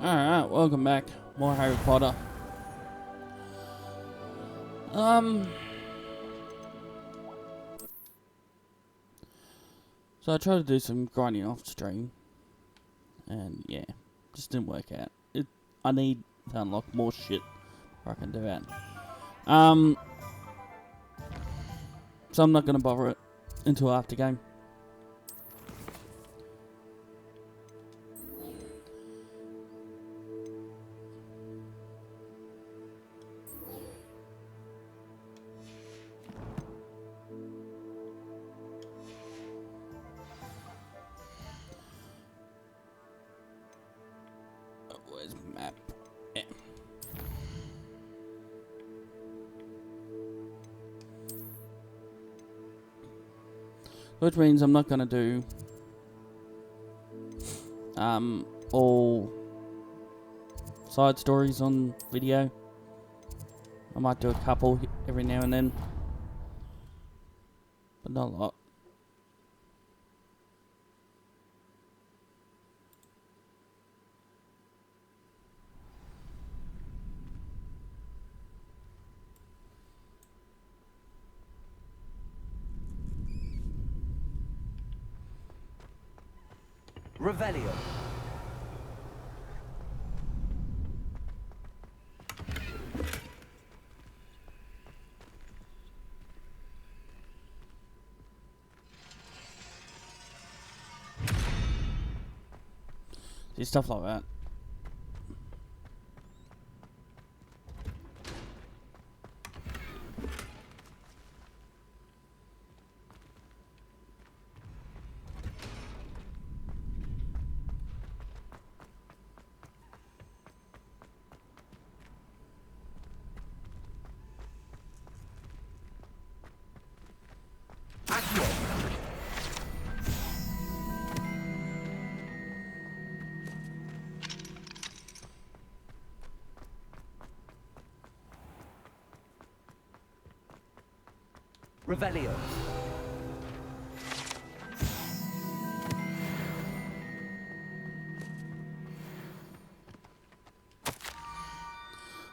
Alright, welcome back. More Harry Potter. So I tried to do some grinding off stream. And yeah, just didn't work out. I need to unlock more shit before I can do that. So I'm not going to bother it until after game. Where's map? Yeah. Which means I'm not gonna do all side stories on video. I might do a couple every now and then, but not a lot. Revelio. See, stuff like that. Revelio.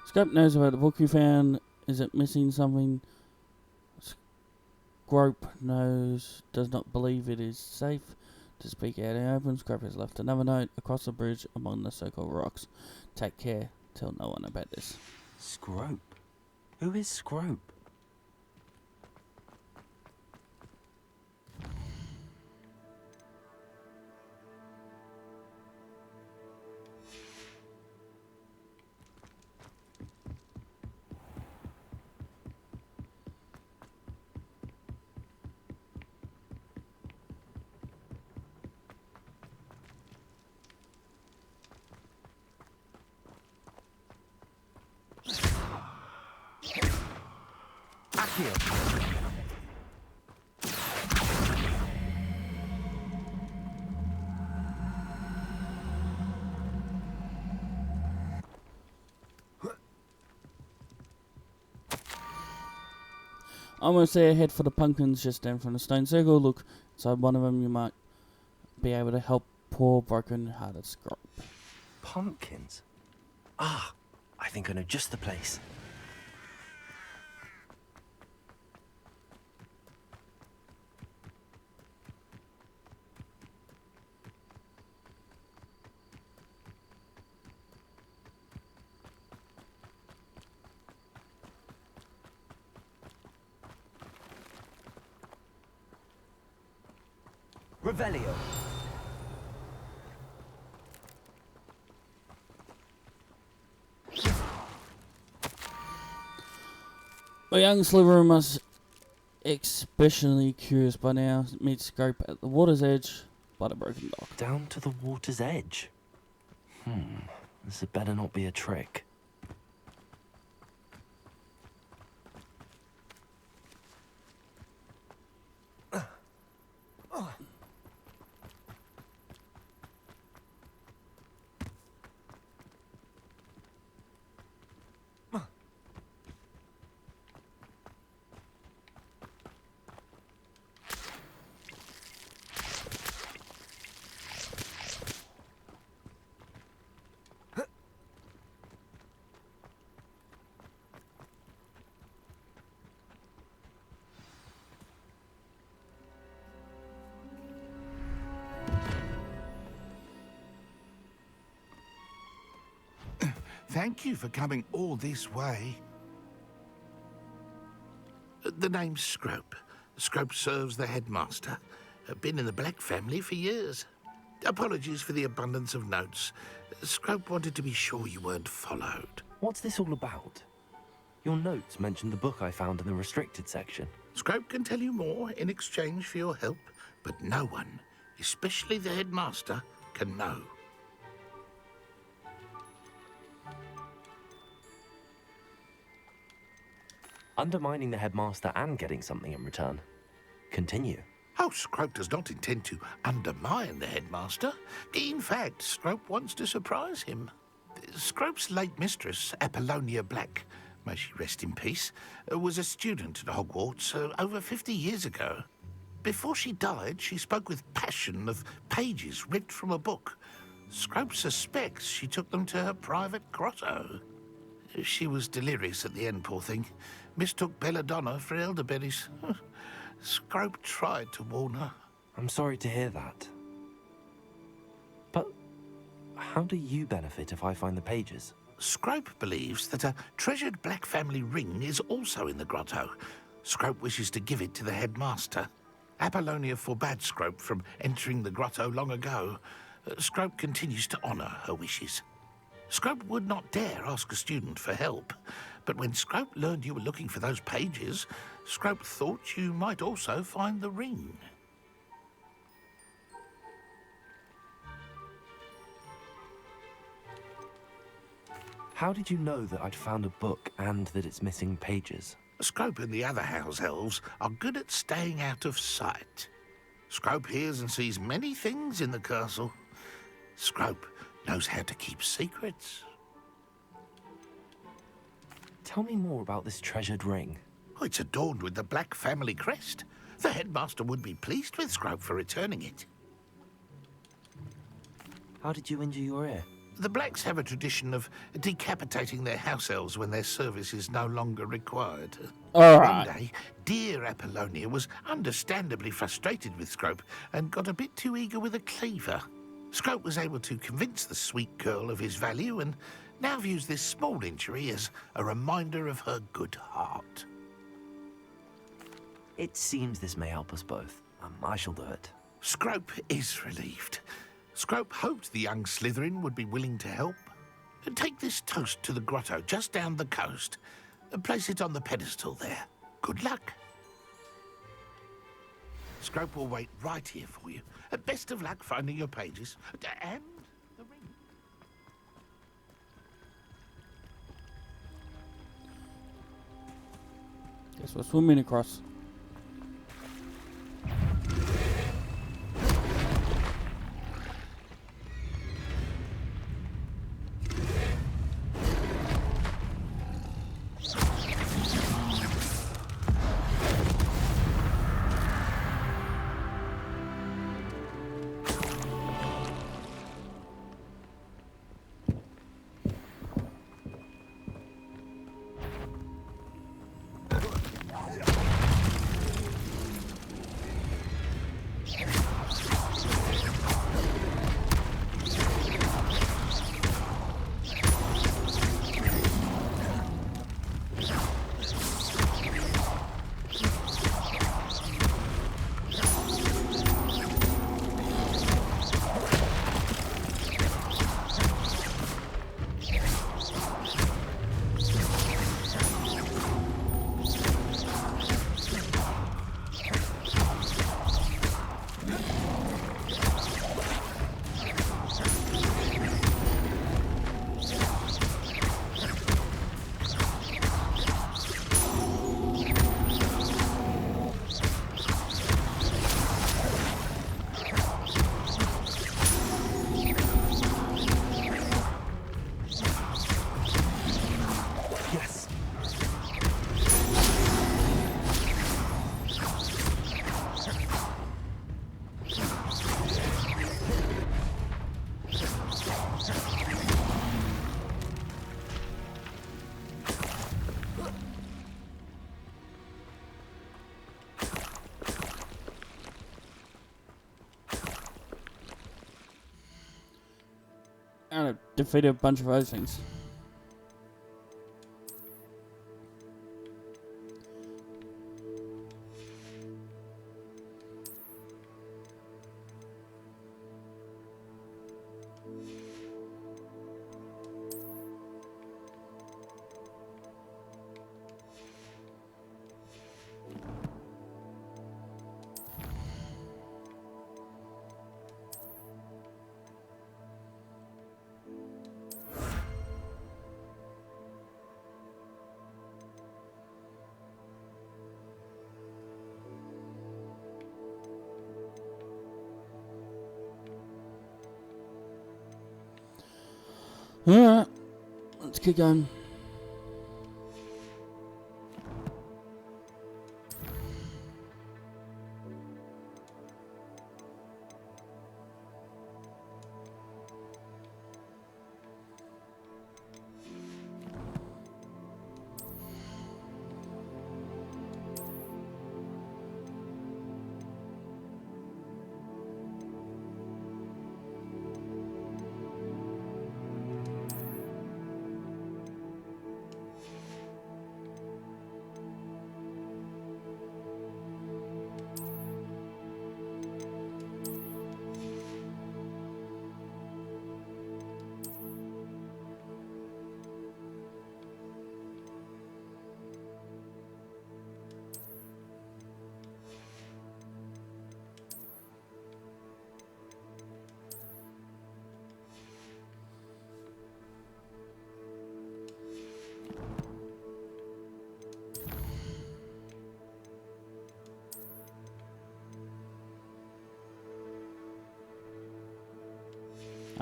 Scope knows about the book you found. Is it missing something? Scrope does not believe it is safe to speak out in open. Scrope has left another note across the bridge among the so-called rocks. Take care. Tell no one about this. Scrope? Who is Scrope? I'm going to say head for the pumpkins just down from the stone circle. Look, inside one of them you might be able to help poor broken-hearted Scrope. Pumpkins? Ah, I think I know just the place. Revelio. A young Slytherin must especially curious by now meets Scrope at the water's edge by the broken dock. Down to the water's edge. This had better not be a trick. Thank you for coming all this way. The name's Scrope. Scrope serves the headmaster. Been in the Black family for years. Apologies for the abundance of notes. Scrope wanted to be sure you weren't followed. What's this all about? Your notes mentioned the book I found in the restricted section. Scrope can tell you more in exchange for your help, but no one, especially the headmaster, can know. Undermining the headmaster and getting something in return. Continue. Oh, Scrope does not intend to undermine the headmaster. In fact, Scrope wants to surprise him. Scrope's late mistress, Apollonia Black, may she rest in peace, was a student at Hogwarts over 50 years ago. Before she died, she spoke with passion of pages ripped from a book. Scrope suspects she took them to her private grotto. She was delirious at the end, poor thing. Mistook belladonna for elderberries. Scrope tried to warn her. I'm sorry to hear that. But how do you benefit if I find the pages? Scrope believes that a treasured Black family ring is also in the grotto. Scrope wishes to give it to the headmaster. Apollonia forbade Scrope from entering the grotto long ago. Scrope continues to honour her wishes. Scrope would not dare ask a student for help, but when Scrope learned you were looking for those pages, Scrope thought you might also find the ring. How did you know that I'd found a book and that it's missing pages? Scrope and the other house elves are good at staying out of sight. Scrope hears and sees many things in the castle. Scrope knows how to keep secrets. Tell me more about this treasured ring. Oh, it's adorned with the Black family crest. The headmaster would be pleased with Scrope for returning it. How did you injure your ear? The Blacks have a tradition of decapitating their house elves when their service is no longer required. All right. One day, dear Apollonia was understandably frustrated with Scrope and got a bit too eager with a cleaver. Scrope was able to convince the sweet girl of his value and now views this small injury as a reminder of her good heart. It seems this may help us both. I shall do it. Scrope is relieved. Scrope hoped the young Slytherin would be willing to help. Take this toast to the grotto just down the coast and place it on the pedestal there. Good luck. Scrope will wait right here for you. Best of luck finding your pages. And the ring. Guess we're swimming across. And I defeated a bunch of other things. Alright, let's keep going.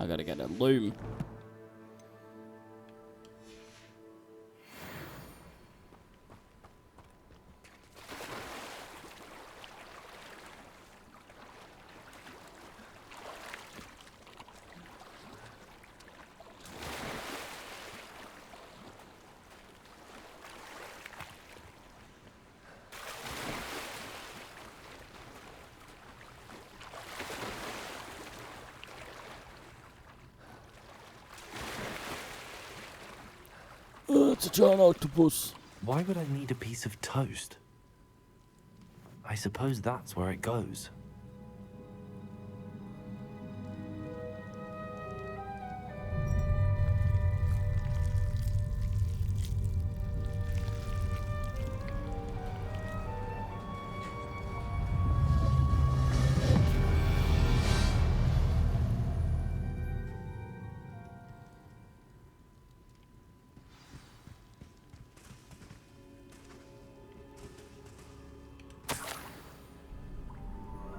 I gotta get a loom. It's a giant octopus. Why would I need a piece of toast? I suppose that's where it goes.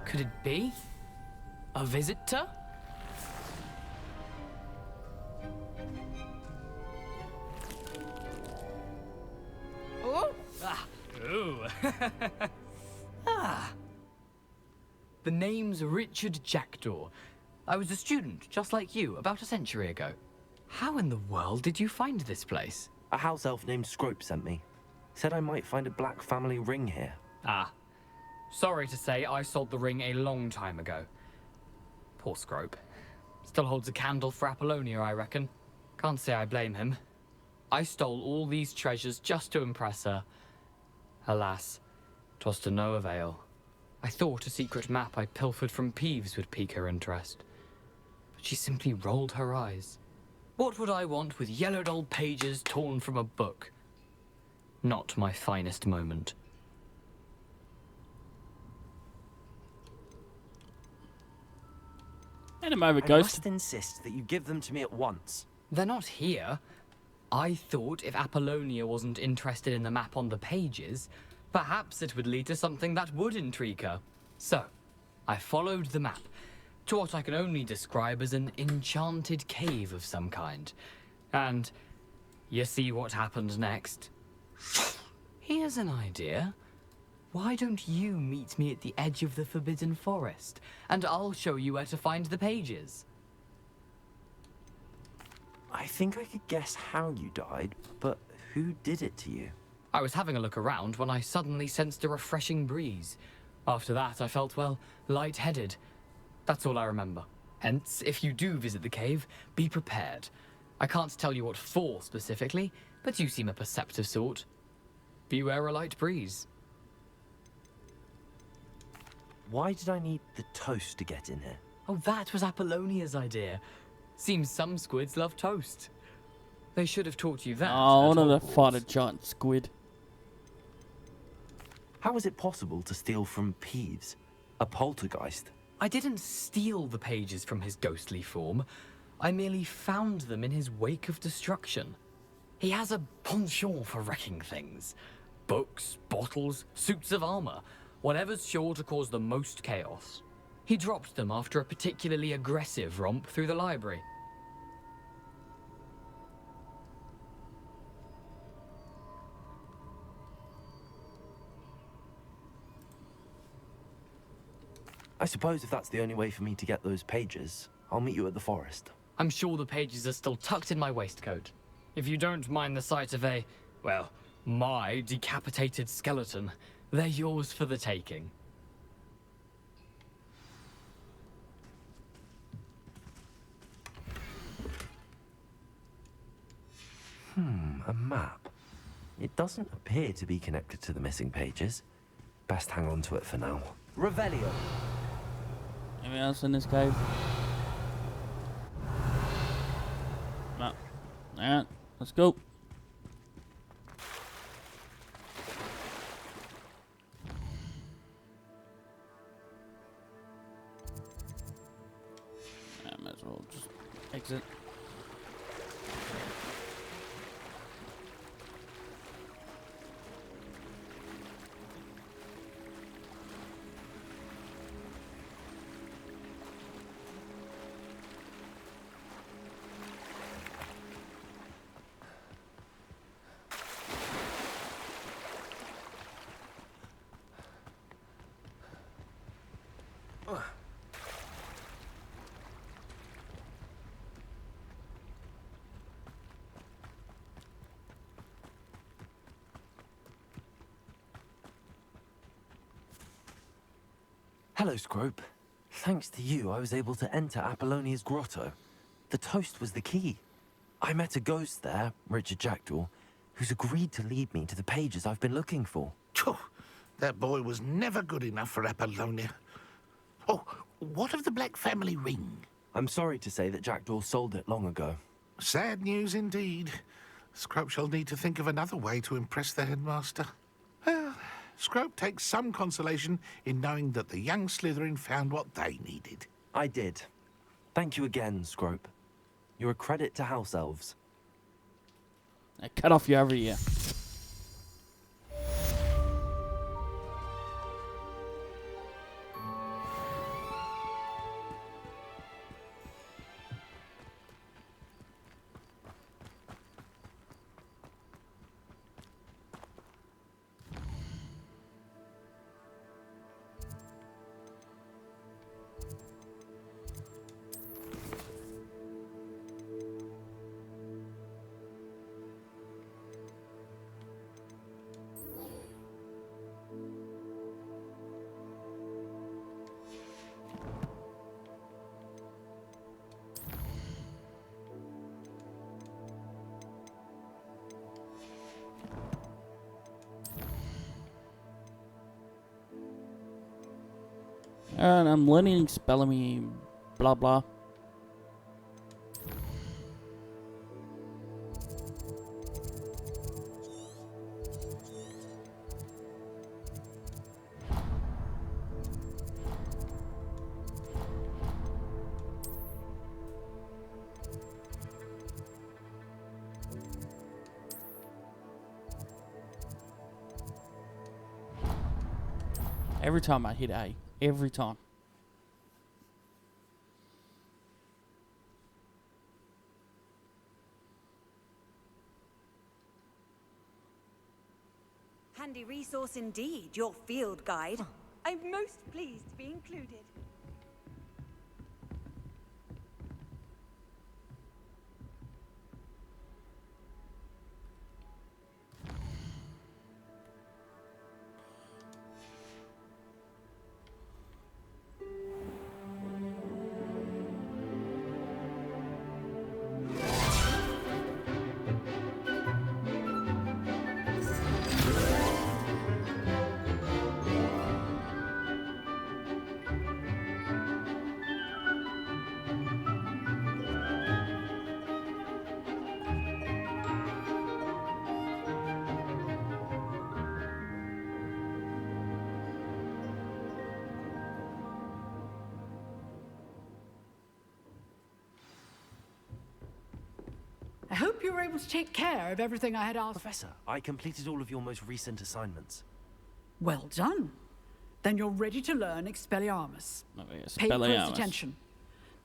Could it be? A visitor? Oh! Ah! Ooh! Ah! The name's Richard Jackdaw. I was a student, just like you, about a century ago. How in the world did you find this place? A house elf named Scrope sent me. Said I might find a black family ring here. Ah. Sorry to say, I sold the ring a long time ago. Poor Scrope. Still holds a candle for Apollonia, I reckon. Can't say I blame him. I stole all these treasures just to impress her. Alas, 'twas to no avail. I thought a secret map I pilfered from Peeves would pique her interest. But she simply rolled her eyes. What would I want with yellowed old pages torn from a book? Not my finest moment. In a moment, I Ghost. must insist that you give them to me at once. They're not here. I thought if Apollonia wasn't interested in the map on the pages, perhaps it would lead to something that would intrigue her. So, I followed the map to what I can only describe as an enchanted cave of some kind. And you see what happened next? Here's an idea. Why don't you meet me at the edge of the Forbidden Forest, and I'll show you where to find the pages? I think I could guess how you died, but who did it to you? I was having a look around when I suddenly sensed a refreshing breeze. After that, I felt, well, lightheaded. That's all I remember. Hence, if you do visit the cave, be prepared. I can't tell you what for specifically, but you seem a perceptive sort. Beware a light breeze. Why did I need the toast to get in here? Oh, that was Apollonia's idea. Seems some squids love toast. They should have taught you that. Oh, at one of the Hogwarts. fought a giant squid. How is it possible to steal from Peeves, a poltergeist? I didn't steal the pages from his ghostly form. I merely found them in his wake of destruction. He has a penchant for wrecking things. Books, bottles, suits of armor, whatever's sure to cause the most chaos. He dropped them after a particularly aggressive romp through the library. I suppose if that's the only way for me to get those pages, I'll meet you at the forest. I'm sure the pages are still tucked in my waistcoat. If you don't mind the sight of a, well, my decapitated skeleton, they're yours for the taking. A map. It doesn't appear to be connected to the missing pages. Best hang on to it for now. Revelio. Anything else in this cave? No. Alright, let's go. I might as well just exit. Hello, Scrope. Thanks to you, I was able to enter Apollonia's grotto. The toast was the key. I met a ghost there, Richard Jackdaw, who's agreed to lead me to the pages I've been looking for. Phew, that boy was never good enough for Apollonia. Oh, what of the Black family ring? I'm sorry to say that Jackdaw sold it long ago. Sad news indeed. Scrope shall need to think of another way to impress the headmaster. Well, Scrope takes some consolation in knowing that the young Slytherin found what they needed. I did. Thank you again, Scrope. You're a credit to House Elves. I cut off you every year. Alright, I'm learning spelling blah blah. Every time I hit A. Every time. Handy resource indeed, your field guide. I'm most pleased to be included. I hope you were able to take care of everything I had asked. Professor, I completed all of your most recent assignments. Well done. Then you're ready to learn Expelliarmus. Oh, yeah, Pay close Expelliarmus. attention.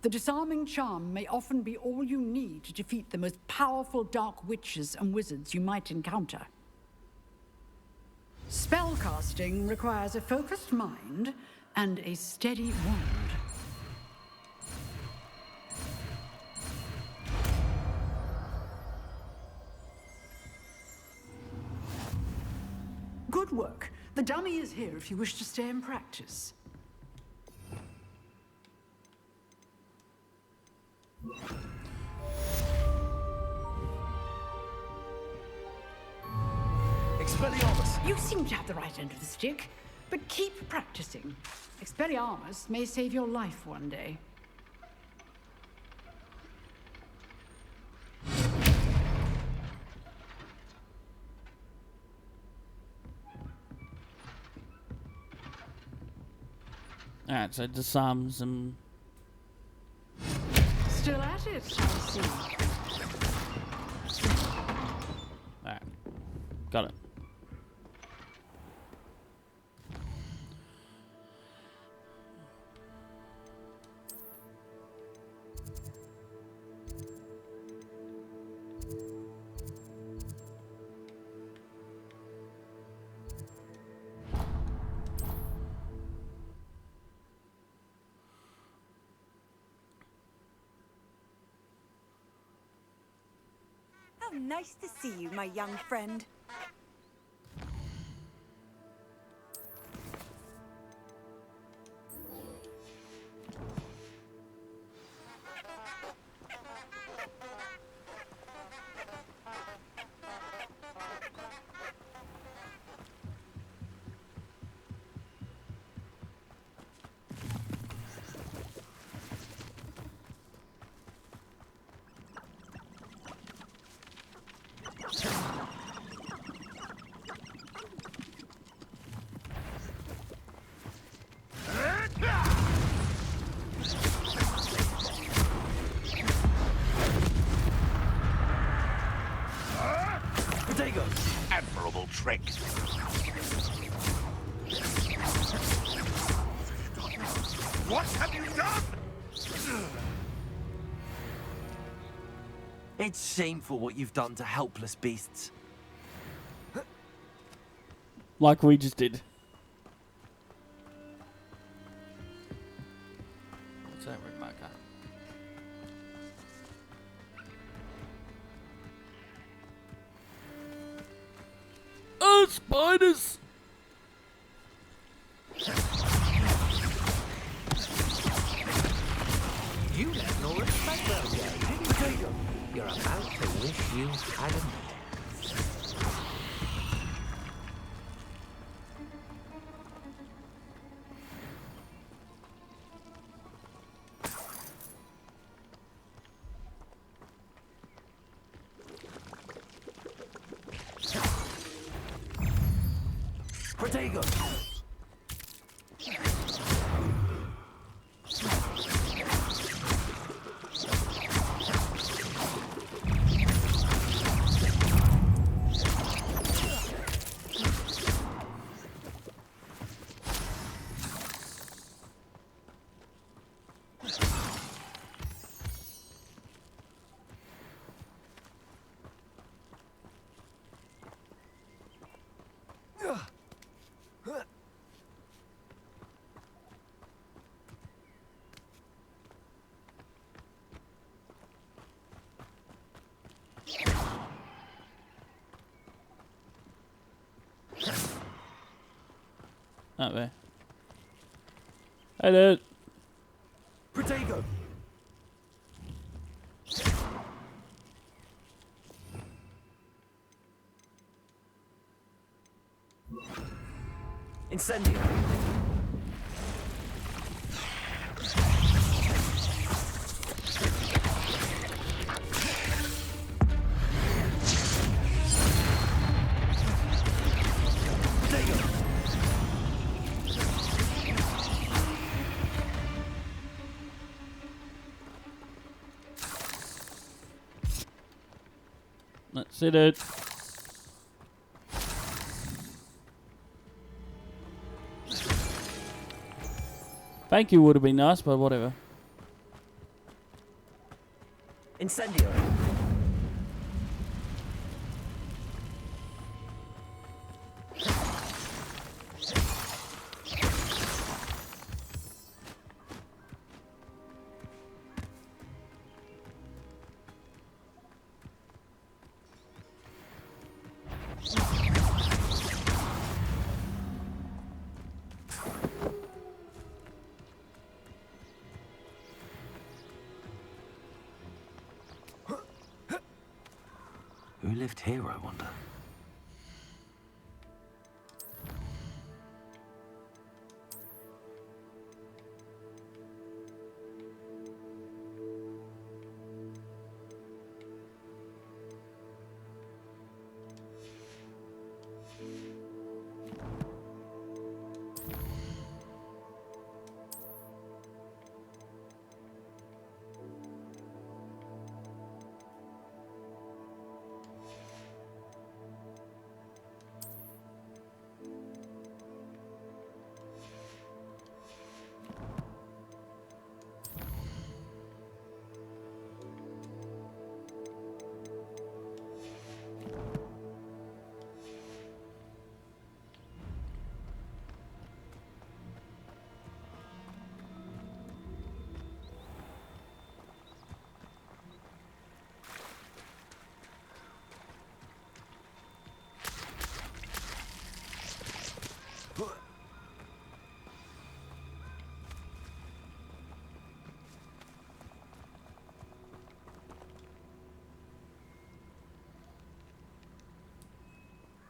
The disarming charm may often be all you need to defeat the most powerful dark witches and wizards you might encounter. Spellcasting requires a focused mind and a steady wand. Good work. The dummy is here if you wish to stay and practice. Expelliarmus! You seem to have the right end of the stick, but keep practicing. Expelliarmus may save your life one day. Alright, so disarms them. Still at it, I see. Alright. Got it. How nice to see you, my young friend. Admirable trick. What have you done? It's shameful what you've done to helpless beasts. Like we just did. What's that red marker? Oh, spiders! You left no respect earlier, didn't you? You're about to wish you hadn't. Protego! That way. Hey dude. Protego! Incendio! That's it, dude. Thank you would have been nice, but whatever. Incendio! Who lived here, I wonder?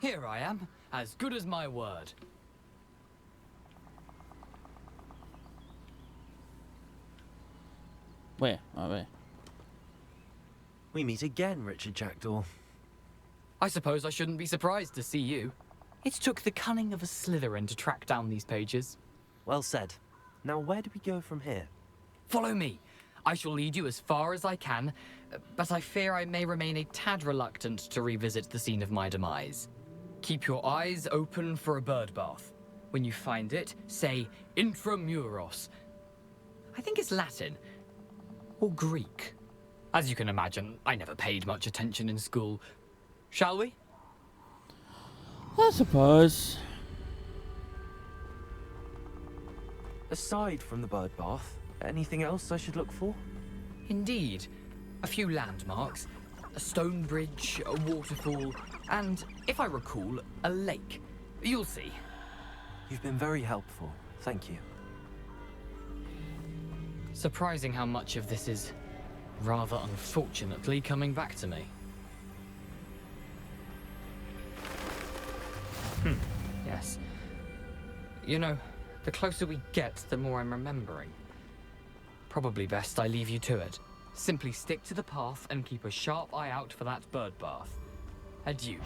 Here I am, as good as my word. Where are we? We meet again, Richard Jackdaw. I suppose I shouldn't be surprised to see you. It took the cunning of a Slytherin to track down these pages. Well said. Now, where do we go from here? Follow me. I shall lead you as far as I can, but I fear I may remain a tad reluctant to revisit the scene of my demise. Keep your eyes open for a bird bath. When you find it, say intramuros. I think it's Latin. Or Greek. As you can imagine, I never paid much attention in school. Shall we? I suppose. Aside from the bird bath, anything else I should look for? Indeed. A few landmarks. A stone bridge, a waterfall, and, if I recall, a lake. You'll see. You've been very helpful. Thank you. Surprising how much of this is, rather unfortunately, coming back to me. Yes. You know, the closer we get, the more I'm remembering. Probably best I leave you to it. Simply stick to the path and keep a sharp eye out for that bird bath. Adieu.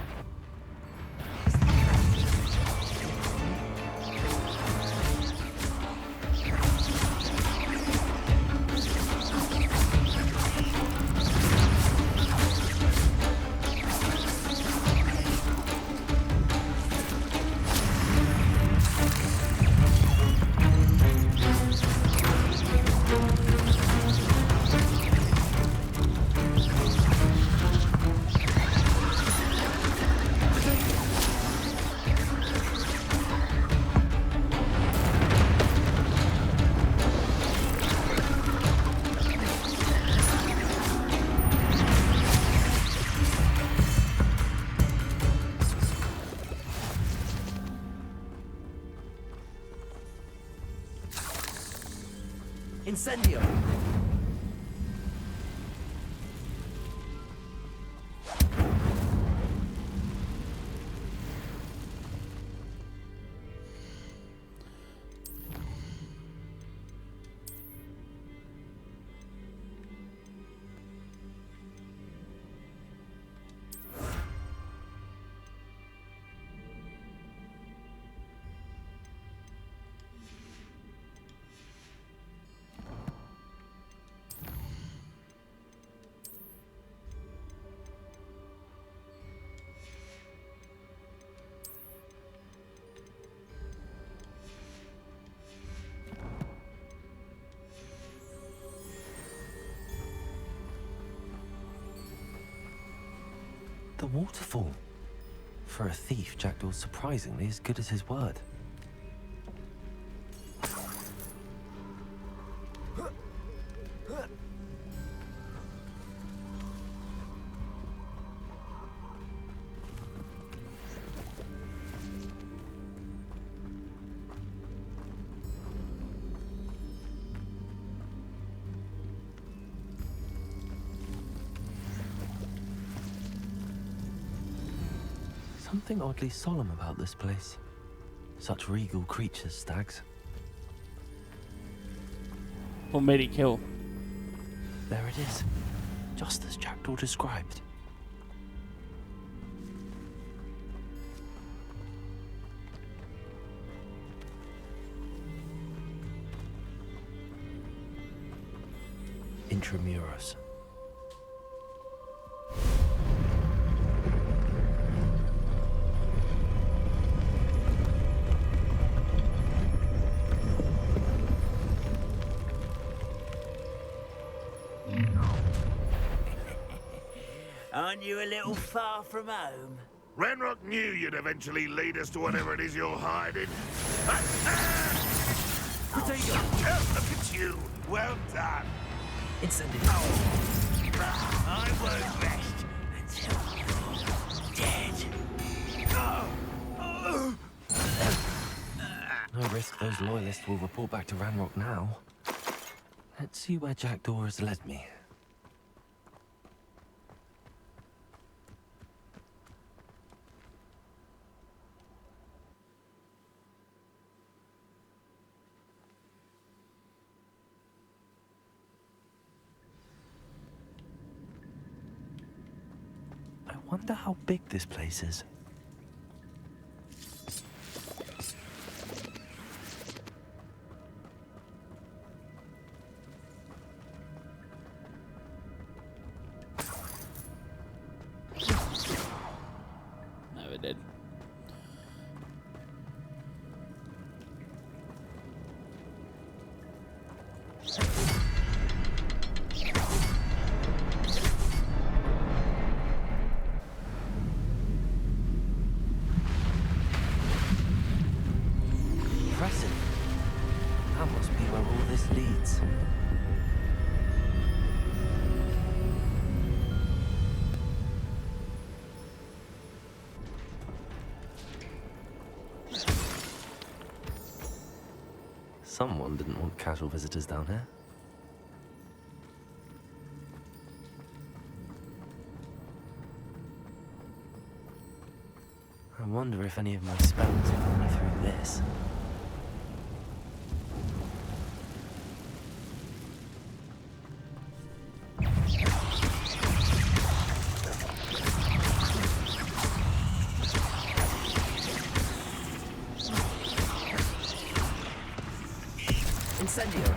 Incendio! The waterfall. For a thief, Jackdaw's surprisingly as good as his word. Something oddly solemn about this place. Such regal creatures, stags. What made he kill? There it is, just as Jackdaw described. Intramuros. Aren't you a little far from home? Ranrock knew you'd eventually lead us to whatever it is you're hiding. Potato! Oh, look at you. Well done. Incendiary. I won't rest until you're dead. No risk those loyalists will report back to Ranrock now. Let's see where Jackdaw has led me. I wonder how big this place is. Never did. Impressive. That must be where all this leads. Someone didn't want casual visitors down here. I wonder if any of my spells will put me through this. Incendio!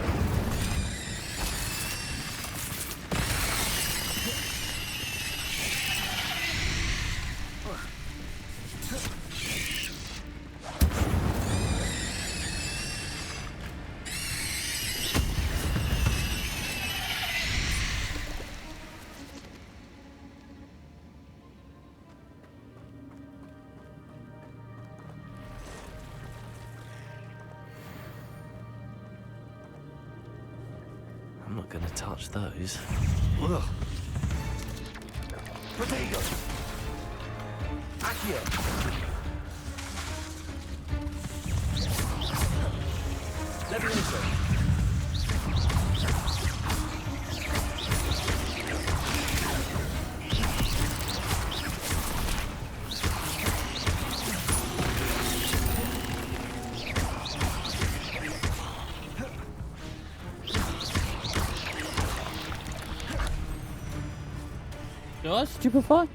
I'm not gonna touch those. Ugh. Potato! Accio! Levioso! Guys, stupefy?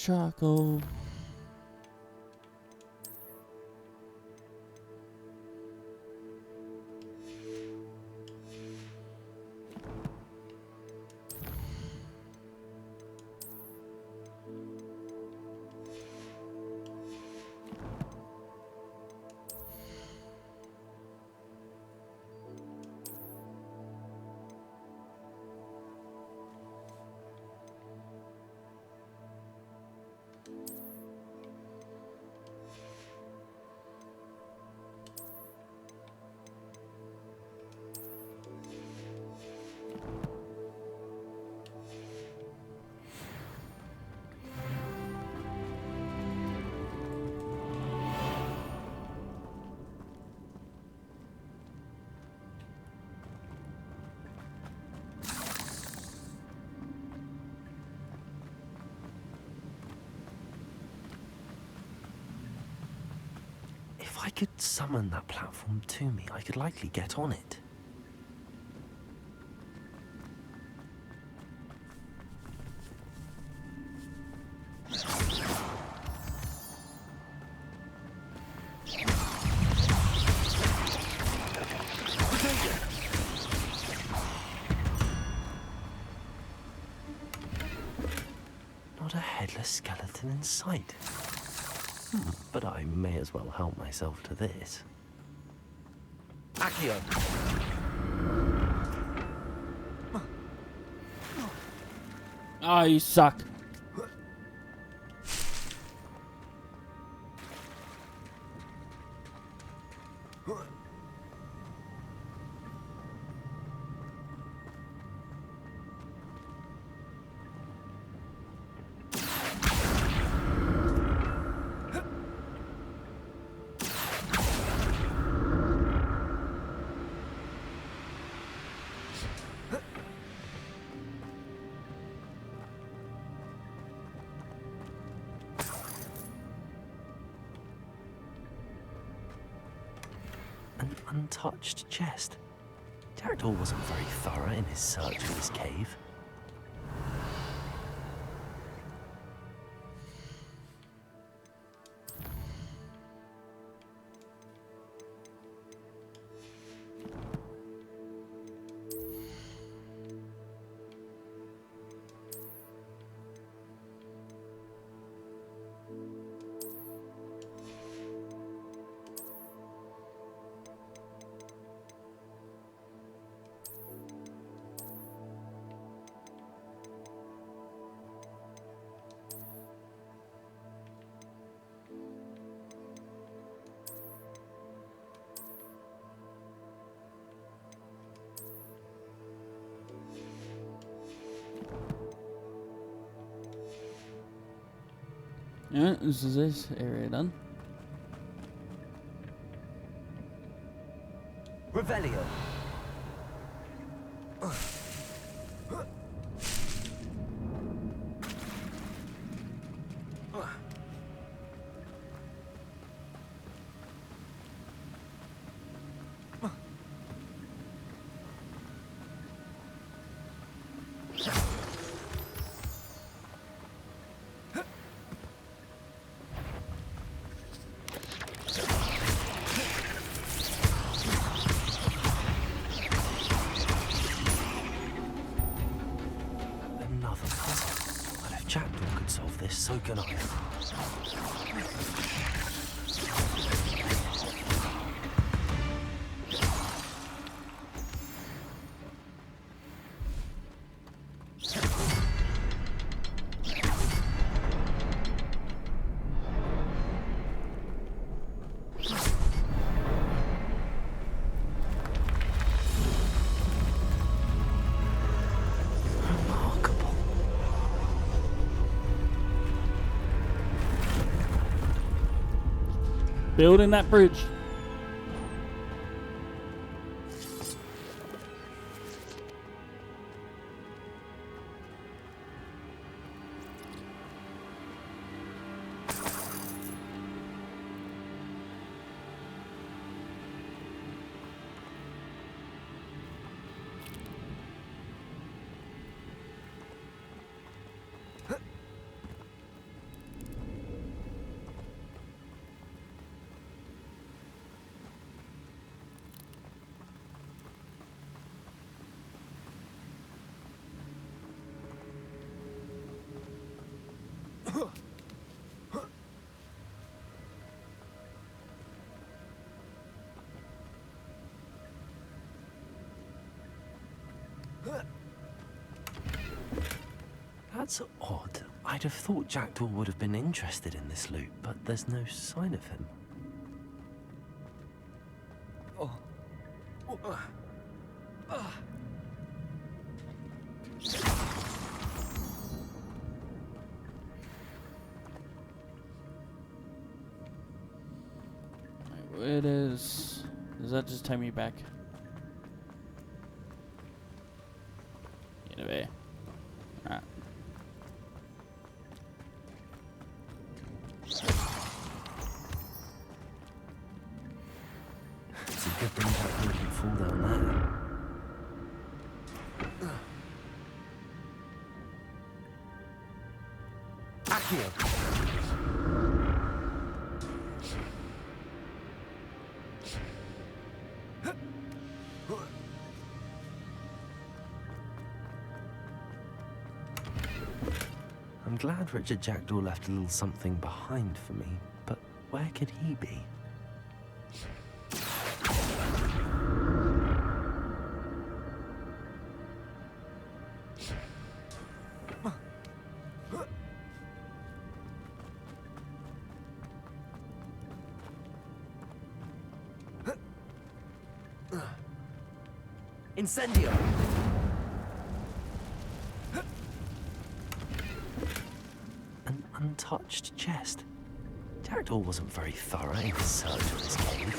Charcoal. If I could summon that platform to me, I could likely get on it. Not a headless skeleton in sight. But I may as well help myself to this. Accio! Oh, you suck. An untouched chest. Jackdaw wasn't very thorough in his search for this cave. Yeah, this is this area done. Revelio. Another puzzle. Well, if Jackdaw could solve this, so can I. Remarkable. Building that bridge. That's odd. I'd have thought Jackdaw would have been interested in this loot, but there's no sign of him. Where does that just take me back? Get away. Alright. It's a good thing Jackdaw didn't fall down there. I'm glad Richard Jackdaw left a little something behind for me, but where could he be? Incendio! An untouched chest. Jackdaw wasn't very thorough in his search of this cave.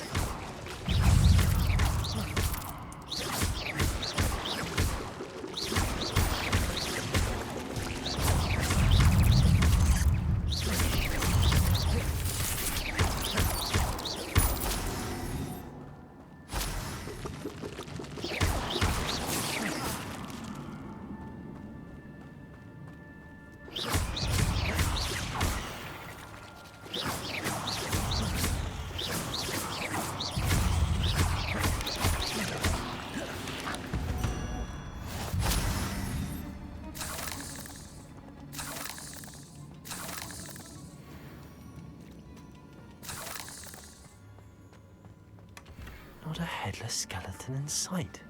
Not a headless skeleton in sight.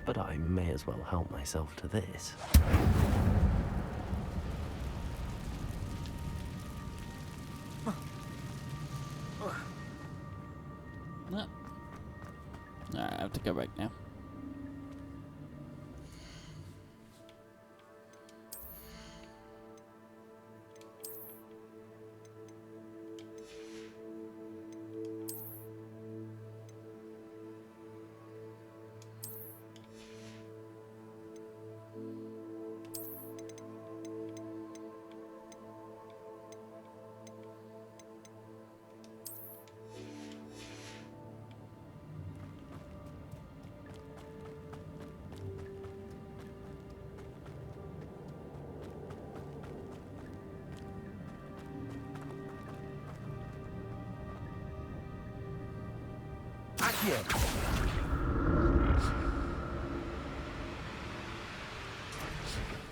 But I may as well help myself to this. No. Alright, I have to go back now.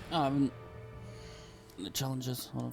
Oh, I haven't. The challenges. Hold on.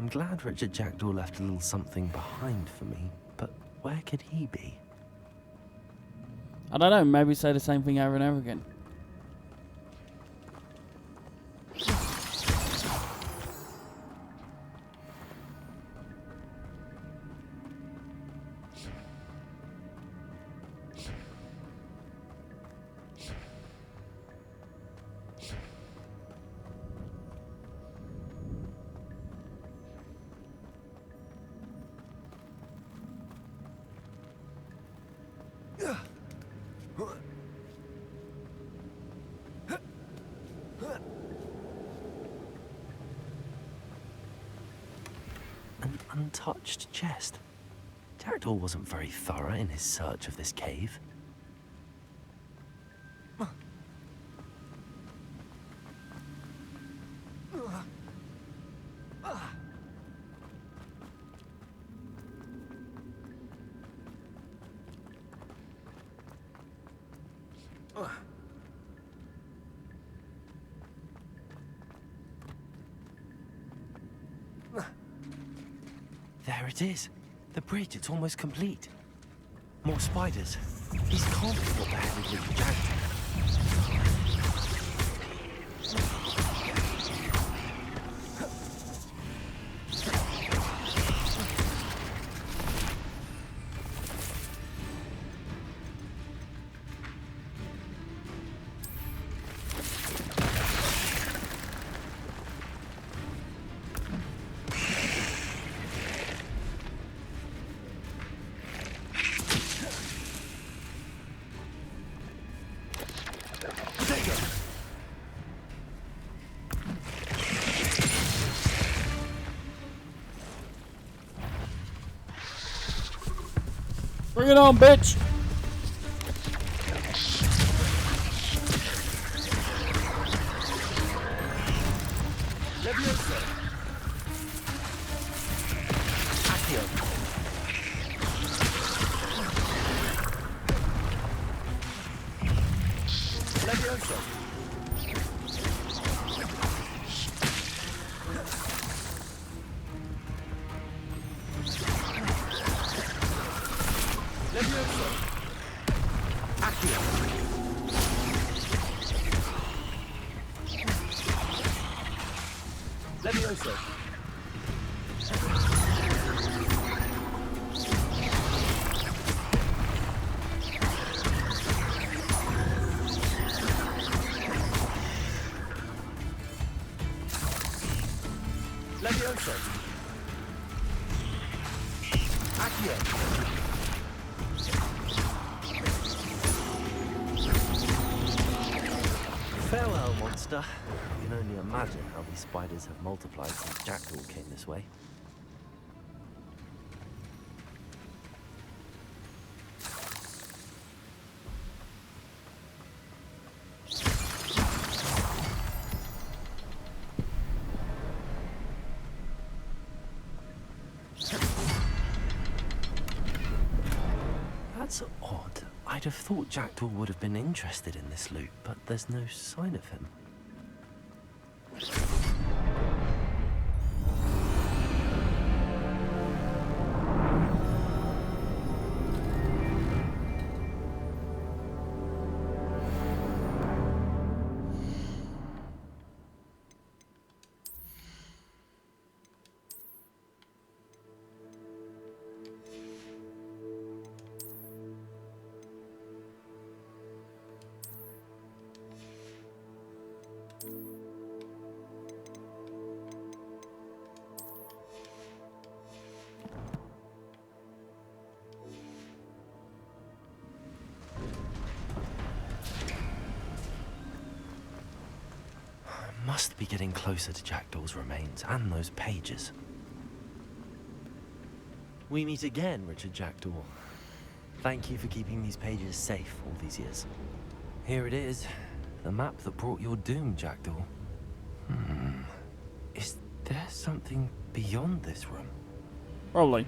I'm glad Richard Jackdaw left a little something behind for me, but where could he be? I don't know, maybe say the same thing over and over again. An untouched chest. Jackdaw wasn't very thorough in his search of this cave. There it is. The bridge, it's almost complete. More spiders. These can't be what the hell is with Jackdaw. Bring it on, bitch! Leviosa! Accio! Leviosa! Leviosa! Accio! Leviosa! Leviosa! Accio! Farewell, monster. I can only imagine how these spiders have multiplied since Jackdaw came this way. That's odd. I'd have thought Jackdaw would have been interested in this loot, but there's no sign of him. Must be getting closer to Jackdaw's remains and those pages. We meet again, Richard Jackdaw. Thank you for keeping these pages safe all these years. Here it is, the map that brought your doom, Jackdaw. Is there something beyond this room? Probably.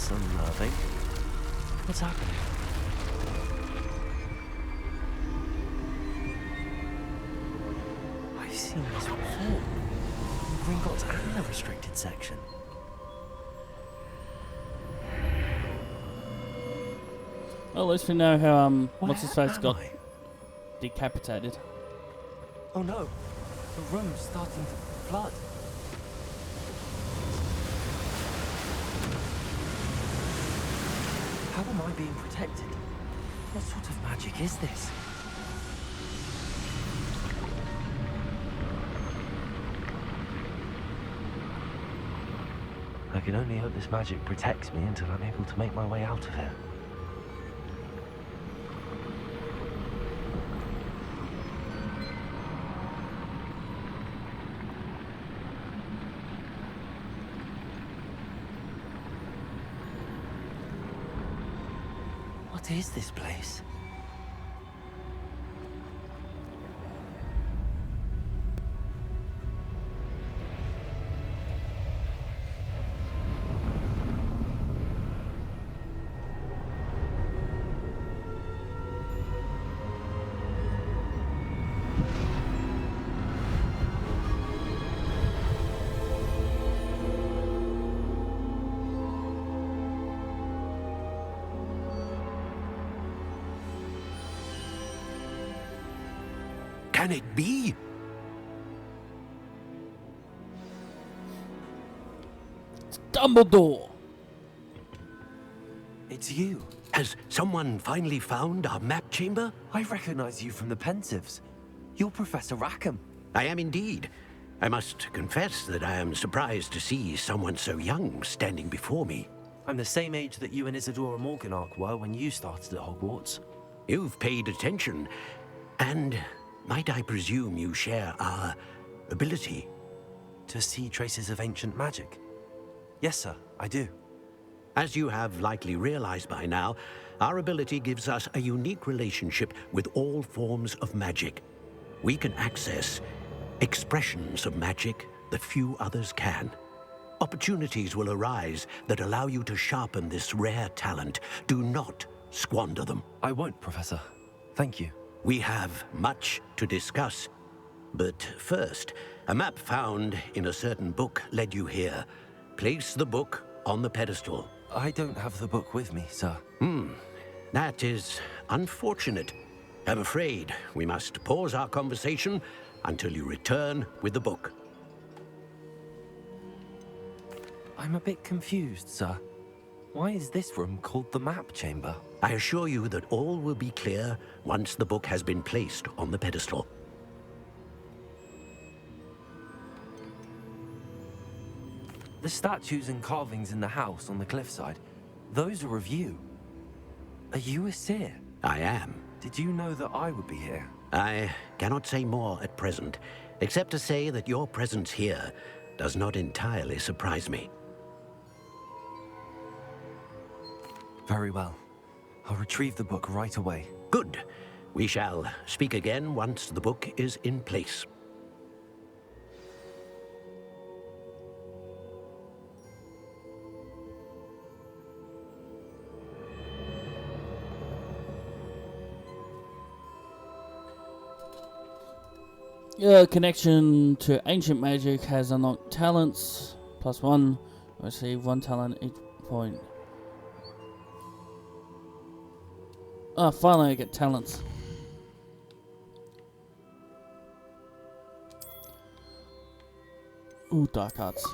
That's unnerving. What's happening? I've seen this before. Gringotts and the restricted section. Well, at least we know how what's his Where face am got I? decapitated. Oh no, the room's starting to flood. How am I being protected? What sort of magic is this? I can only hope this magic protects me until I'm able to make my way out of here. What is this place? Can it be? Dumbledore! It's you. Has someone finally found our map chamber? I recognize you from the Pensives. You're Professor Rackham. I am indeed. I must confess that I am surprised to see someone so young standing before me. I'm the same age that you and Isadora Morganach were when you started at Hogwarts. You've paid attention, and might I presume you share our ability? To see traces of ancient magic? Yes, sir, I do. As you have likely realized by now, our ability gives us a unique relationship with all forms of magic. We can access expressions of magic that few others can. Opportunities will arise that allow you to sharpen this rare talent. Do not squander them. I won't, Professor. Thank you. We have much to discuss. But first, a map found in a certain book led you here. Place the book on the pedestal. I don't have the book with me, sir. That is unfortunate. I'm afraid we must pause our conversation until you return with the book. I'm a bit confused, sir. Why is this room called the map chamber? I assure you that all will be clear once the book has been placed on the pedestal. The statues and carvings in the house on the cliffside, those are of you. Are you a seer? I am. Did you know that I would be here? I cannot say more at present, except to say that your presence here does not entirely surprise me. Very well. I'll retrieve the book right away. Good. We shall speak again once the book is in place. Connection to ancient magic has unlocked talents. +1. Receive 1 talent each point. Oh, finally I get talents. Ooh, dark arts.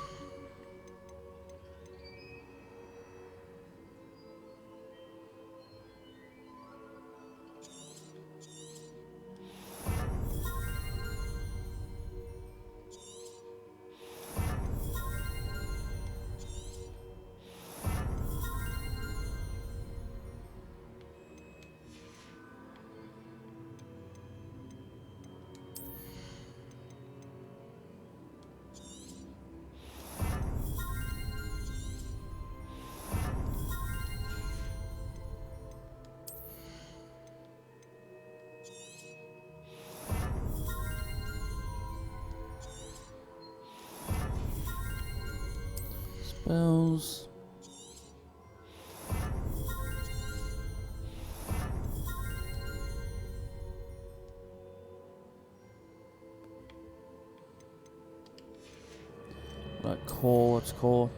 Spells. Right, core, let's core.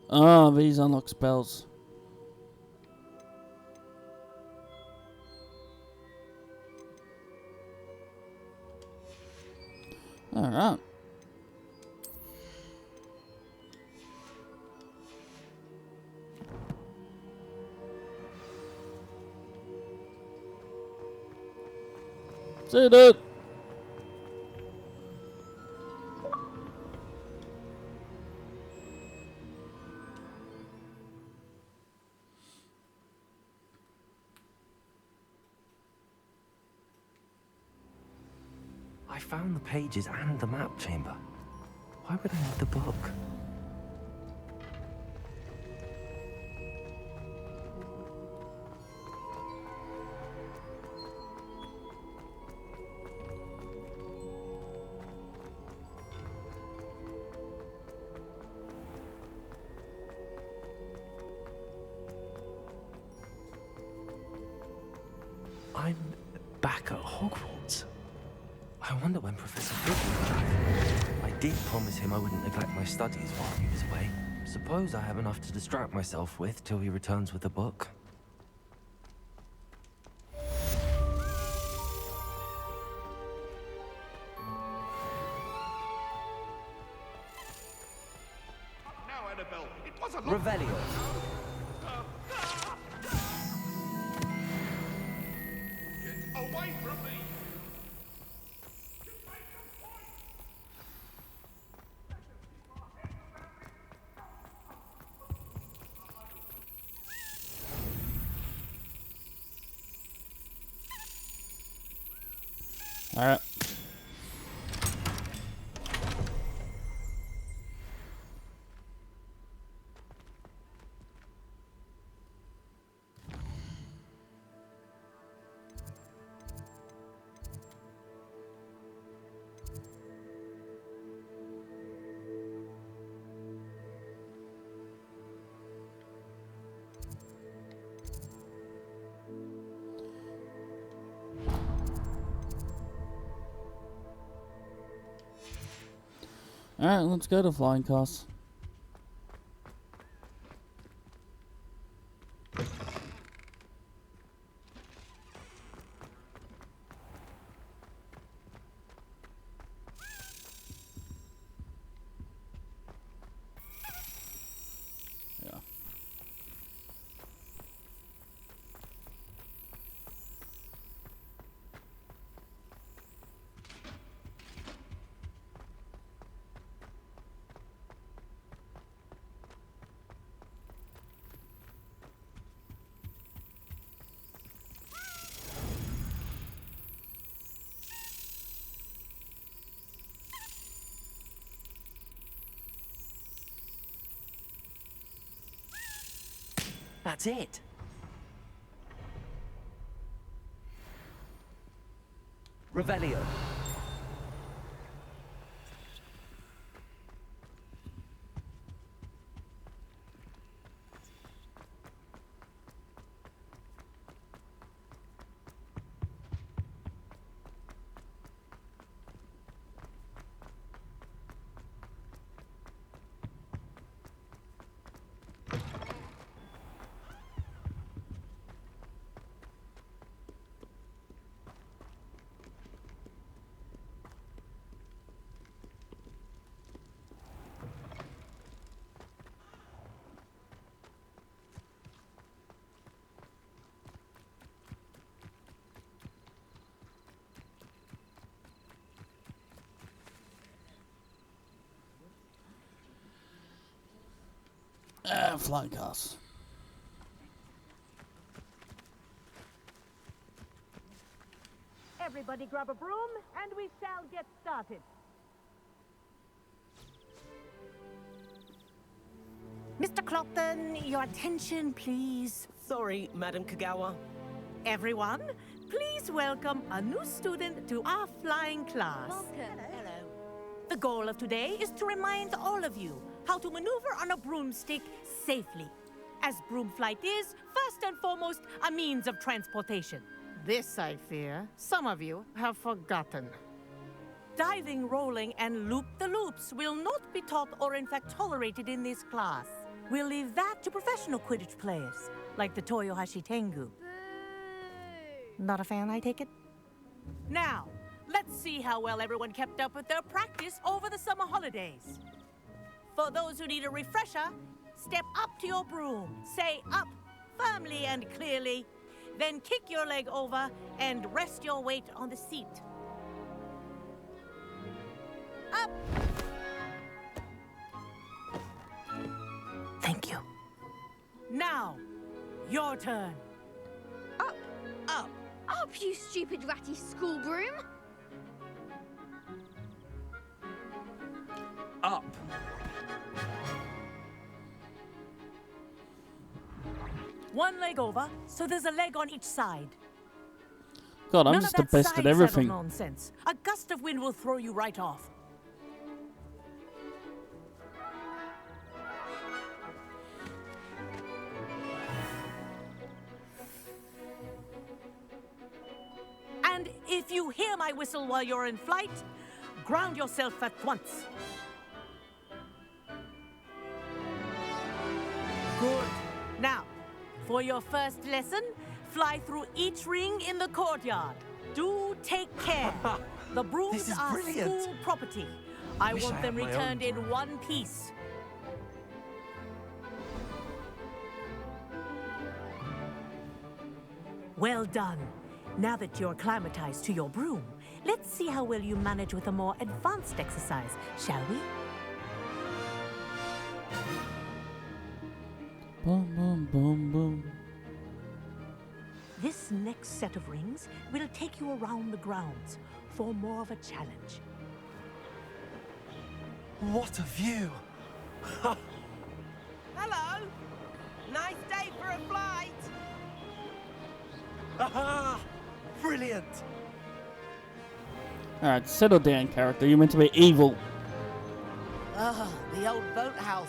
Ah, these unlock spells. Alright. See that? I found the pages and the map chamber. Why would I need the book? I'm back at Hogwarts. I wonder when Professor Fig will be back. I did promise him I wouldn't neglect my studies while he was away. Suppose I have enough to distract myself with till he returns with the book. Now, Annabelle, it was a Revelio. Get away from me! Alright. Alright, let's go to flying cars. Yeah. That's it. Revelio. Flying cars. Everybody grab a broom, and we shall get started. Mr. Clopton, your attention, please. Sorry, Madam Kagawa. Everyone, please welcome a new student to our flying class. Hello. The The goal of today is to remind all of you how to maneuver on a broomstick safely. As broom flight is, first and foremost, a means of transportation. This, I fear, some of you have forgotten. Diving, rolling, and loop-the-loops will not be taught or in fact tolerated in this class. We'll leave that to professional Quidditch players, like the Toyohashi Tengu. Not a fan, I take it? Now, let's see how well everyone kept up with their practice over the summer holidays. For those who need a refresher, step up to your broom, say up firmly and clearly, then kick your leg over and rest your weight on the seat. Up! Thank you. Now, your turn. Up, up, up, you stupid ratty school broom! Up. One leg over, so there's a leg on each side. God, I'm None just of the that best side at everything. saddle nonsense. A gust of wind will throw you right off. And if you hear my whistle while you're in flight, ground yourself at once. Good. Now, for your first lesson, fly through each ring in the courtyard. Do take care. The brooms This is are brilliant. school property. I Wish want I them had my own returned in broom. one piece. Well done. Now that you're acclimatized to your broom, let's see how well you manage with a more advanced exercise, shall we? Boom, boom, boom, boom. This next set of rings will take you around the grounds for more of a challenge. What a view! Hello! Nice day for a flight! Aha! Brilliant! Alright, settle down, character. You're meant to be evil. Ah, the old boathouse.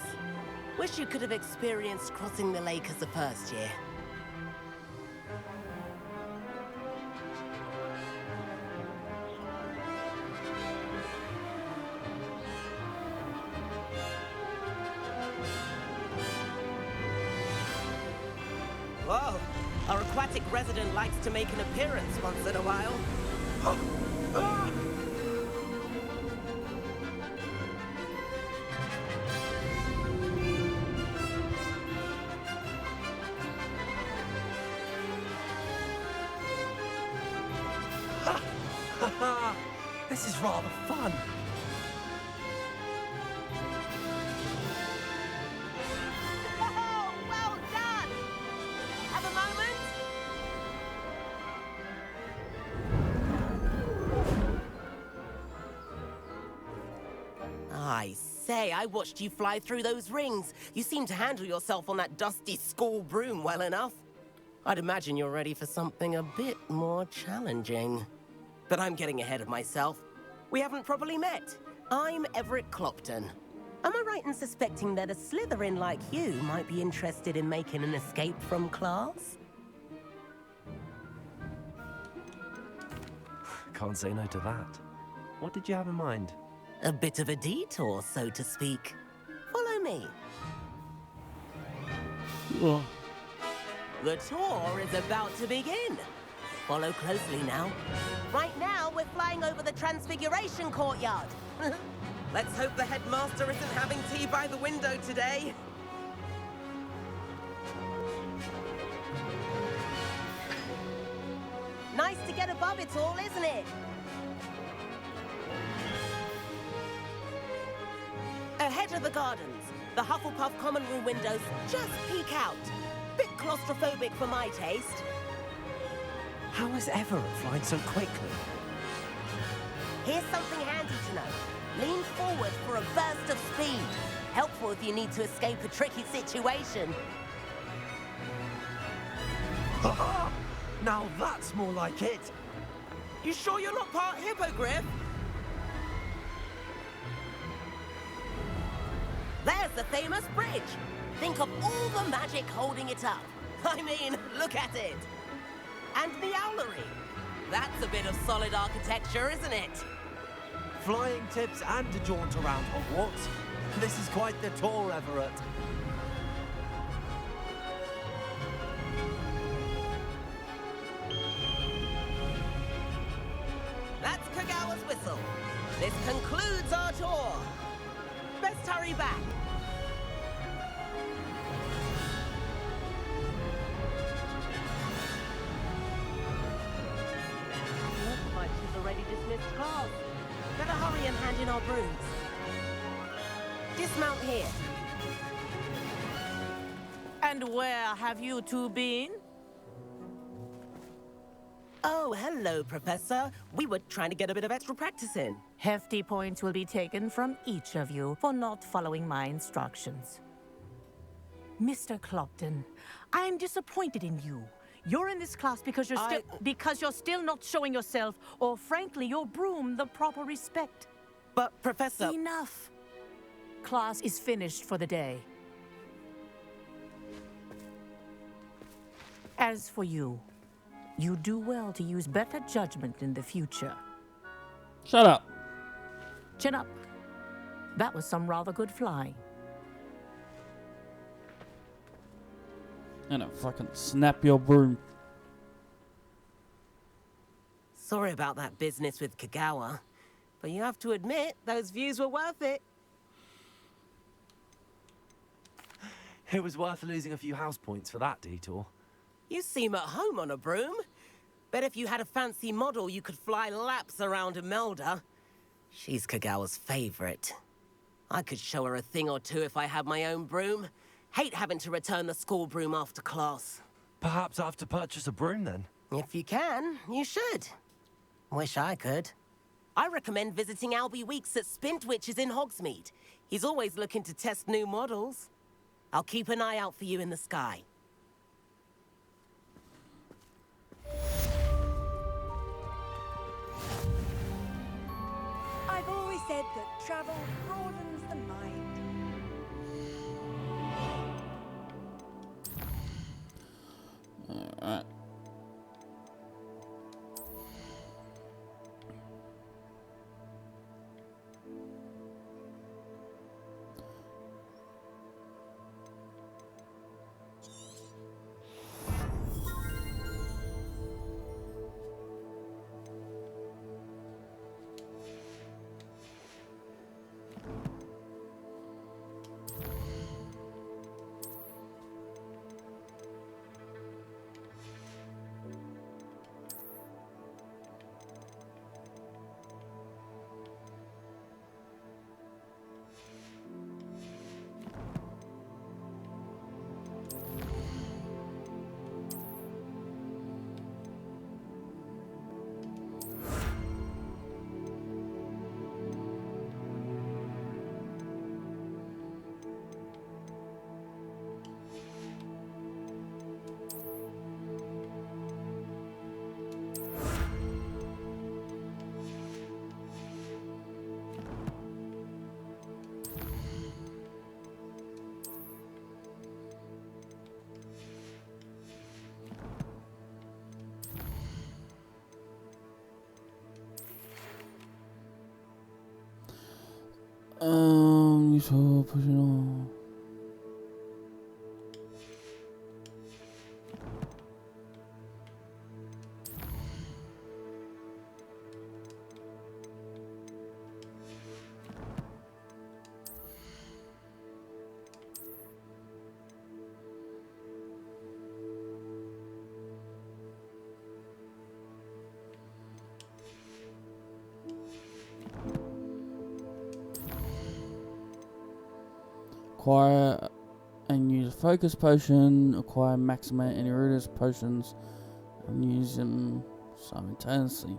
Wish you could have experienced crossing the lake as a first year. Whoa! Our aquatic resident likes to make an appearance once in a while. This is rather fun. Oh, well done! Have a moment? I say, I watched you fly through those rings. You seem to handle yourself on that dusty school broom well enough. I'd imagine you're ready for something a bit more challenging. But I'm getting ahead of myself. We haven't properly met. I'm Everett Clopton. Am I right in suspecting that a Slytherin like you might be interested in making an escape from class? Can't say no to that. What did you have in mind? A bit of a detour, so to speak. Follow me. Oh. The tour is about to begin. Follow closely now. Right now, we're flying over the Transfiguration Courtyard. Let's hope the headmaster isn't having tea by the window today. Nice to get above it all, isn't it? Ahead of the gardens, the Hufflepuff common room windows just peek out. Bit claustrophobic for my taste. How is Everett flying so quickly? Here's something handy to know. Lean forward for a burst of speed. Helpful if you need to escape a tricky situation. Now that's more like it. You sure you're not part hippogriff? the famous bridge. Think of all the magic holding it up. I mean, look at it. And the owlery. That's a bit of solid architecture, isn't it? Flying tips and a jaunt around Hogwarts. This is quite the tour, Everett. That's Kagawa's whistle. This concludes our tour. Best hurry back. Looks like she's already dismissed class. Better hurry and hand in our brooms. Dismount here. And where have you two been? Oh, hello, Professor. We were trying to get a bit of extra practice in. Hefty points will be taken from each of you for not following my instructions. Mr. Clopton, I'm disappointed in you. You're in this class because you're still not showing yourself, or frankly, your broom the proper respect. But, Professor... Enough. Class is finished for the day. As for you, you do well to use better judgment in the future. Shut up. Chin up. That was some rather good flying. And fucking snap your broom. Sorry about that business with Kagawa, but you have to admit, those views were worth it. It was worth losing a few house points for that detour. You seem at home on a broom. Bet if you had a fancy model, you could fly laps around Imelda. She's Kagawa's favorite. I could show her a thing or two if I had my own broom. Hate having to return the school broom after class. Perhaps I have to purchase a broom then? If you can, you should. Wish I could. I recommend visiting Albie Weeks at Spintwitches in Hogsmeade. He's always looking to test new models. I'll keep an eye out for you in the sky. I've always said that travel broadens the mind. Alright. So pushing on. Acquire and use a focus potion, acquire maximum any Eruditus potions, and use them simultaneously.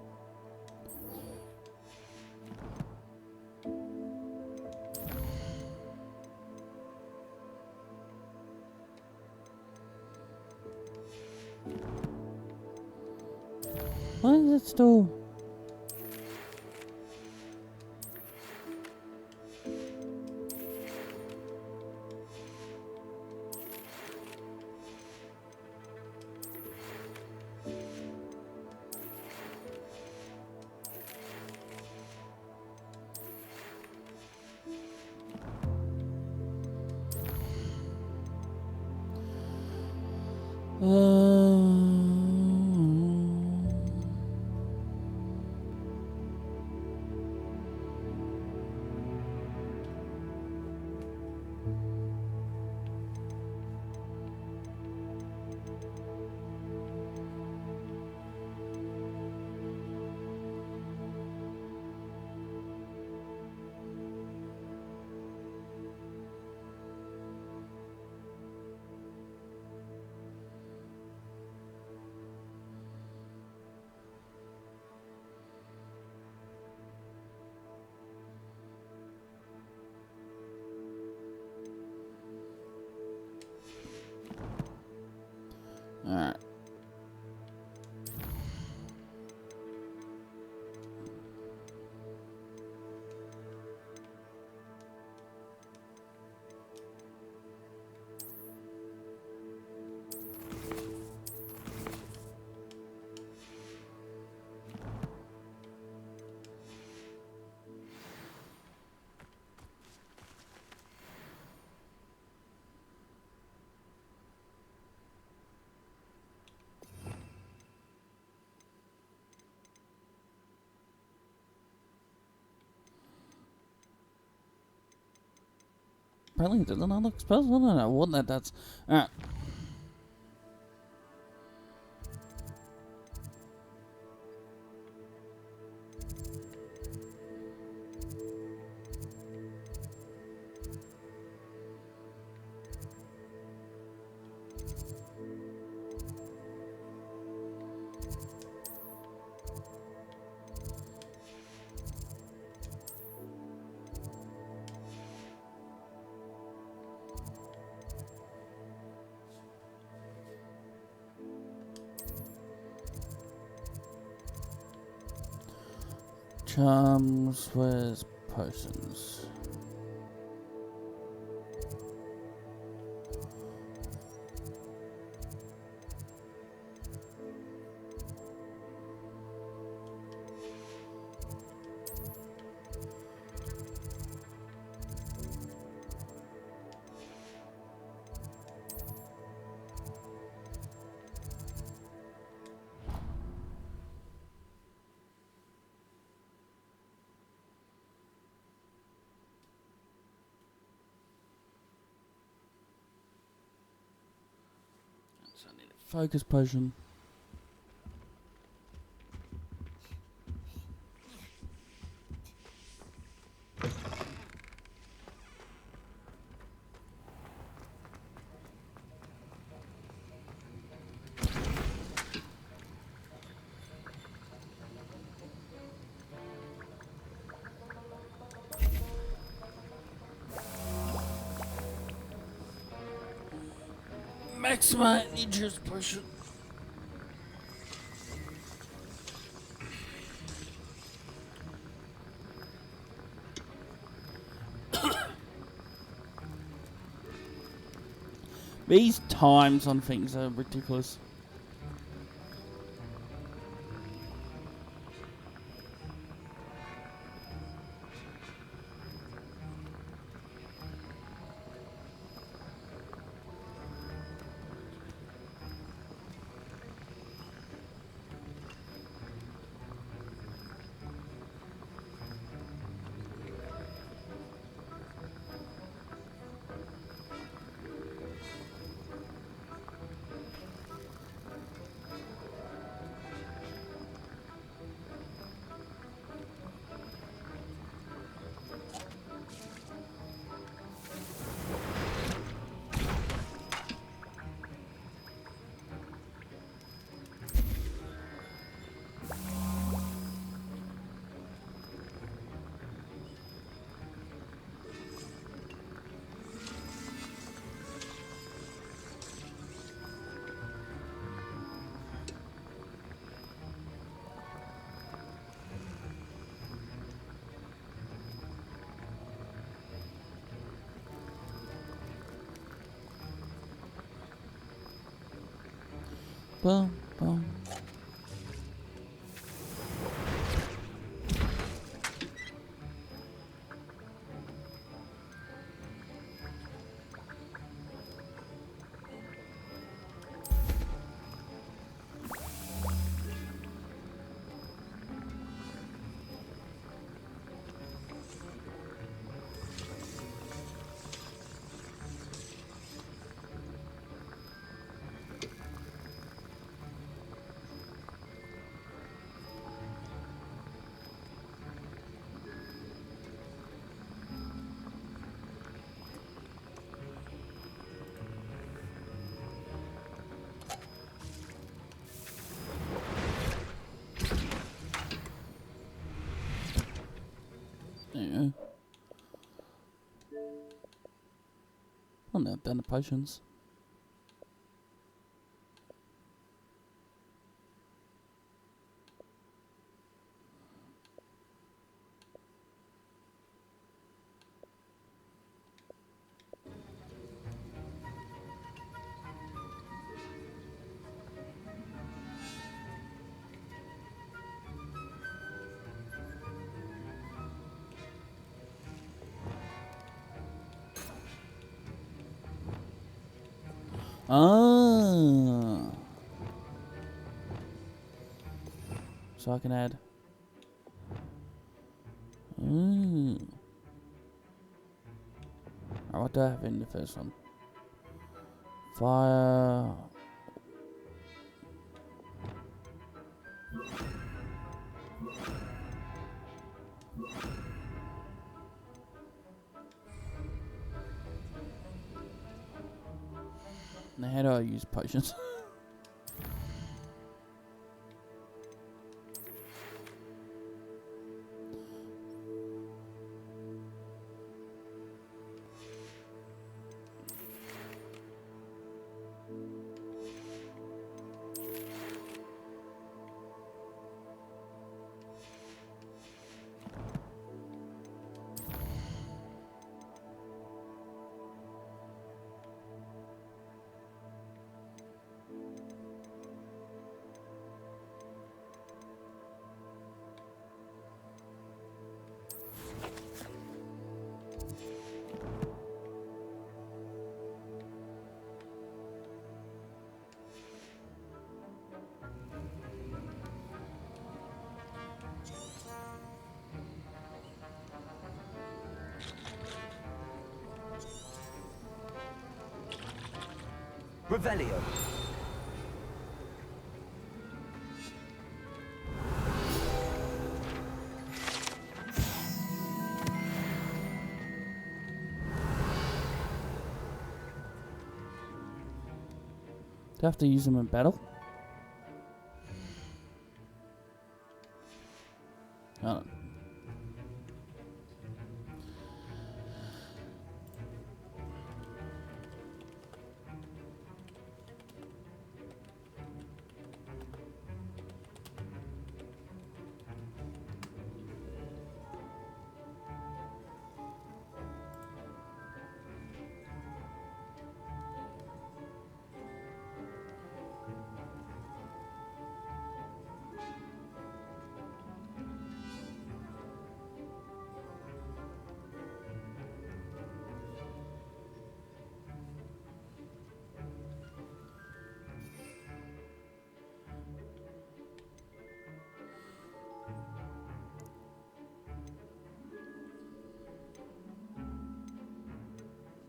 Why is it still? Alright. Apparently it doesn't unlock spells. I don't know what that does. Alright. Charms, where's potions? So I need a focus potion. Maximum interest potion. These times on things are ridiculous. Boom, boom. Oh no, done the potions. Ah. So I can add. What do I have in the first one? Fire. Now how do I use potions? Revelio. Do I have to use them in battle? Oh.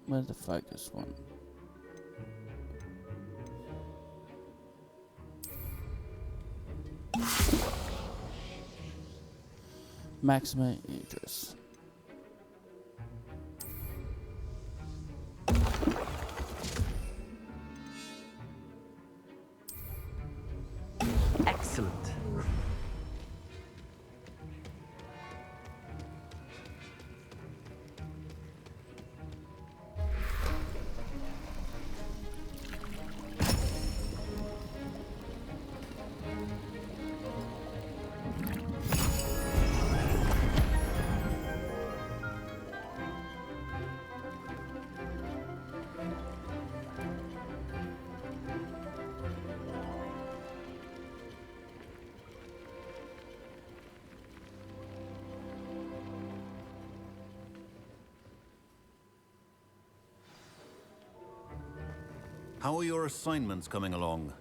Where's the focus one? Maxima Idris. Excellent. How are your assignments coming along?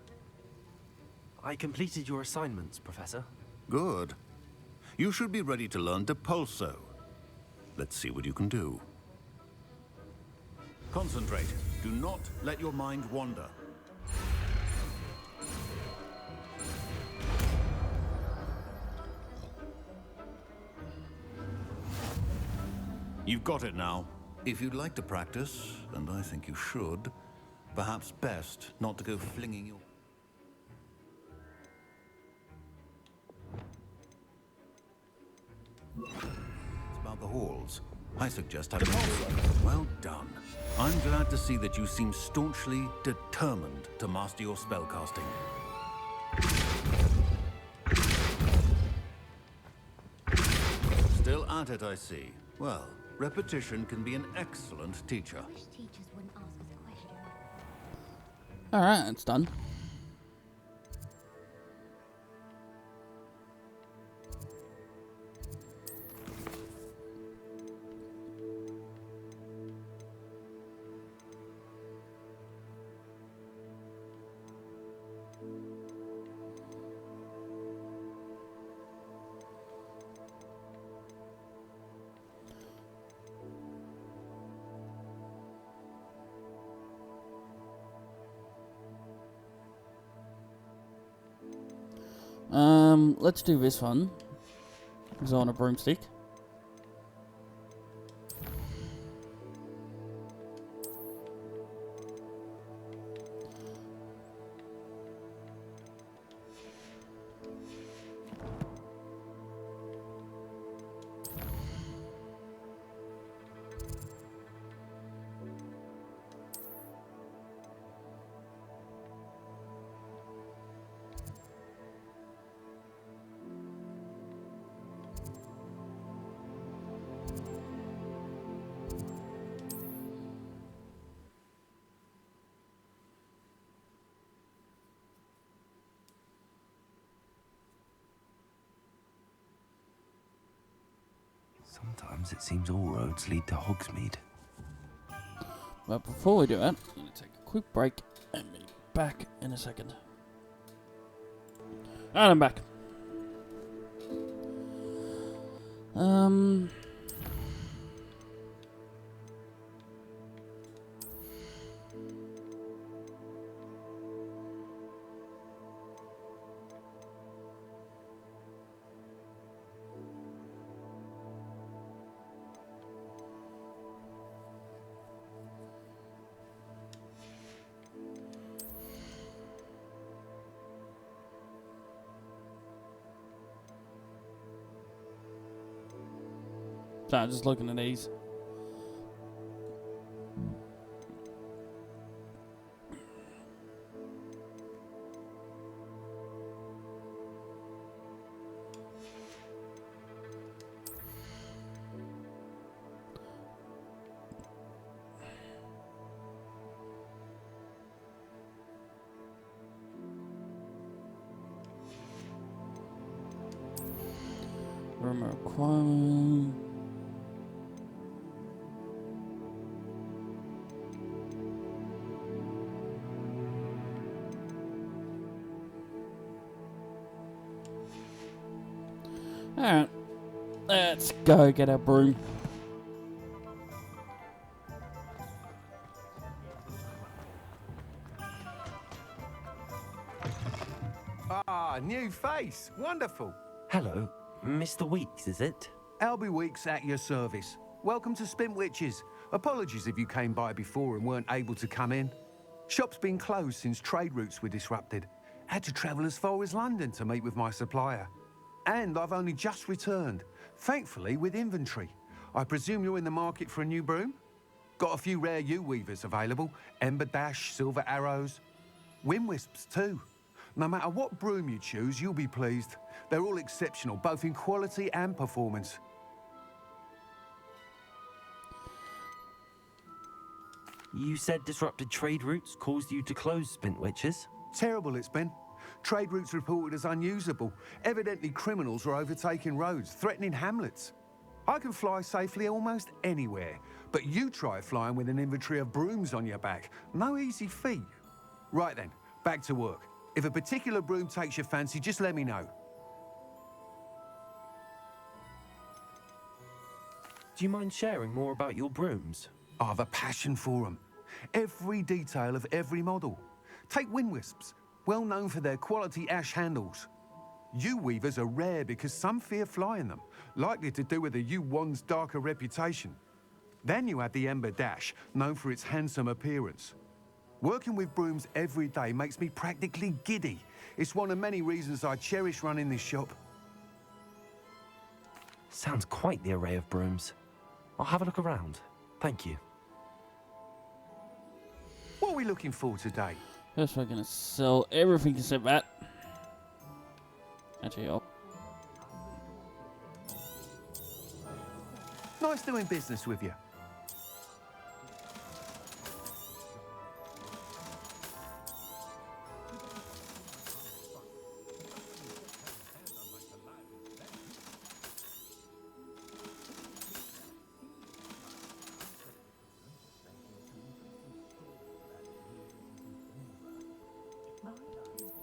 I completed your assignments, Professor. Good. You should be ready to learn Depulso. Let's see what you can do. Concentrate. Do not let your mind wander. You've got it now. If you'd like to practice, and I think you should, perhaps best not to go flinging your... It's about the halls. I suggest having... Well done. I'm glad to see that you seem staunchly determined to master your spellcasting. Still at it, I see. Well, repetition can be an excellent teacher. Alright, it's done. Let's do this one. It's on a broomstick. Sometimes it seems all roads lead to Hogsmeade. But before we do that, I'm going to take a quick break and be back in a second. And I'm back. So I'm just looking at these. Rumor requirement. Alright, let's go get our broom. Ah, new face. Wonderful. Hello, Mr. Weeks, is it? Albie Weeks at your service. Welcome to Spintwitches. Apologies if you came by before and weren't able to come in. Shop's been closed since trade routes were disrupted. Had to travel as far as London to meet with my supplier. And I've only just returned, thankfully with inventory. I presume you're in the market for a new broom? Got a few rare yew-weavers available. Ember Dash, Silver Arrows. Wind-wisps too. No matter what broom you choose, you'll be pleased. They're all exceptional, both in quality and performance. You said disrupted trade routes caused you to close Spintwitches? Terrible it's been. Trade routes reported as unusable. Evidently criminals were overtaking roads, threatening hamlets. I can fly safely almost anywhere, but you try flying with an inventory of brooms on your back. No easy feat. Right then, back to work. If a particular broom takes your fancy, just let me know. Do you mind sharing more about your brooms? I have a passion for them. Every detail of every model. Take Wind-wisps, well known for their quality ash handles. Yew-weavers are rare because some fear flying them, likely to do with the yew-wand's darker reputation. Then you have the Ember Dash, known for its handsome appearance. Working with brooms every day makes me practically giddy. It's one of many reasons I cherish running this shop. Sounds quite the array of brooms. I'll have a look around. Thank you. we looking for today? First, we're gonna sell everything except that. Actually, oh. Nice doing business with you.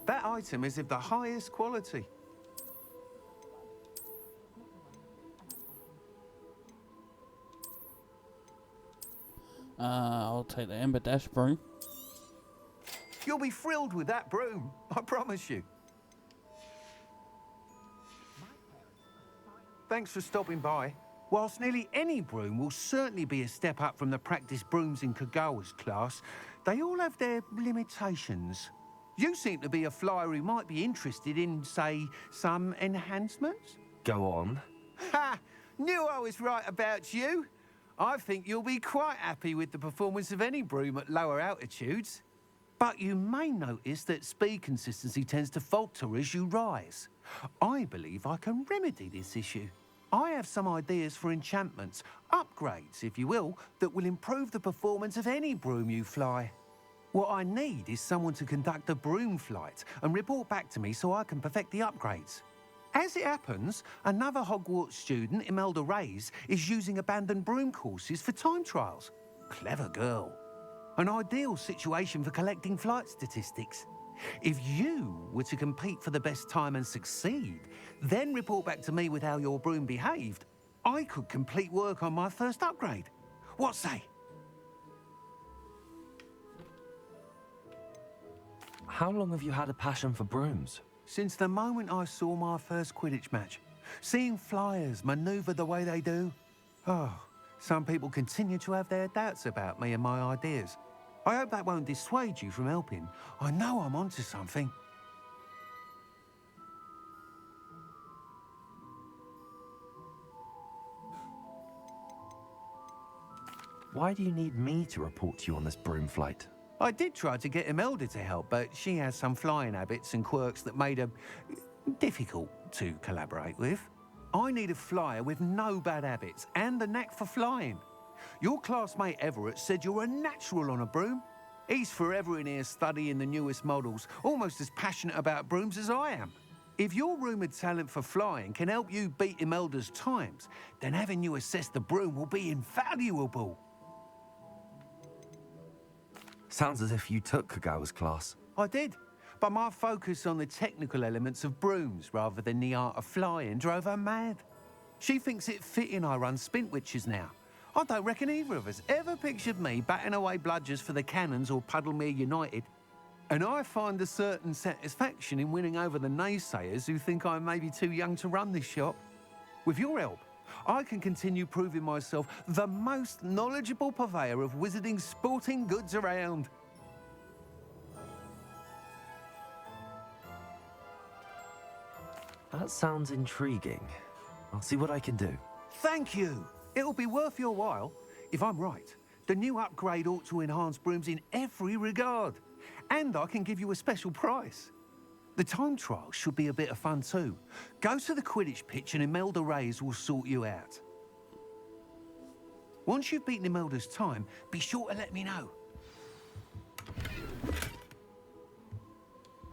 That item is of the highest quality. I'll take the Ember Dash broom. You'll be thrilled with that broom, I promise you. Thanks for stopping by. Whilst nearly any broom will certainly be a step up from the practice brooms in Kagawa's class, they all have their limitations. You seem to be a flyer who might be interested in, say, some enhancements? Go on. Ha! Knew I was right about you. I think you'll be quite happy with the performance of any broom at lower altitudes. But you may notice that speed consistency tends to falter as you rise. I believe I can remedy this issue. I have some ideas for enchantments, upgrades, if you will, that will improve the performance of any broom you fly. What I need is someone to conduct a broom flight and report back to me so I can perfect the upgrades. As it happens, another Hogwarts student, Imelda Reyes, is using abandoned broom courses for time trials. Clever girl. An ideal situation for collecting flight statistics. If you were to compete for the best time and succeed, then report back to me with how your broom behaved, I could complete work on my first upgrade. What say? How long have you had a passion for brooms? Since the moment I saw my first Quidditch match. Seeing flyers manoeuvre the way they do. Oh, some people continue to have their doubts about me and my ideas. I hope that won't dissuade you from helping. I know I'm onto something. Why do you need me to report to you on this broom flight? I did try to get Imelda to help, but she has some flying habits and quirks that made her difficult to collaborate with. I need a flyer with no bad habits and the knack for flying. Your classmate Everett said you're a natural on a broom. He's forever in here studying the newest models, almost as passionate about brooms as I am. If your rumoured talent for flying can help you beat Imelda's times, then having you assess the broom will be invaluable. Sounds as if you took Kagawa's class. I did, but my focus on the technical elements of brooms rather than the art of flying drove her mad. She thinks it fitting I run Spintwitches now. I don't reckon either of us ever pictured me batting away bludgers for the Cannons or Puddlemere United. And I find a certain satisfaction in winning over the naysayers who think I may be too young to run this shop. With your help, I can continue proving myself the most knowledgeable purveyor of wizarding sporting goods around. That sounds intriguing. I'll see what I can do. Thank you. It'll be worth your while. If I'm right, the new upgrade ought to enhance brooms in every regard. And I can give you a special price. The time trial should be a bit of fun too. Go to the Quidditch pitch and Imelda Reyes will sort you out. Once you've beaten Imelda's time, be sure to let me know.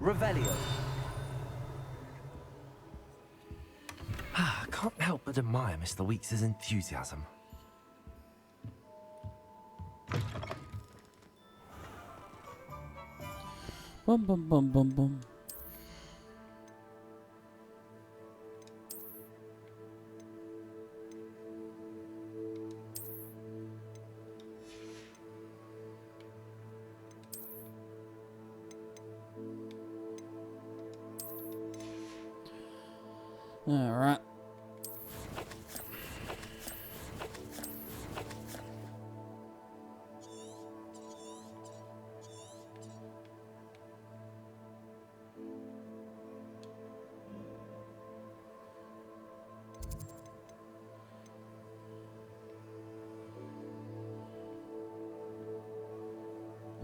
Revelio. I can't help but admire Mr. Weeks' enthusiasm. Bum bum bum bum bum. All right.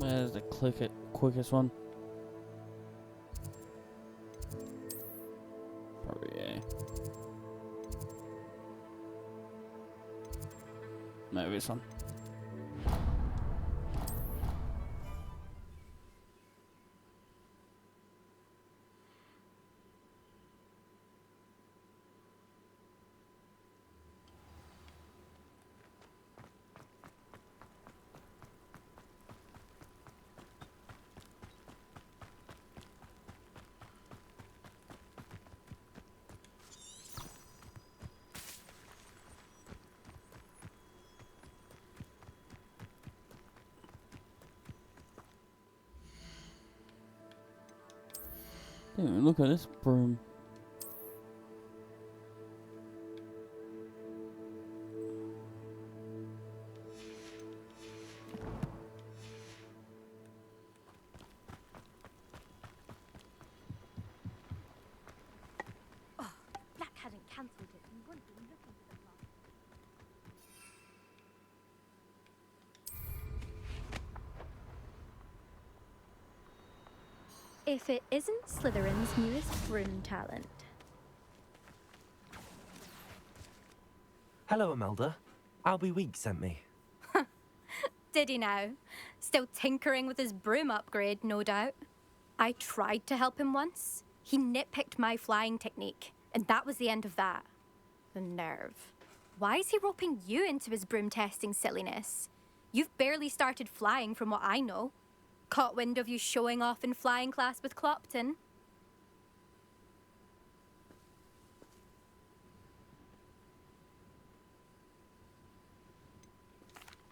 Where's the quickest one? Probably yeah. Maybe this one. Dude, look at this broom. Oh, Black hadn't cancelled it. We wouldn't be looking for them long. If it isn't Slytherin's newest broom talent. Hello, Imelda. Albie Week sent me. Did he now? Still tinkering with his broom upgrade, no doubt. I tried to help him once. He nitpicked my flying technique, and that was the end of that. The nerve. Why is he roping you into his broom testing silliness? You've barely started flying from what I know. Caught wind of you showing off in flying class with Clopton.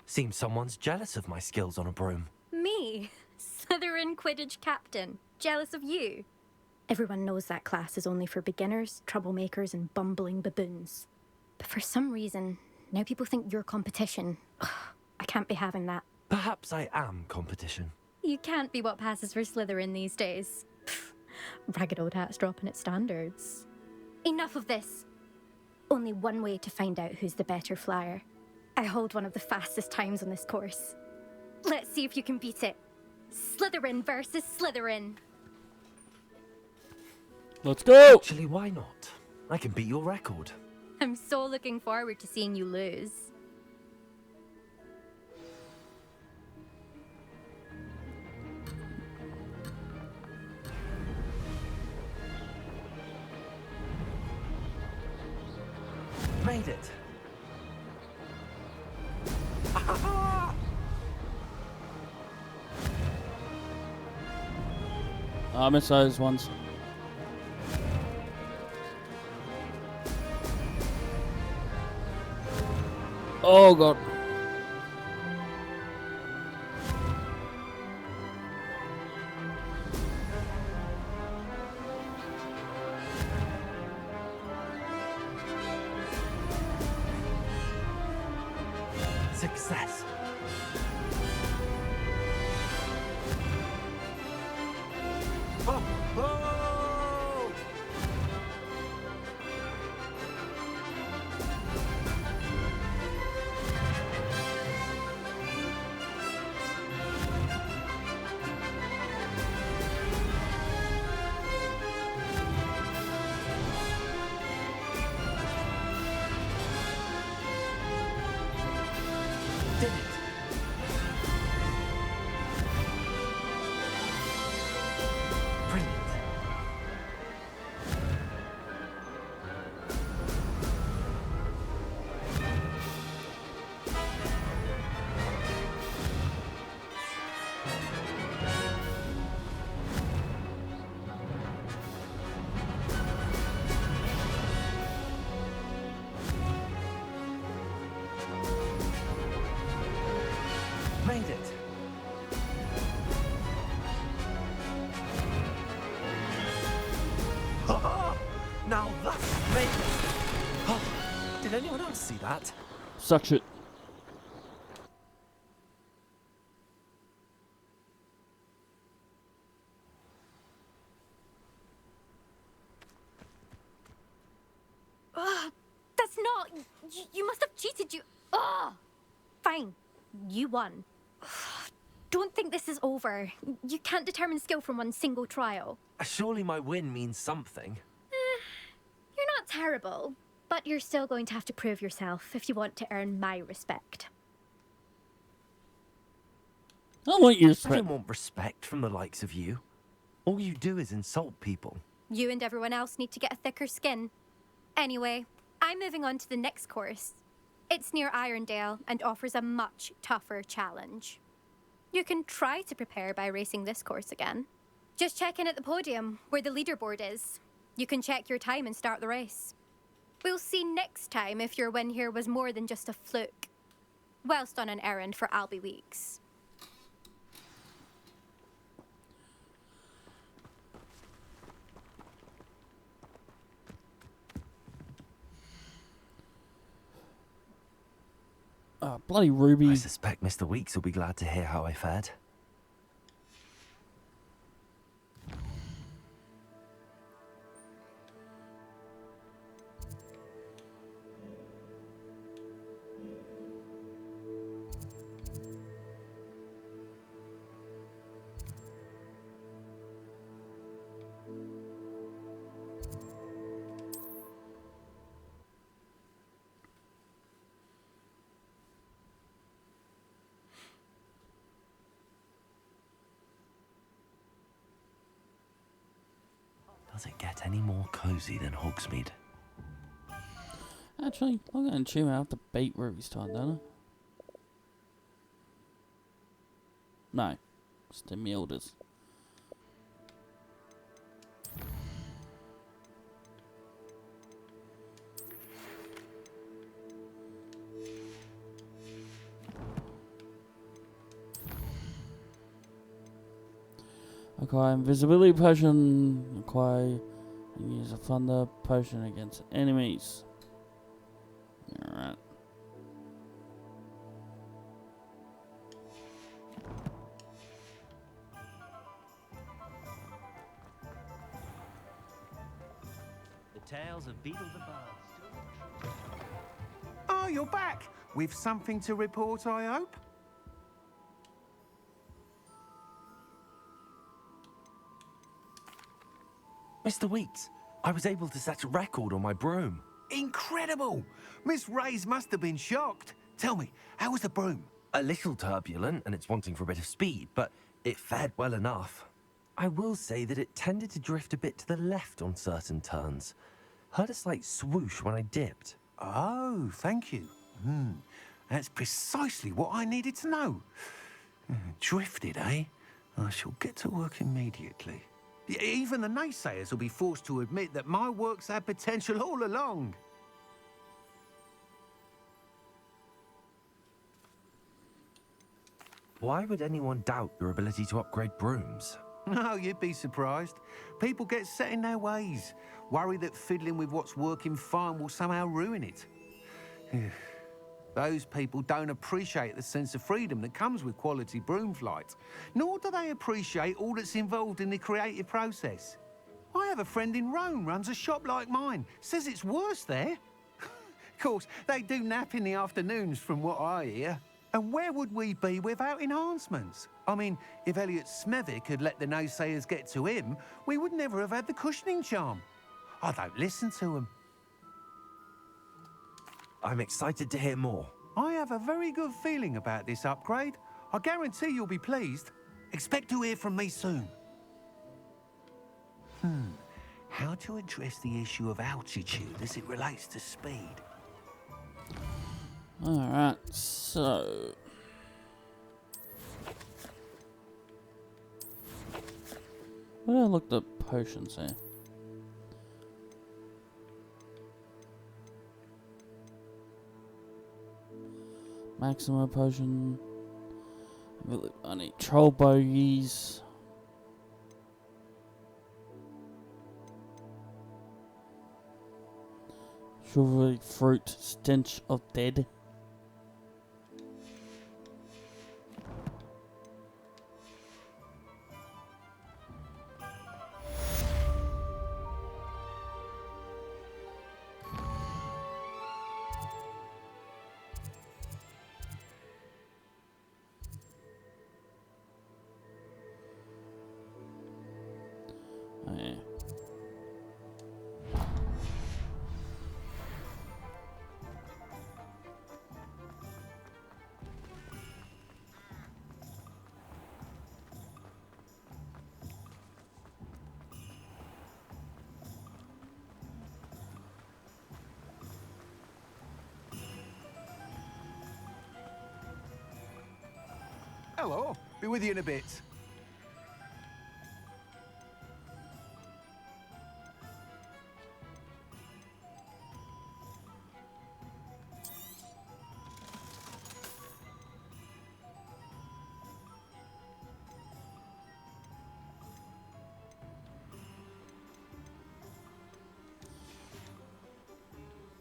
Seems someone's jealous of my skills on a broom. Me? Slytherin Quidditch captain. Jealous of you? Everyone knows that class is only for beginners, troublemakers, and bumbling baboons. But for some reason, now people think you're competition. Ugh, I can't be having that. Perhaps I am competition. You can't be what passes for Slytherin these days. Pfft, ragged old hat's dropping its standards. Enough of this. Only one way to find out who's the better flyer. I hold one of the fastest times on this course. Let's see if you can beat it. Slytherin versus Slytherin. Let's go! Actually, why not? I can beat your record. I'm so looking forward to seeing you lose. Made it. I missed those ones. Oh god. Success. Oh, oh! Did it. Brilliant. Made it. Now that's made it. Oh, did anyone else see that? Such it. Ugh, that's not... You must have cheated, you... Ugh! Fine. You won. don't think this is over. You can't determine skill from one single trial. Surely my win means something. You're not terrible, but you're still going to have to prove yourself if you want to earn my respect. I want your I respect. don't want respect from the likes of you. All you do is insult people. You and everyone else need to get a thicker skin. Anyway, I'm moving on to the next course. It's near Irondale and offers a much tougher challenge. You can try to prepare by racing this course again. Just check in at the podium, where the leaderboard is. You can check your time and start the race. We'll see next time if your win here was more than just a fluke. Whilst on an errand for Albie Weeks. Bloody Ruby. I suspect Mr. Weeks will be glad to hear how I fared. Does it get any more cozy than Hogsmeade? Actually, I'm going to tune out to beat Ruby's time, don't I? No. Still me orders. Acquire invisibility potion. Acquire and use a thunder potion against enemies. Alright. The tales of Beetle the Bard. Oh, you're back! With something to report, I hope? Mr. Weeks, I was able to set a record on my broom. Incredible! Miss Ray's must have been shocked. Tell me, how was the broom? A little turbulent, and it's wanting for a bit of speed, but it fared well enough. I will say that it tended to drift a bit to the left on certain turns. Heard a slight swoosh when I dipped. Oh, thank you. That's precisely what I needed to know. Drifted, eh? I shall get to work immediately. Even the naysayers will be forced to admit that my work's had potential all along. Why would anyone doubt your ability to upgrade brooms? No, you'd be surprised. People get set in their ways, worry that fiddling with what's working fine will somehow ruin it. Those people don't appreciate the sense of freedom that comes with quality broom flight, nor do they appreciate all that's involved in the creative process. I have a friend in Rome runs a shop like mine, says it's worse there. Of course, they do nap in the afternoons from what I hear. And where would we be without enhancements? I mean, if Elliot Smethwick had let the naysayers get to him, we would never have had the cushioning charm. I don't listen to them. I'm excited to hear more. I have a very good feeling about this upgrade. I guarantee you'll be pleased. Expect to hear from me soon. How to address the issue of altitude as it relates to speed? Alright, so... Where did I look the potions here? Maximum potion. I need troll bogies. Chivalry fruit, stench of dead. Hello. Be with you in a bit.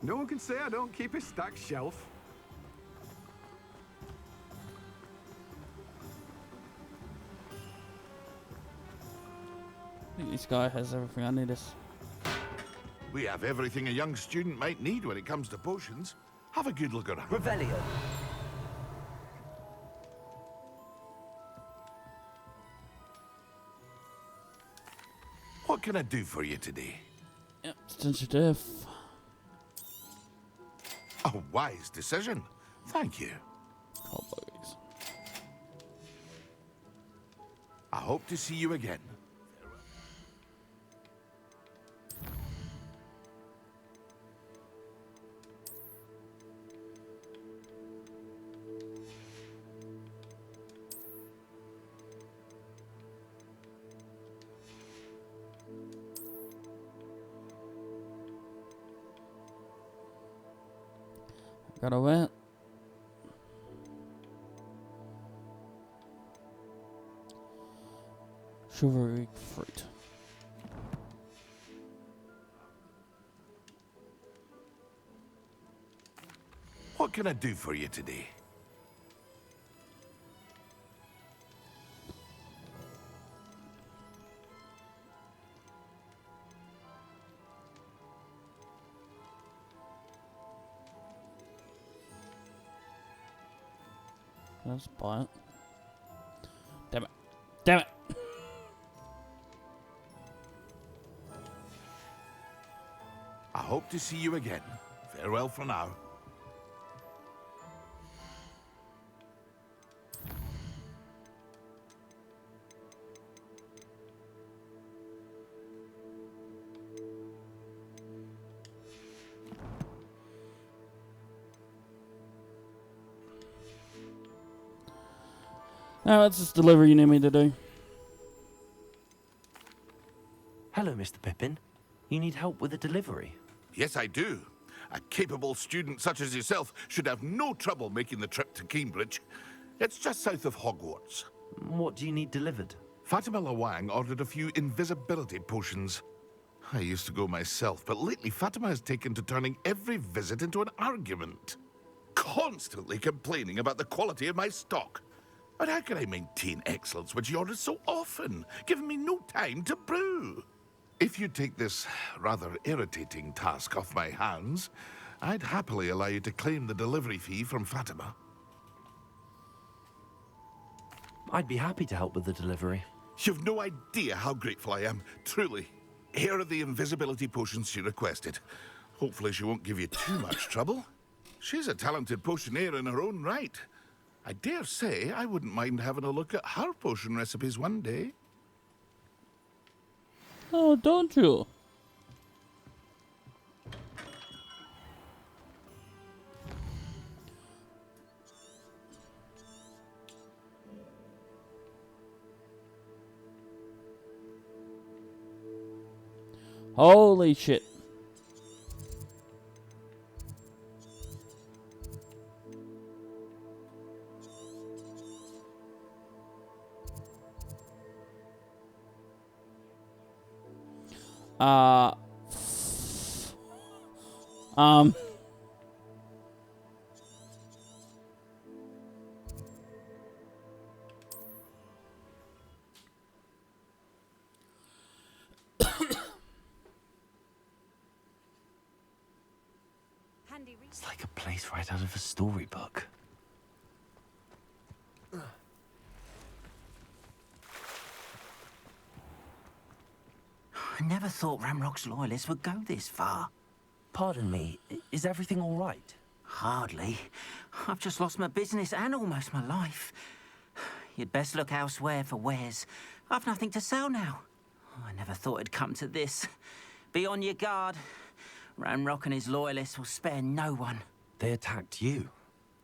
No one can say I don't keep a stacked shelf. I think this guy has everything I need. We have everything a young student might need when it comes to potions. Have a good look around. Revelio. What can I do for you today? Yep, Stench of Death. A wise decision. Thank you. Cobwebs. I hope to see you again. Gotta wait. Chivalry fruit. What can I do for you today? Let's buy it. Damn it. Damn it. I hope to see you again. Farewell for now. Now that's this delivery you need me to do. Hello, Mr. Pippin. You need help with a delivery? Yes, I do. A capable student such as yourself should have no trouble making the trip to Cambridge. It's just south of Hogwarts. What do you need delivered? Fatima Lawang ordered a few invisibility potions. I used to go myself, but lately Fatima has taken to turning every visit into an argument. Constantly complaining about the quality of my stock. But how can I maintain excellence when she orders so often, giving me no time to brew? If you take this rather irritating task off my hands, I'd happily allow you to claim the delivery fee from Fatima. I'd be happy to help with the delivery. You've no idea how grateful I am, truly. Here are the invisibility potions she requested. Hopefully she won't give you too much trouble. She's a talented potioneer in her own right. I dare say I wouldn't mind having a look at her potion recipes one day. Oh, don't you? Holy shit. Um. It's like a place right out of a storybook. I never thought Ramrock's loyalists would go this far. Pardon me, is everything all right? Hardly. I've just lost my business and almost my life. You'd best look elsewhere for wares. I've nothing to sell now. I never thought it'd come to this. Be on your guard. Ramrock and his loyalists will spare no one. They attacked you?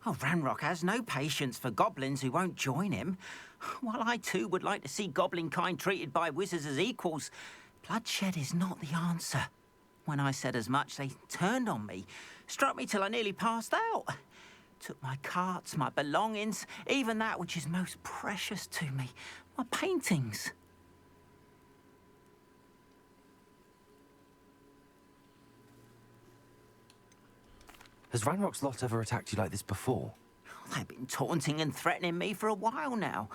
Oh, Ranrock has no patience for goblins who won't join him. While I too would like to see goblin kind treated by wizards as equals, bloodshed is not the answer. When I said as much, they turned on me, struck me till I nearly passed out. Took my carts, my belongings, even that which is most precious to me, my paintings. Has Ranrock's lot ever attacked you like this before? They've been taunting and threatening me for a while now.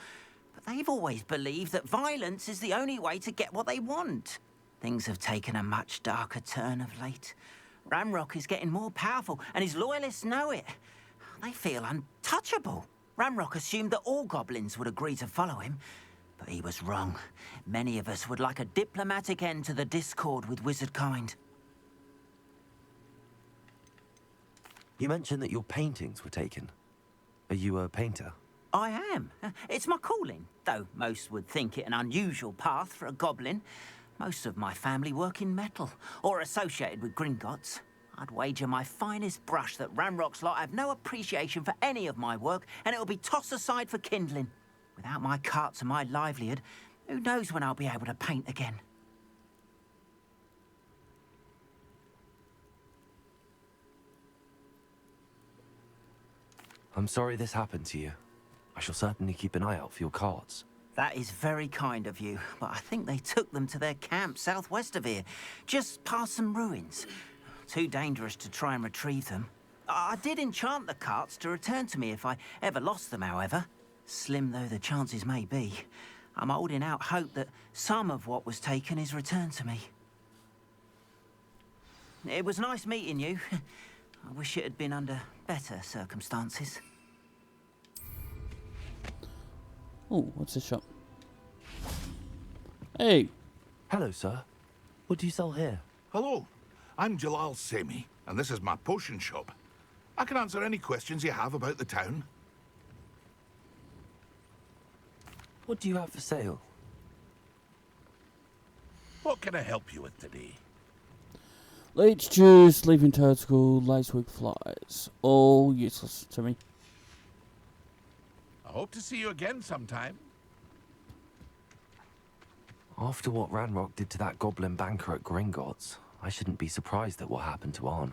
But they've always believed that violence is the only way to get what they want. Things have taken a much darker turn of late. Ranrock is getting more powerful, and his loyalists know it. They feel untouchable. Ranrock assumed that all goblins would agree to follow him, but he was wrong. Many of us would like a diplomatic end to the discord with wizard kind. You mentioned that your paintings were taken. Are you a painter? I am. It's my calling, though most would think it an unusual path for a goblin. Most of my family work in metal, or associated with Gringotts. I'd wager my finest brush that Ranrock's lot have no appreciation for any of my work, and it'll be tossed aside for kindling. Without my carts and my livelihood, who knows when I'll be able to paint again? I'm sorry this happened to you. I shall certainly keep an eye out for your carts. That is very kind of you, but I think they took them to their camp southwest of here, just past some ruins. Too dangerous to try and retrieve them. I did enchant the carts to return to me if I ever lost them, however. Slim though the chances may be, I'm holding out hope that some of what was taken is returned to me. It was nice meeting you. I wish it had been under better circumstances. Oh, what's this shop? Hey! Hello, sir. What do you sell here? Hello, I'm Jalal Semi, and this is my potion shop. I can answer any questions you have about the town. What do you have for sale? What can I help you with today? Leech juice, leaving toad school, lacewing flies. All useless to me. I hope to see you again sometime. After what Ranrock did to that goblin banker at Gringotts, I shouldn't be surprised at what happened to Arn.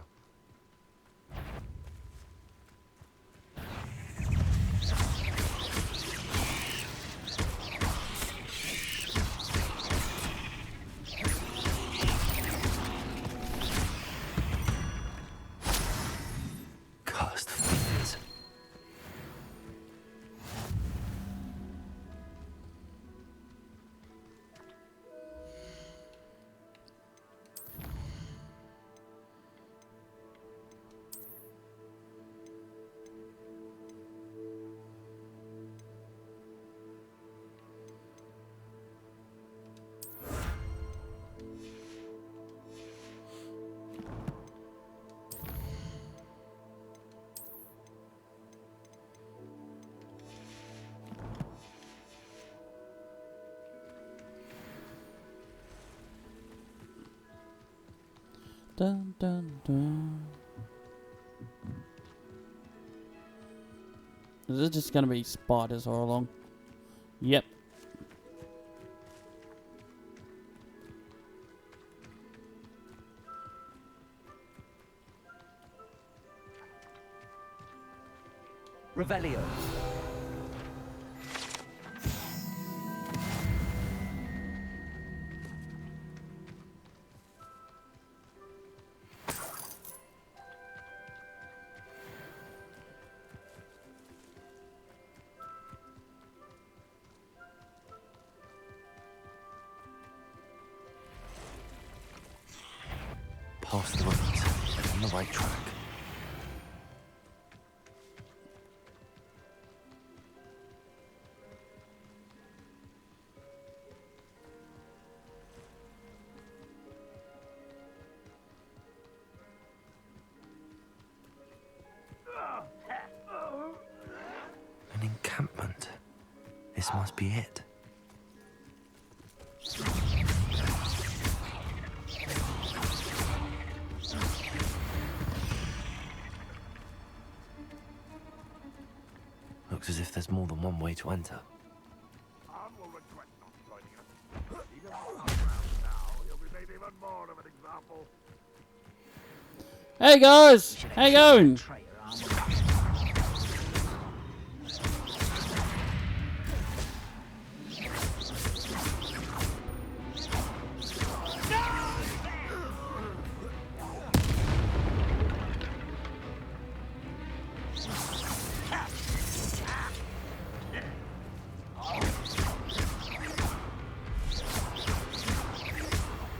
Cursed fiends. Dun dun dun. Is this just gonna be spiders all along? Yep. Revelio. Past the ruins, on the right track. An encampment. This must be it. way to enter. Hey guys, how you going?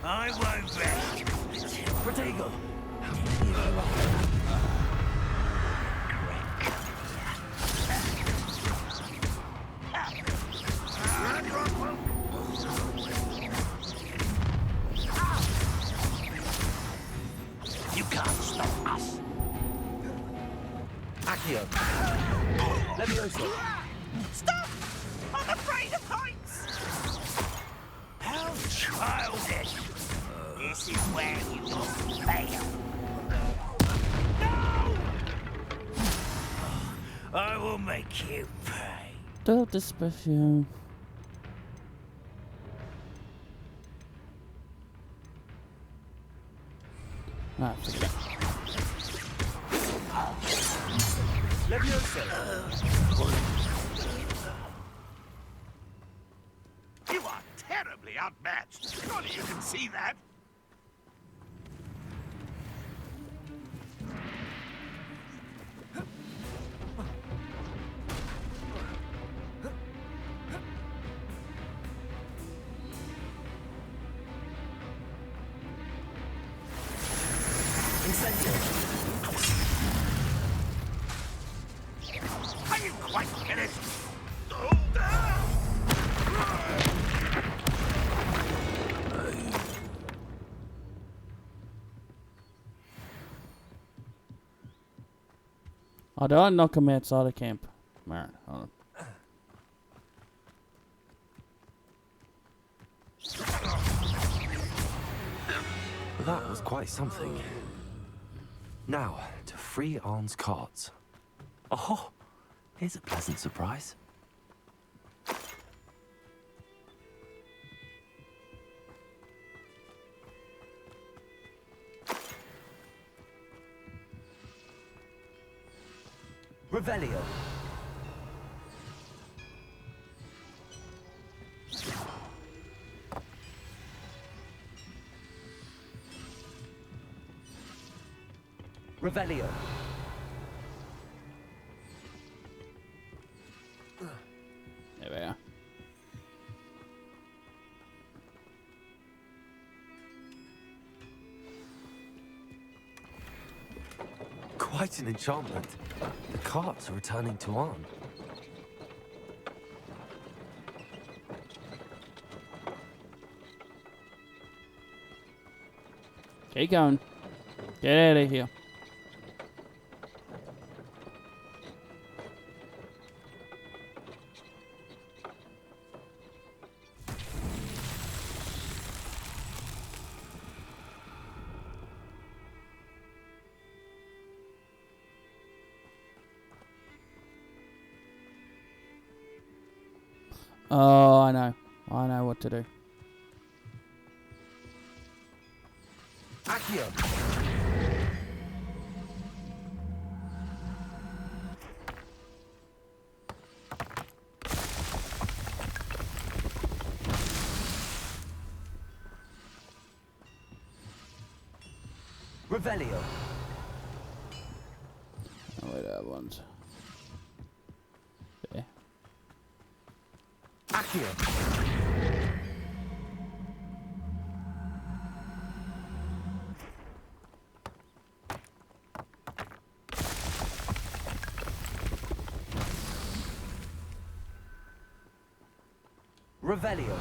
I won't rest. Protego! How many of you are You can't stop us. Accio! Levioso! Stop! I'm afraid of heights. How childish. This is where you will fail. No! I will make you pay. Todo despacio. Ah, forget it. Leviosa! You are terribly outmatched. Surely you can see that. Are you quite finished? Oh, did I knock him outside of camp? Alright, hold on. That was quite something. Now, to free Arn's carts. Oh, here's a pleasant surprise. Revelio. Revelio. There we are. Quite an enchantment. The carts are returning to Arn. Keep going. Get out of here. Oh, I know. I know what to do. Accio. Revelio. Oh, wait, that one's. There. Accio. Revelio.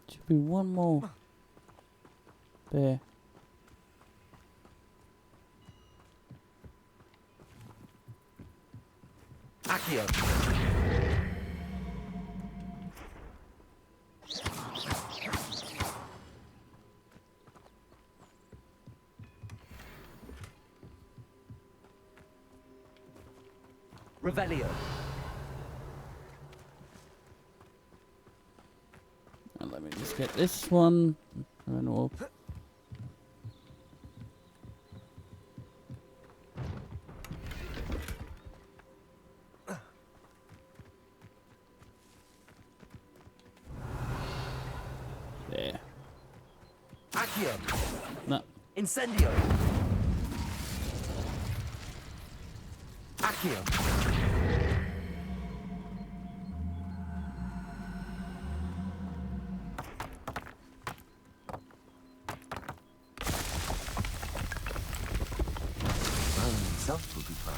Should be one more. There. Accio. Revelio. And let me just get this one. And then we'll... There. Accio. No. Incendio. Accio. Merlin himself will be proud.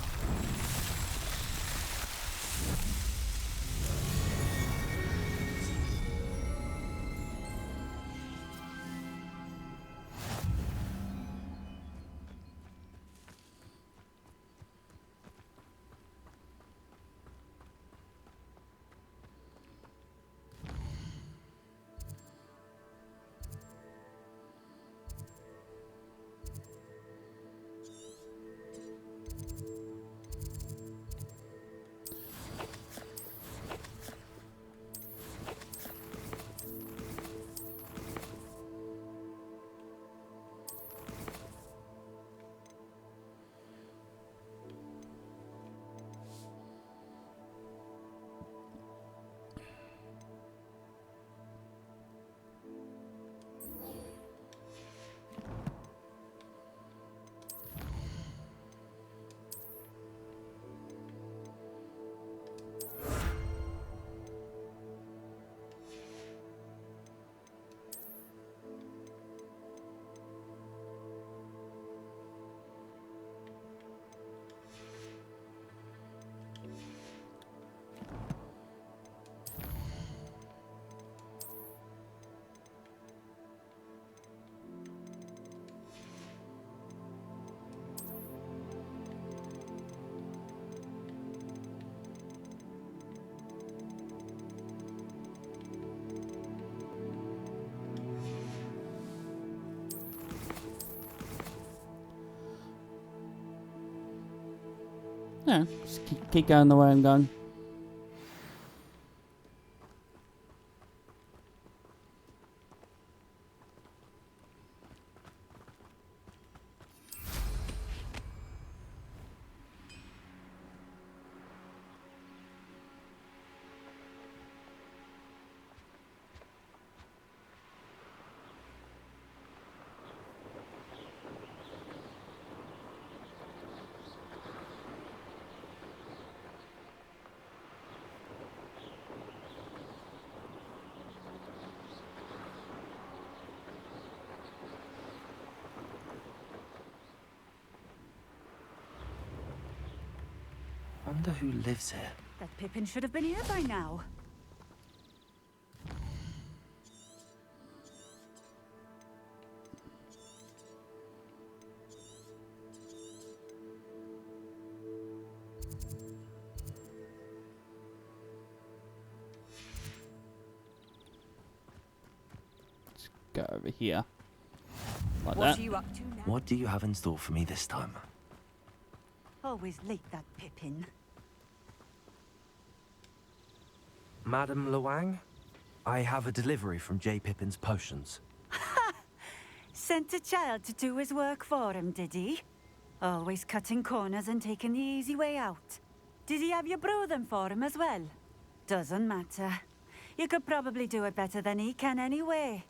Yeah, just keep going the way I'm going. Wonder who lives here. That Pippin should have been here by now. Let's go over here. Like What that. are you up to now? What do you have in store for me this time? Always late, that Pippin. Madame Luang, I have a delivery from J. Pippin's Potions. Sent a child to do his work for him, did he? Always cutting corners and taking the easy way out. Did he have you brew them for him as well? Doesn't matter. You could probably do it better than he can anyway.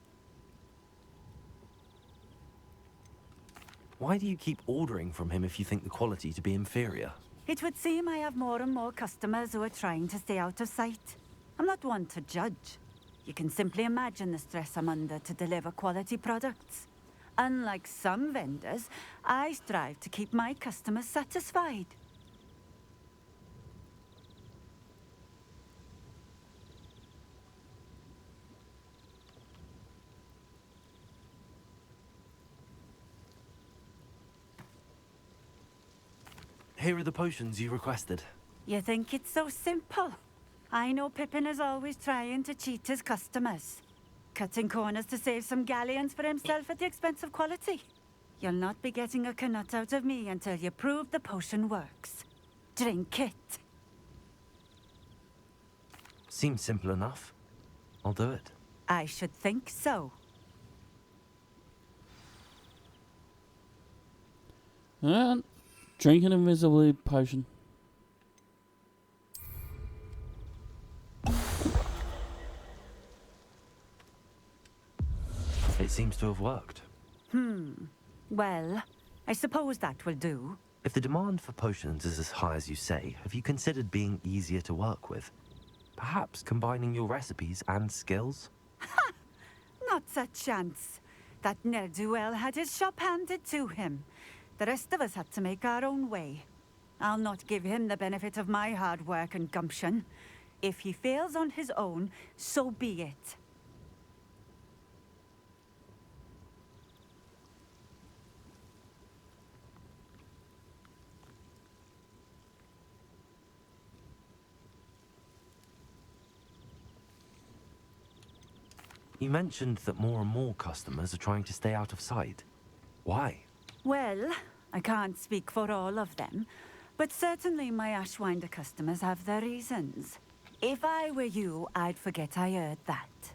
Why do you keep ordering from him if you think the quality to be inferior? It would seem I have more and more customers who are trying to stay out of sight. I'm not one to judge. You can simply imagine the stress I'm under to deliver quality products. Unlike some vendors, I strive to keep my customers satisfied. Here are the potions you requested. You think it's so simple? I know Pippin is always trying to cheat his customers. Cutting corners to save some galleons for himself at the expense of quality. You'll not be getting a canut out of me until you prove the potion works. Drink it. Seems simple enough. I'll do it. I should think so. And drink an invisibility potion. It seems to have worked. Well, I suppose that will do. If the demand for potions is as high as you say, have you considered being easier to work with? Perhaps combining your recipes and skills? Not a chance. That ne'er-do-well had his shop handed to him. The rest of us had to make our own way. I'll not give him the benefit of my hard work and gumption. If he fails on his own, so be it. You mentioned that more and more customers are trying to stay out of sight. Why? Well, I can't speak for all of them, but certainly my Ashwinder customers have their reasons. If I were you, I'd forget I heard that.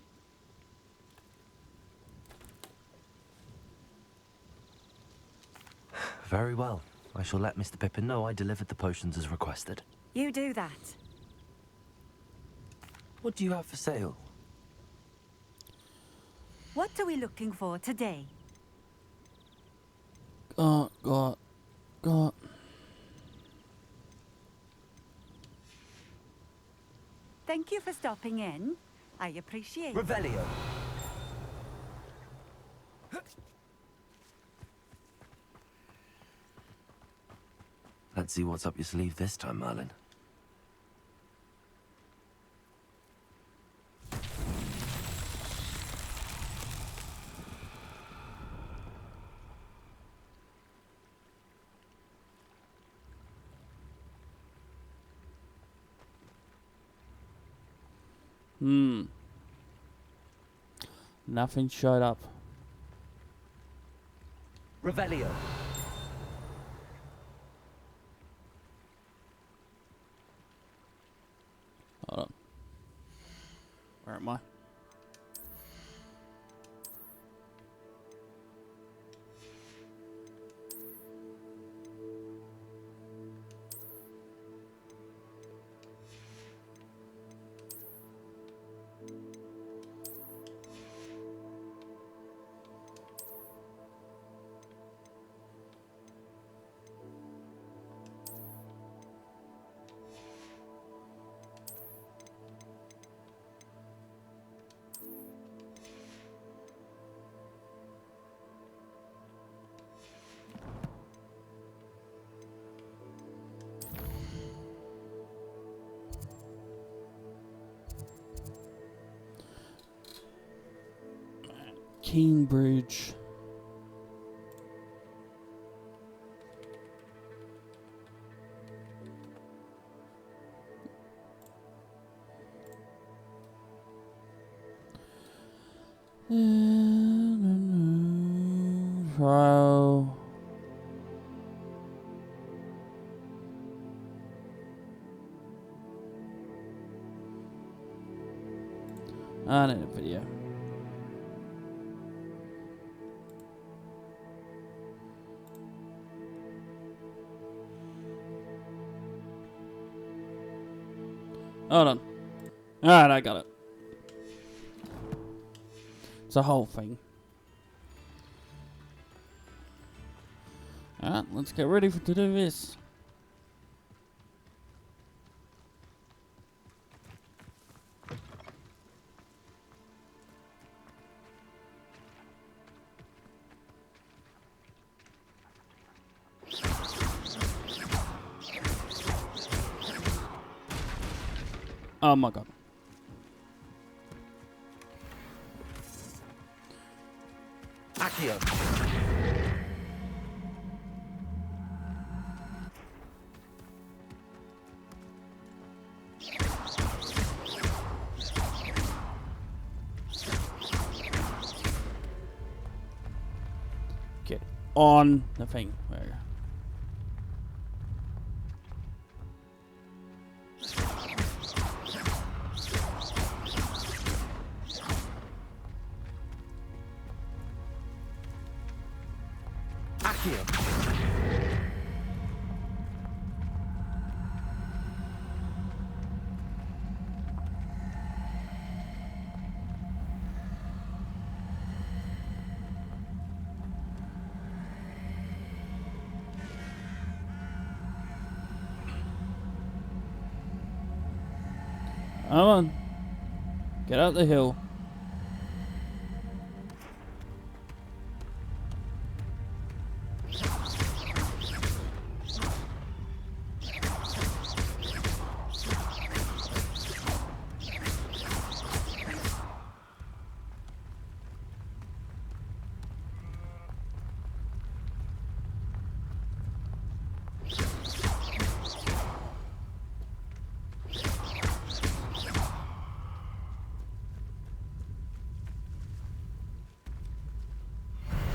Very well. I shall let Mr. Pippin know I delivered the potions as requested. You do that. What do you have for sale? What are we looking for today? God. Thank you for stopping in. I appreciate it. Revelio. Let's see what's up your sleeve this time, Merlin. Nothing showed up. Revelio. Hold on. Where am I? Cambridge. Trial. I need a video. Hold on. Alright, I got it. It's a whole thing. Alright, let's get ready to do this. Oh my god. Accio. Get on the thing. There. Come on. Get out the hill.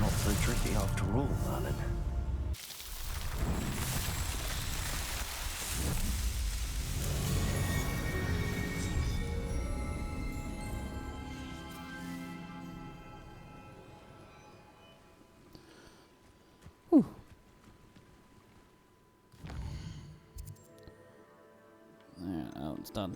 Not so tricky after all, Merlin. Whew. There, that one's done.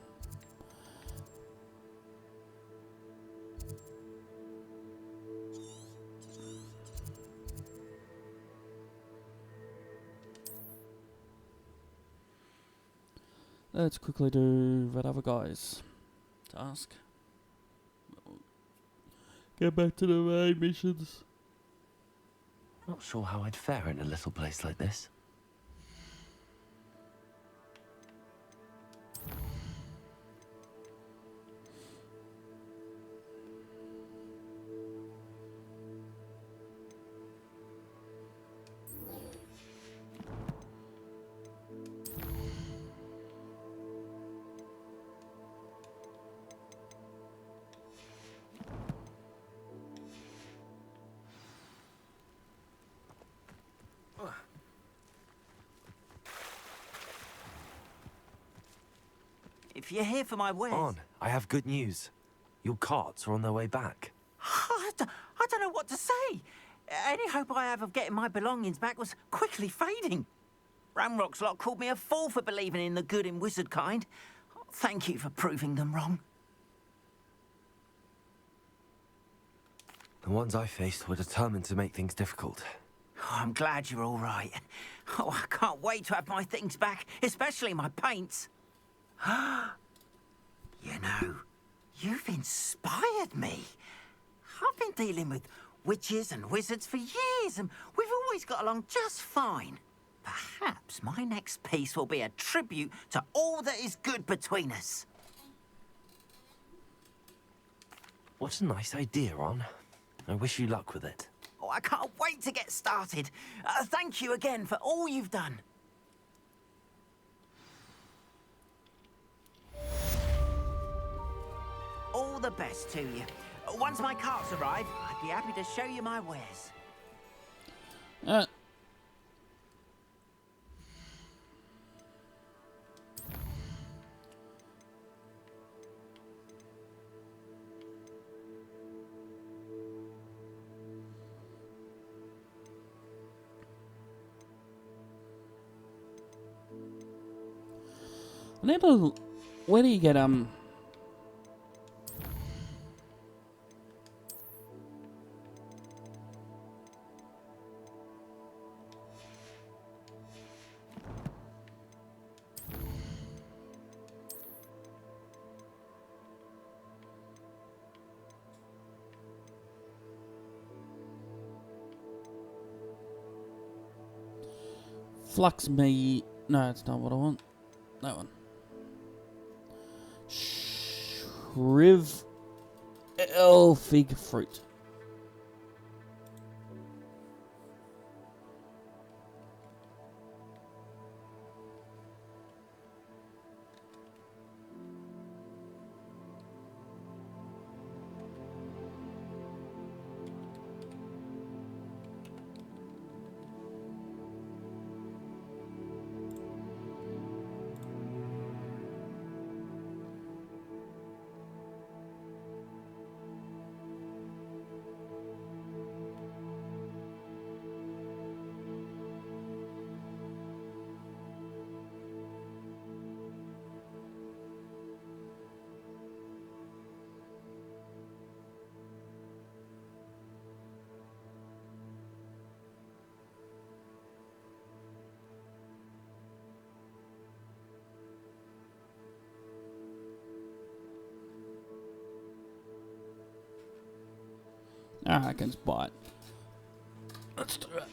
Let's quickly do that other guy's task. Get back to the main missions. Not sure how I'd fare in a little place like this. If you're here for my wares... On, I have good news. Your carts are on their way back. I don't know what to say. Any hope I have of getting my belongings back was quickly fading. Ramrock's lot called me a fool for believing in the good in wizard kind. Thank you for proving them wrong. The ones I faced were determined to make things difficult. Oh, I'm glad you're all right. Oh, I can't wait to have my things back, especially my paints. You know, you've inspired me. I've been dealing with witches and wizards for years, and we've always got along just fine. Perhaps my next piece will be a tribute to all that is good between us. What a nice idea, Ron. I wish you luck with it. Oh, I can't wait to get started. Thank you again for all you've done. All the best to you. Once my carts arrive, I'd be happy to show you my wares. I need to... Where do you get, Flux me... No, that's not what I want. That one. Shriv... Fig fruit. I can spot. Let's do it.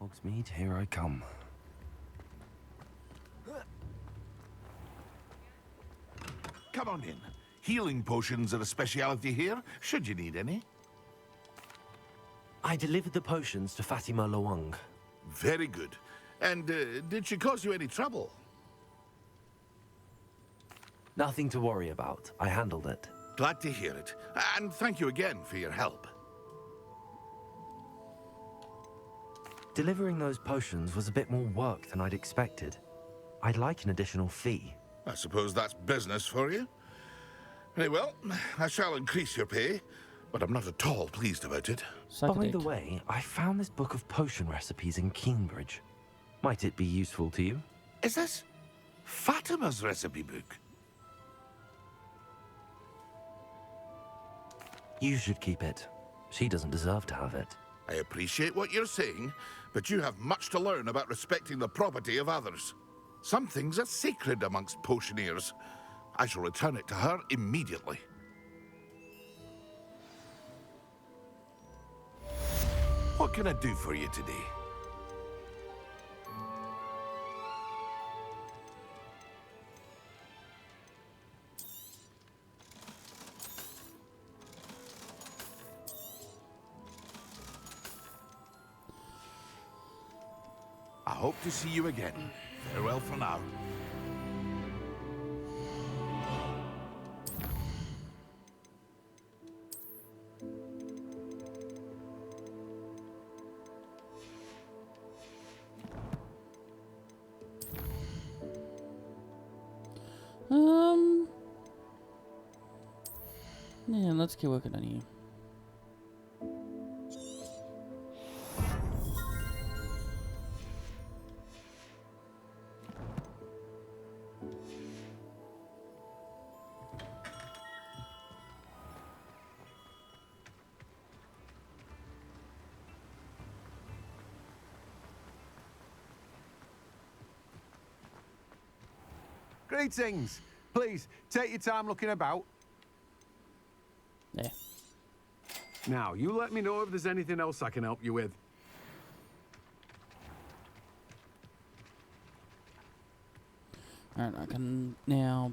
Hogsmeade, here I come. Come on in. Healing potions are a speciality here, should you need any. I delivered the potions to Fatima Loang. Very good. And did she cause you any trouble? Nothing to worry about. I handled it. Glad to hear it. And thank you again for your help. Delivering those potions was a bit more work than I'd expected. I'd like an additional fee. I suppose that's business for you. Very well, I shall increase your pay, but I'm not at all pleased about it. By the way, I found this book of potion recipes in Cambridge. Might it be useful to you? Is this Fatima's recipe book? You should keep it. She doesn't deserve to have it. I appreciate what you're saying, but you have much to learn about respecting the property of others. Some things are sacred amongst potioneers. I shall return it to her immediately. What can I do for you today? I hope to see you again. Farewell for now. Yeah, let's keep working on you. Greetings. Please, take your time looking about. Yeah. Now, you let me know if there's anything else I can help you with. Alright, I can now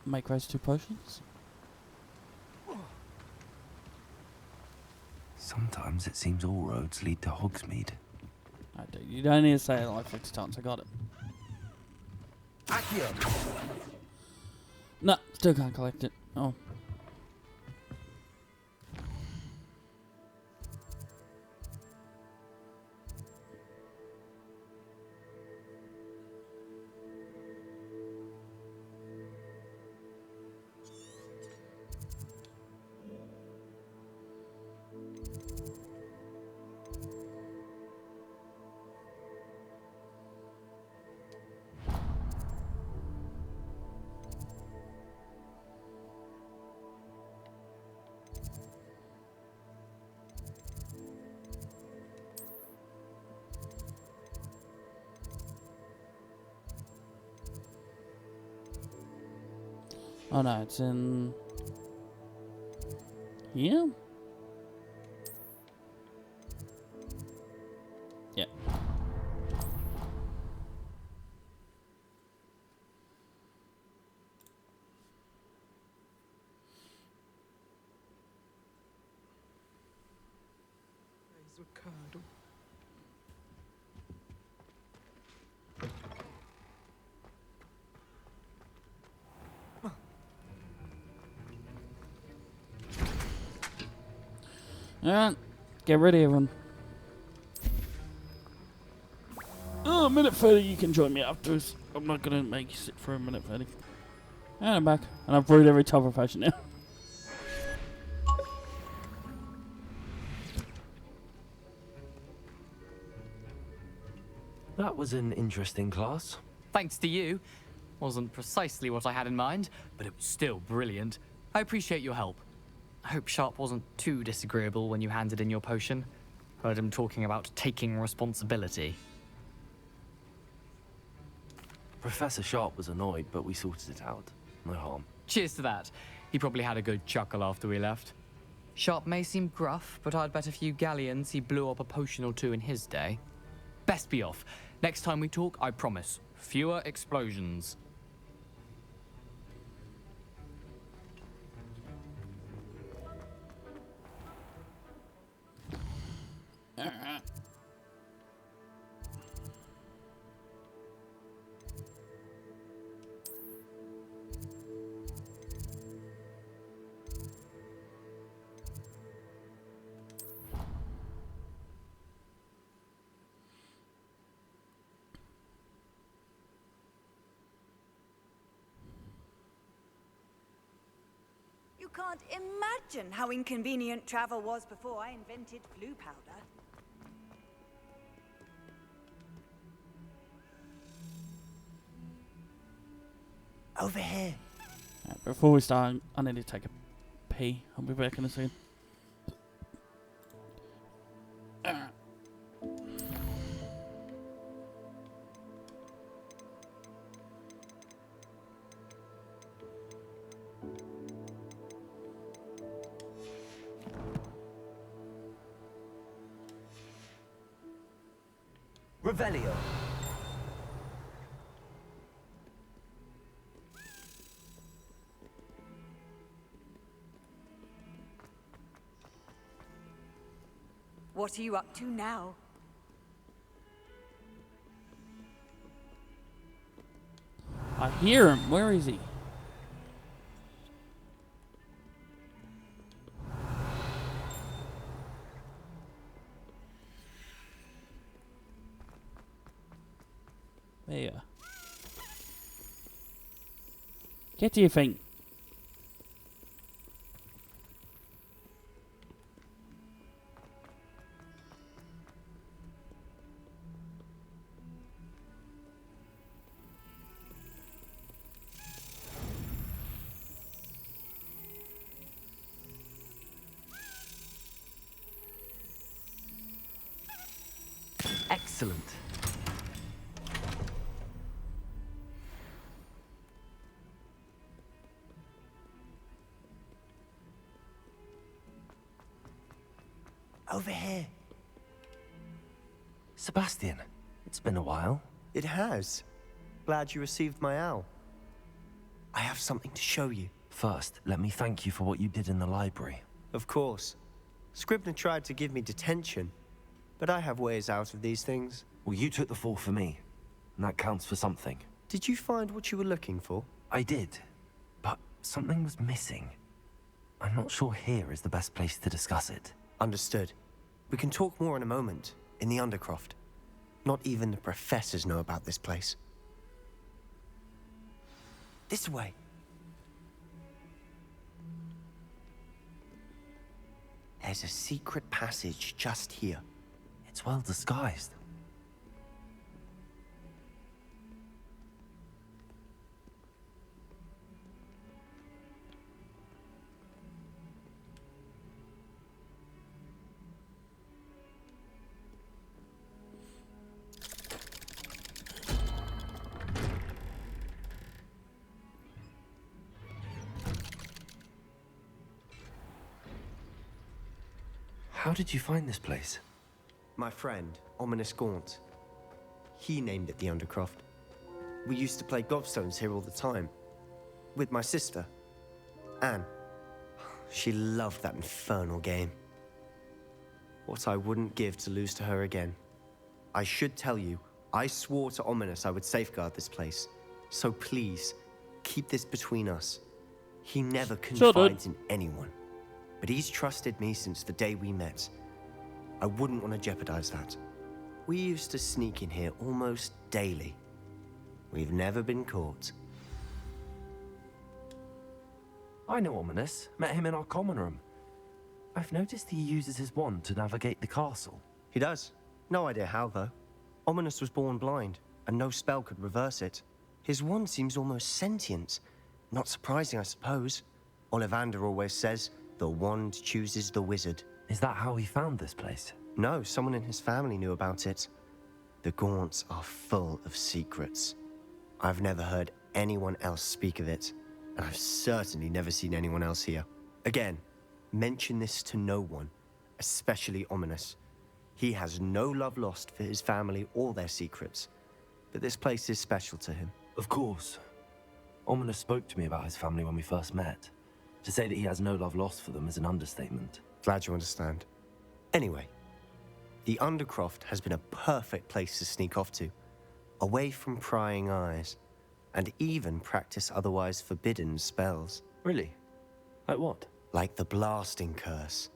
make those 2 potions. Sometimes it seems all roads lead to Hogsmeade. I do. You don't need to say it like 6 times. I got it. Accio! No, still can't collect it. Oh. Oh no, it's in here? Yeah. Alright, get ready everyone. Oh, a minute 30, you can join me afterwards. I'm not gonna make you sit for a minute 30. And I'm back. And I've brewed every type of potion now. That was an interesting class. Thanks to you. Wasn't precisely what I had in mind, but it was still brilliant. I appreciate your help. I hope Sharp wasn't too disagreeable when you handed in your potion. Heard him talking about taking responsibility. Professor Sharp was annoyed, but we sorted it out. No harm. Cheers to that. He probably had a good chuckle after we left. Sharp may seem gruff, but I'd bet a few galleons he blew up a potion or two in his day. Best be off. Next time we talk, I promise, fewer explosions. You can't imagine how inconvenient travel was before I invented blue powder. Over here. Right, before we start, I need to take a pee. I'll be back in a second. Revelio. What are you up to now? I hear him. Where is he? There. Get to your thing. Excellent. Over here. Sebastian, it's been a while. It has. Glad you received my owl. I have something to show you. First, let me thank you for what you did in the library. Of course. Scribner tried to give me detention, but I have ways out of these things. Well, you took the fall for me, and that counts for something. Did you find what you were looking for? I did, but something was missing. I'm not sure here is the best place to discuss it. Understood. We can talk more in a moment, in the Undercroft. Not even the professors know about this place. This way. There's a secret passage just here. It's well disguised. How did you find this place? My friend, Ominous Gaunt. He named it the Undercroft. We used to play gobstones here all the time. With my sister, Anne. She loved that infernal game. What I wouldn't give to lose to her again. I should tell you, I swore to Ominous I would safeguard this place. So please, keep this between us. He never confides in anyone. But he's trusted me since the day we met. I wouldn't want to jeopardize that. We used to sneak in here almost daily. We've never been caught. I know Ominous. Met him in our common room. I've noticed he uses his wand to navigate the castle. He does. No idea how, though. Ominous was born blind, and no spell could reverse it. His wand seems almost sentient. Not surprising, I suppose. Ollivander always says, the wand chooses the wizard. Is that how he found this place? No, someone in his family knew about it. The Gaunts are full of secrets. I've never heard anyone else speak of it, and I've certainly never seen anyone else here. Again, mention this to no one, especially Ominous. He has no love lost for his family or their secrets, but this place is special to him. Of course. Ominous spoke to me about his family when we first met. To say that he has no love lost for them is an understatement. Glad you understand. Anyway, the Undercroft has been a perfect place to sneak off to, away from prying eyes, and even practice otherwise forbidden spells. Really? Like what? Like the Blasting Curse.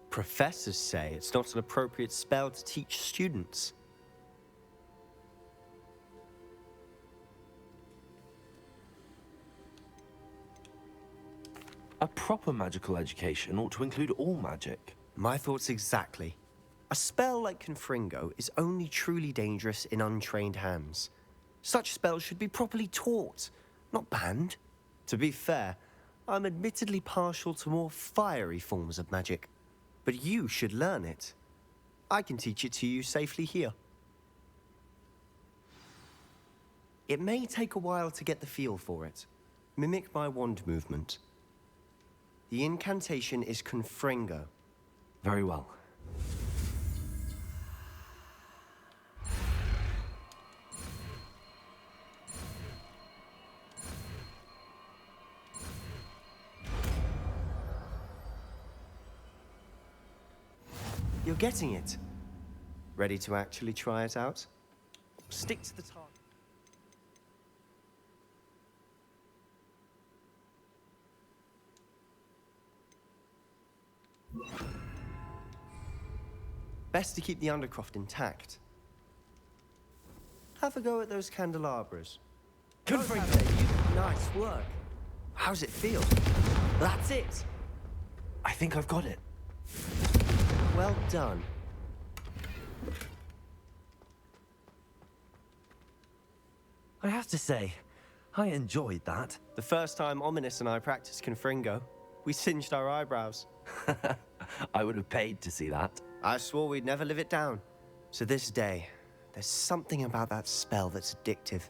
Professors say it's not an appropriate spell to teach students. A proper magical education ought to include all magic. My thoughts exactly. A spell like Confringo is only truly dangerous in untrained hands. Such spells should be properly taught, not banned. To be fair, I'm admittedly partial to more fiery forms of magic, but you should learn it. I can teach it to you safely here. It may take a while to get the feel for it. Mimic my wand movement. The incantation is Confringo. Very well. You're getting it. Ready to actually try it out? Stick to the target. Best to keep the Undercroft intact. Have a go at those candelabras. Confringo, nice work. How's it feel? That's it. I think I've got it. Well done. I have to say, I enjoyed that. The first time Ominous and I practiced Confringo, we singed our eyebrows. I would have paid to see that. I swore we'd never live it down. To this day, there's something about that spell that's addictive.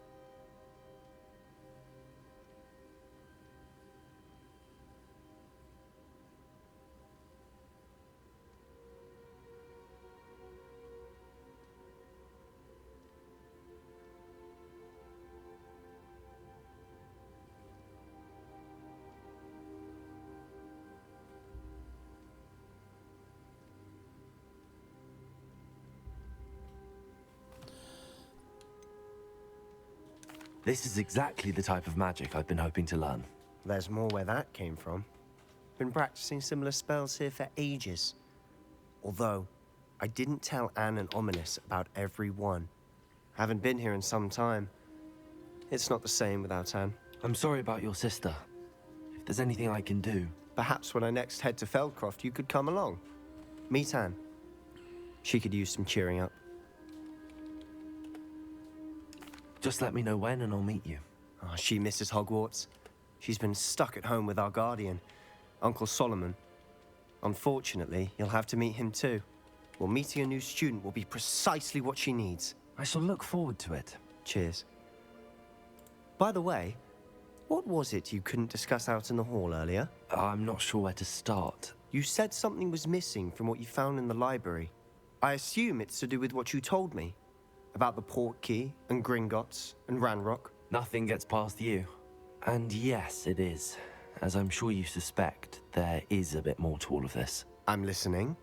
This is exactly the type of magic I've been hoping to learn. There's more where that came from. Been practicing similar spells here for ages. Although, I didn't tell Anne and Ominous about every one. Haven't been here in some time. It's not the same without Anne. I'm sorry about your sister. If there's anything I can do... Perhaps when I next head to Feldcroft, you could come along. Meet Anne. She could use some cheering up. Just let me know when and I'll meet you. Oh, she misses Hogwarts. She's been stuck at home with our guardian, Uncle Solomon. Unfortunately, you'll have to meet him too. Well, meeting a new student will be precisely what she needs. I shall look forward to it. Cheers. By the way, what was it you couldn't discuss out in the hall earlier? I'm not sure where to start. You said something was missing from what you found in the library. I assume it's to do with what you told me. About the Portkey, and Gringotts, and Ranrock. Nothing gets past you. And yes, it is. As I'm sure you suspect, there is a bit more to all of this. I'm listening.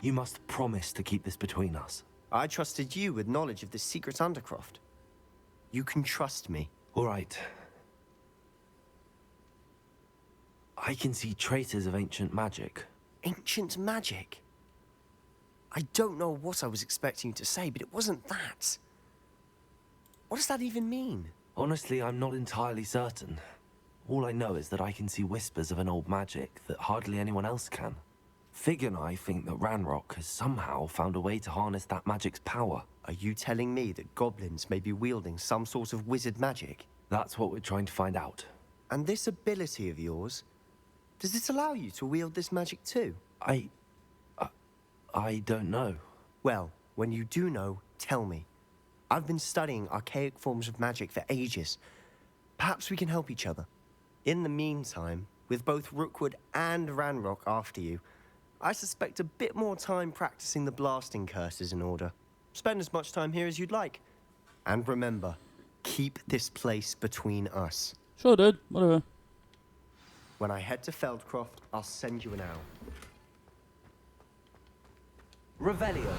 You must promise to keep this between us. I trusted you with knowledge of the secret Undercroft. You can trust me. All right. I can see traces of ancient magic. Ancient magic? I don't know what I was expecting you to say, but it wasn't that. What does that even mean? Honestly, I'm not entirely certain. All I know is that I can see whispers of an old magic that hardly anyone else can. Fig and I think that Ranrock has somehow found a way to harness that magic's power. Are you telling me that goblins may be wielding some sort of wizard magic? That's what we're trying to find out. And this ability of yours, does it allow you to wield this magic too? I don't know. Well, when you do know, tell me. I've been studying archaic forms of magic for ages. Perhaps we can help each other. In the meantime, with both Rookwood and Ranrock after you, I suspect a bit more time practicing the blasting curse is in order. Spend as much time here as you'd like. And remember, keep this place between us. Sure, dude. Whatever. When I head to Feldcroft, I'll send you an owl. Revelio.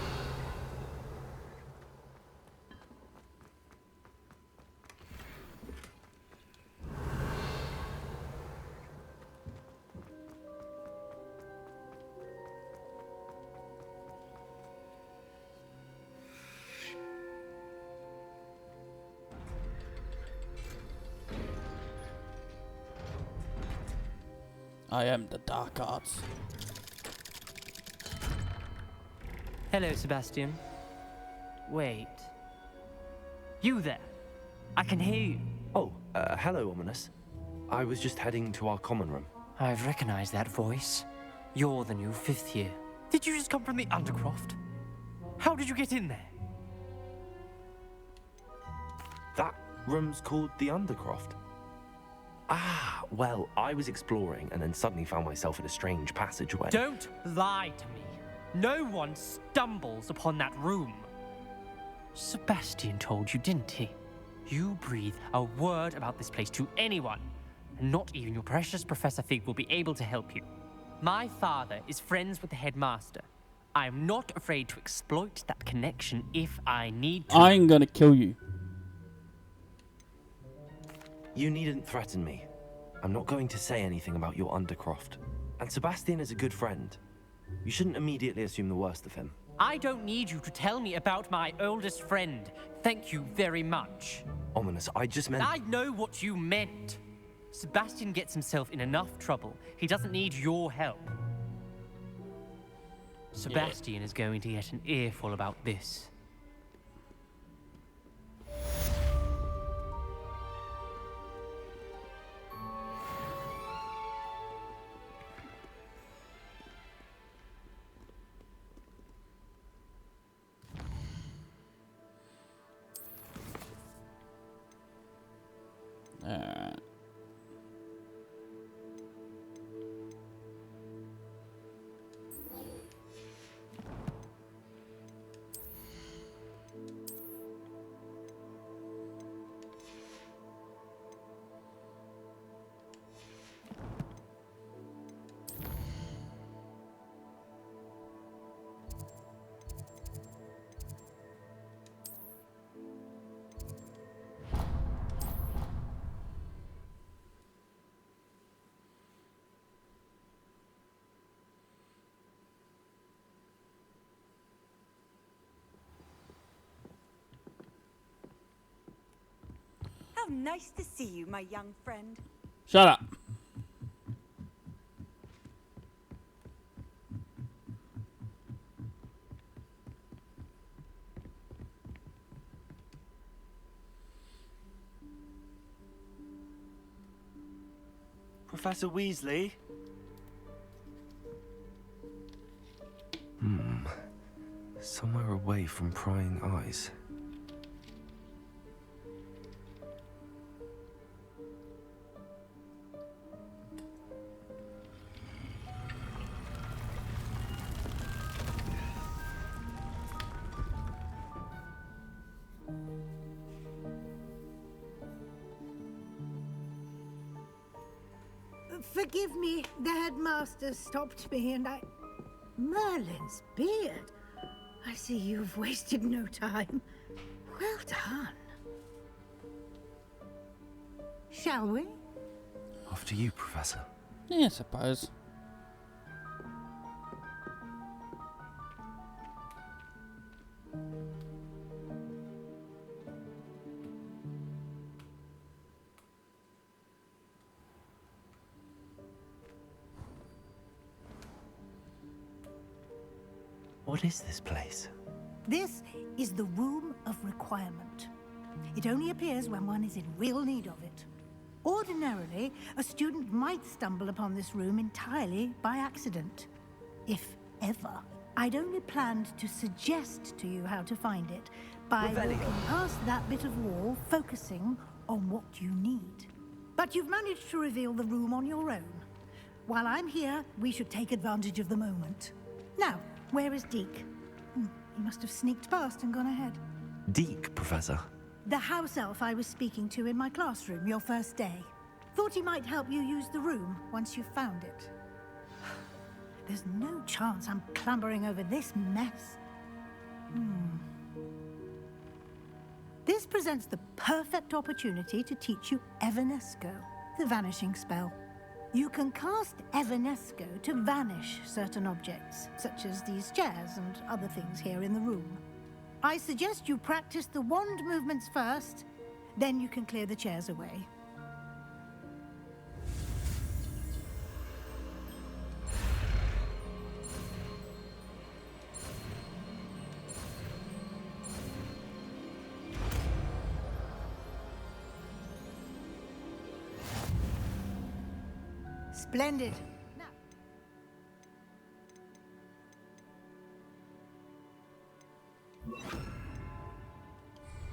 I am the dark arts. Hello, Sebastian. Wait. You there? I can hear you. Oh, hello, Ominous. I was just heading to our common room. I've recognized that voice. You're the new 5th year. Did you just come from the Undercroft? How did you get in there? That room's called the Undercroft. Ah, well, I was exploring and then suddenly found myself in a strange passageway. Don't lie to me. No one stumbles upon that room. Sebastian told you, didn't he? You breathe a word about this place to anyone, and not even your precious Professor Fig will be able to help you. My father is friends with the headmaster. I am not afraid to exploit that connection if I need to. I'm gonna kill you. You needn't threaten me. I'm not going to say anything about your Undercroft. And Sebastian is a good friend. You shouldn't immediately assume the worst of him. I don't need you to tell me about my oldest friend. Thank you very much. Ominous, I just meant... I know what you meant. Sebastian gets himself in enough trouble. He doesn't need your help. Sebastian is going to get an earful about this. How nice to see you, my young friend. Shut up. Professor Weasley? Somewhere away from prying eyes. Forgive me, the headmaster stopped me and I... Merlin's beard. I see you've wasted no time. Well done. Shall we? After you, Professor. Yeah, I suppose. What is this place? This is the Room of Requirement. It only appears when one is in real need of it. Ordinarily, a student might stumble upon this room entirely by accident. If ever. I'd only planned to suggest to you how to find it by walking past that bit of wall, focusing on what you need. But you've managed to reveal the room on your own. While I'm here, we should take advantage of the moment. Now, where is Deke? He must have sneaked past and gone ahead. Deke, Professor. The house elf I was speaking to in my classroom your first day. Thought he might help you use the room once you found it. There's no chance I'm clambering over this mess. This presents the perfect opportunity to teach you Evanesco, the vanishing spell. You can cast Evanesco to vanish certain objects, such as these chairs and other things here in the room. I suggest you practice the wand movements first, then you can clear the chairs away. Splendid. Now.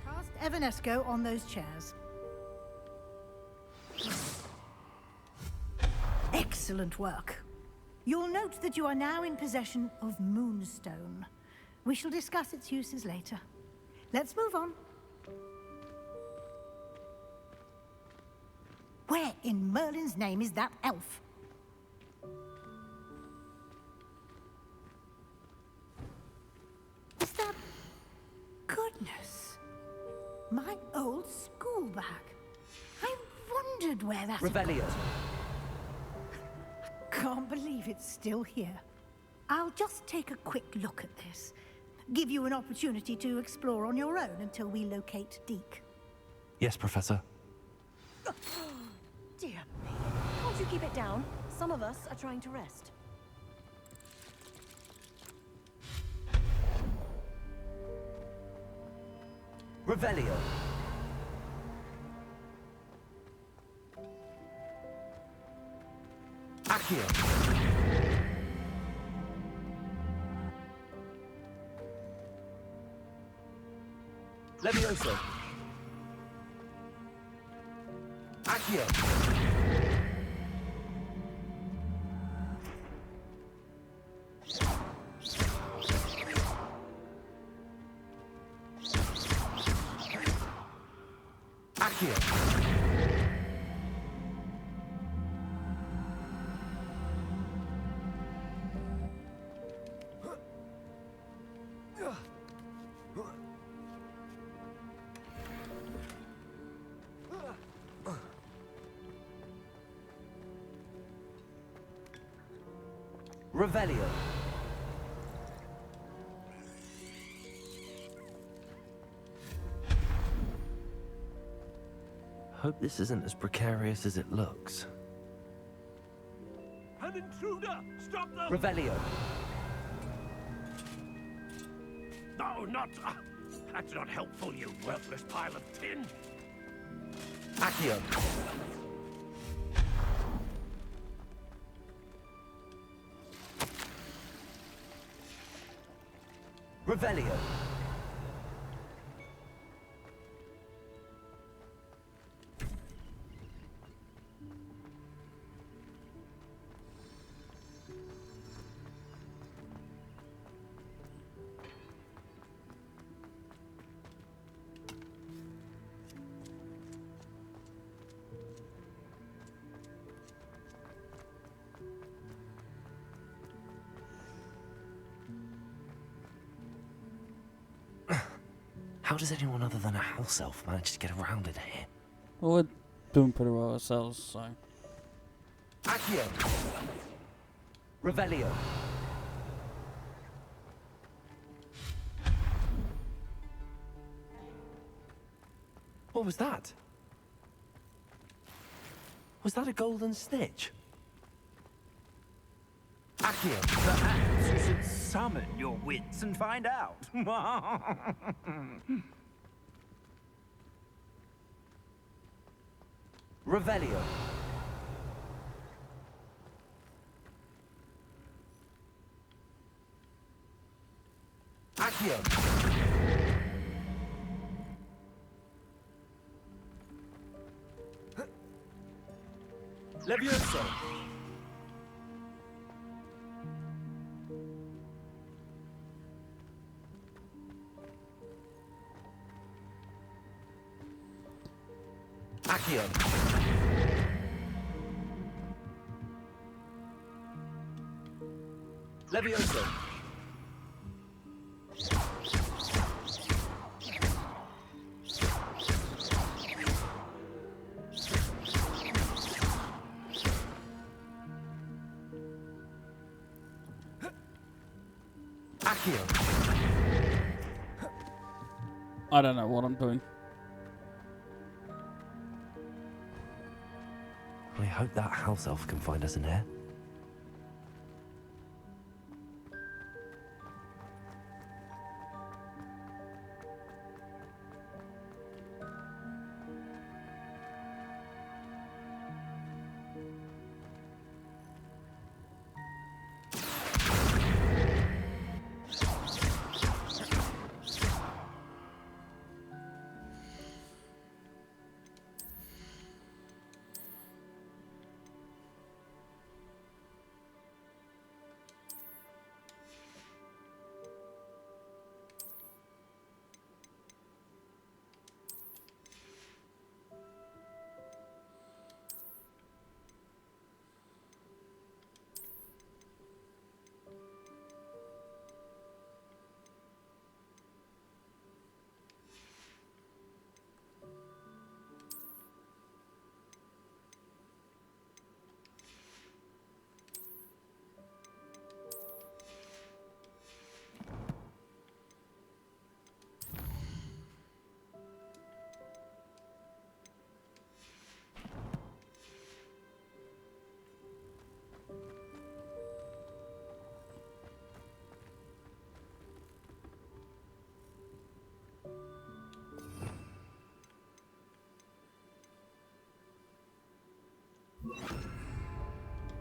Cast Evanesco on those chairs. Excellent work. You'll note that you are now in possession of Moonstone. We shall discuss its uses later. Let's move on. Where in Merlin's name is that elf? Is that... Goodness. My old school bag. I wondered where that... Revelio. Can't believe it's still here. I'll just take a quick look at this. Give you an opportunity to explore on your own until we locate Deke. Yes, Professor. Dear me. Can't you keep it down? Some of us are trying to rest. Revelio. Accio. Levioso. Accio. Revelio. Hope this isn't as precarious as it looks. An intruder! Stop them! Revelio. No, not... that's not helpful, you worthless pile of tin. Accio. Revelio. How does anyone other than a house elf manage to get around in here? Well, we're doing pretty well ourselves, so... Accio. Revelio. What was that? Was that a golden snitch? Accio. Perhaps you should summon your wits and find out. Revelio. Accio. Levioso. Accio. Levioso. I don't know what I'm doing. I hope that house elf can find us in here.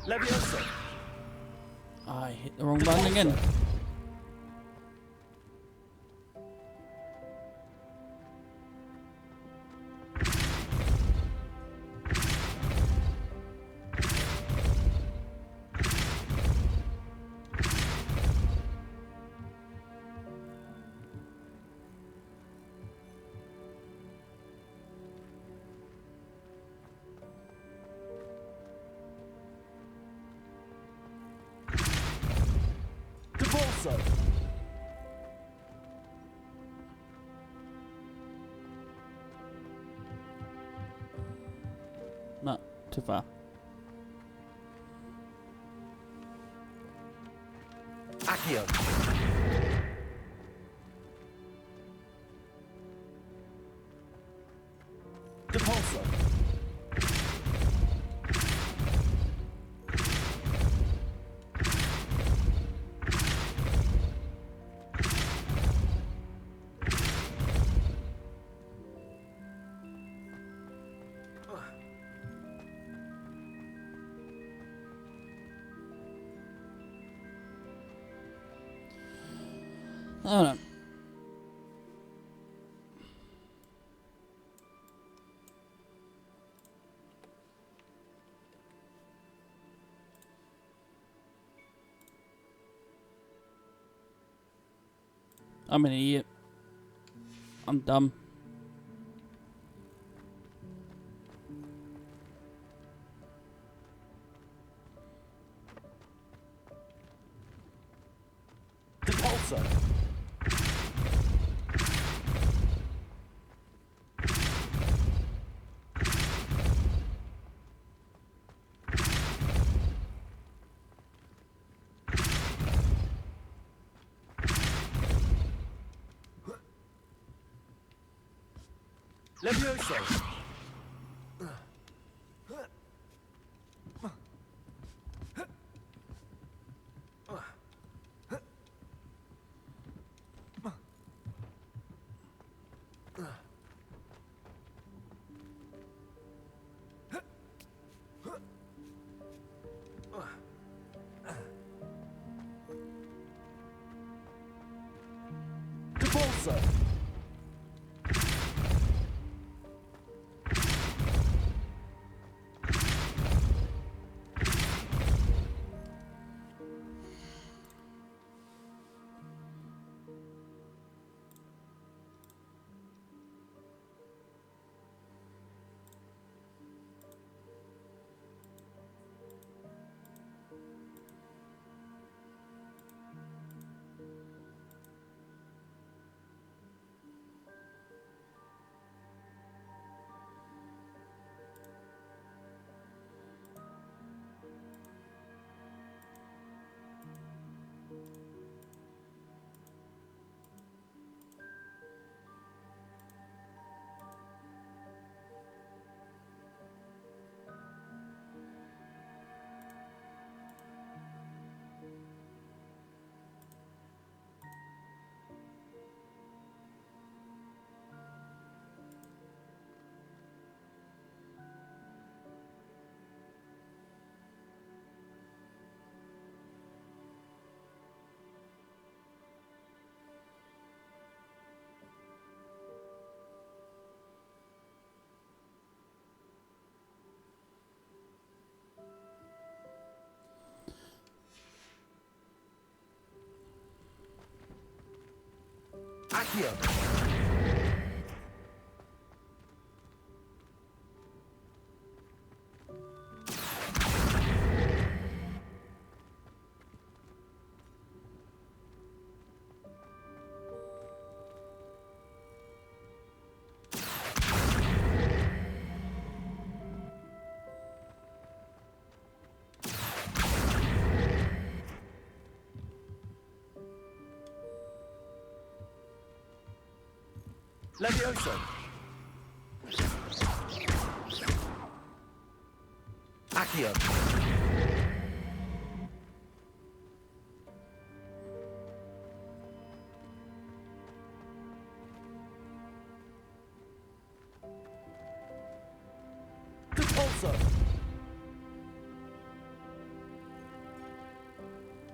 Levioso. I hit the wrong button again. Debolso. No, too far. Accio. Depulso. Hold on. I'm an idiot. I'm dumb. Depulso. Levioso. Repulsor! Accio! Levioso! Accio! Repulsor!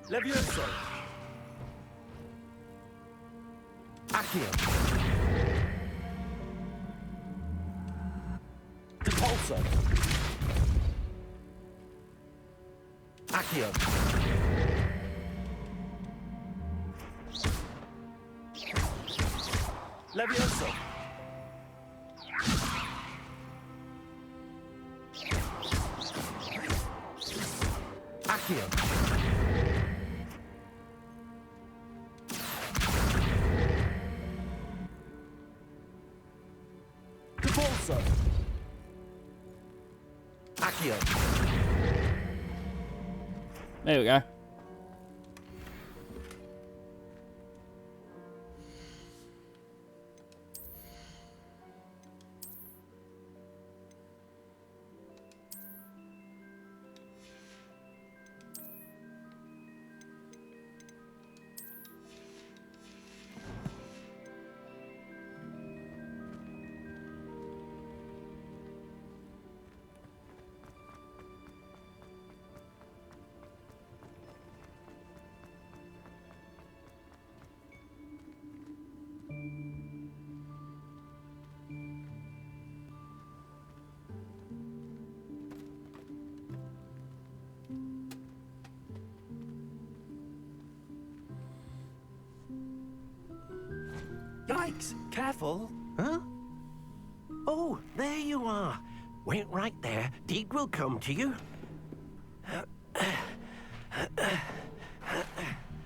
Levioso! Accio! Repulsor! Accio! Levioso! Accio! Repulsor! Accio! There we go. Yikes! Careful! Huh? Oh, there you are. Wait right there. Deek will come to you.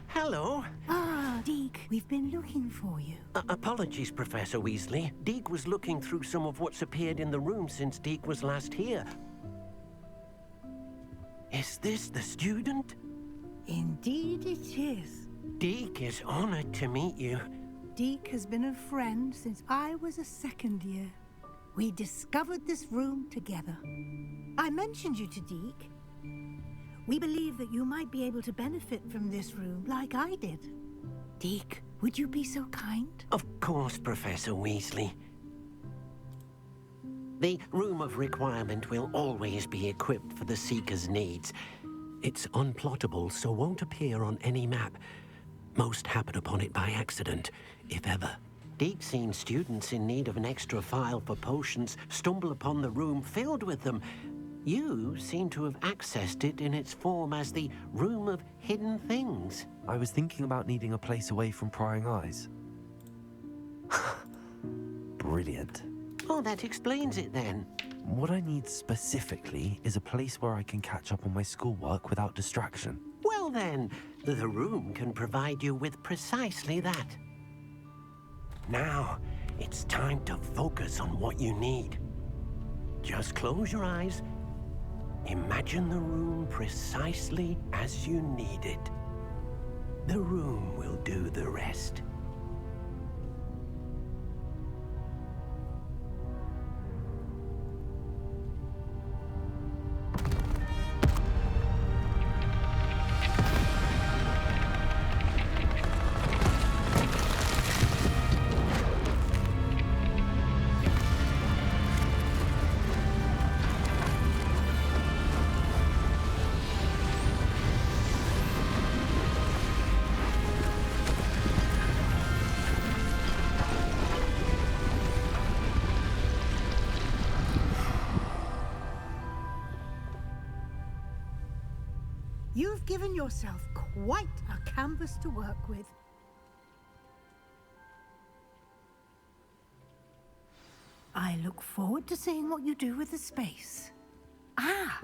Hello. Ah, Deke, we've been looking for you. Apologies, Professor Weasley. Deek was looking through some of what's appeared in the room since Deek was last here. Is this the student? Indeed it is. Deek is honored to meet you. Deke has been a friend since I was a second year. We discovered this room together. I mentioned you to Deke. We believe that you might be able to benefit from this room like I did. Deke, would you be so kind? Of course, Professor Weasley. The Room of Requirement will always be equipped for the Seeker's needs. It's unplottable, so won't appear on any map. Most happen upon it by accident, if ever. Deek's seen students in need of an extra file for potions stumble upon the room filled with them. You seem to have accessed it in its form as the Room of Hidden Things. I was thinking about needing a place away from prying eyes. Brilliant. Oh, that explains it then. What I need specifically is a place where I can catch up on my schoolwork without distraction. Well then, the room can provide you with precisely that. Now, it's time to focus on what you need. Just close your eyes. Imagine the room precisely as you need it. The room will do the rest. You've given yourself quite a canvas to work with. I look forward to seeing what you do with the space. Ah,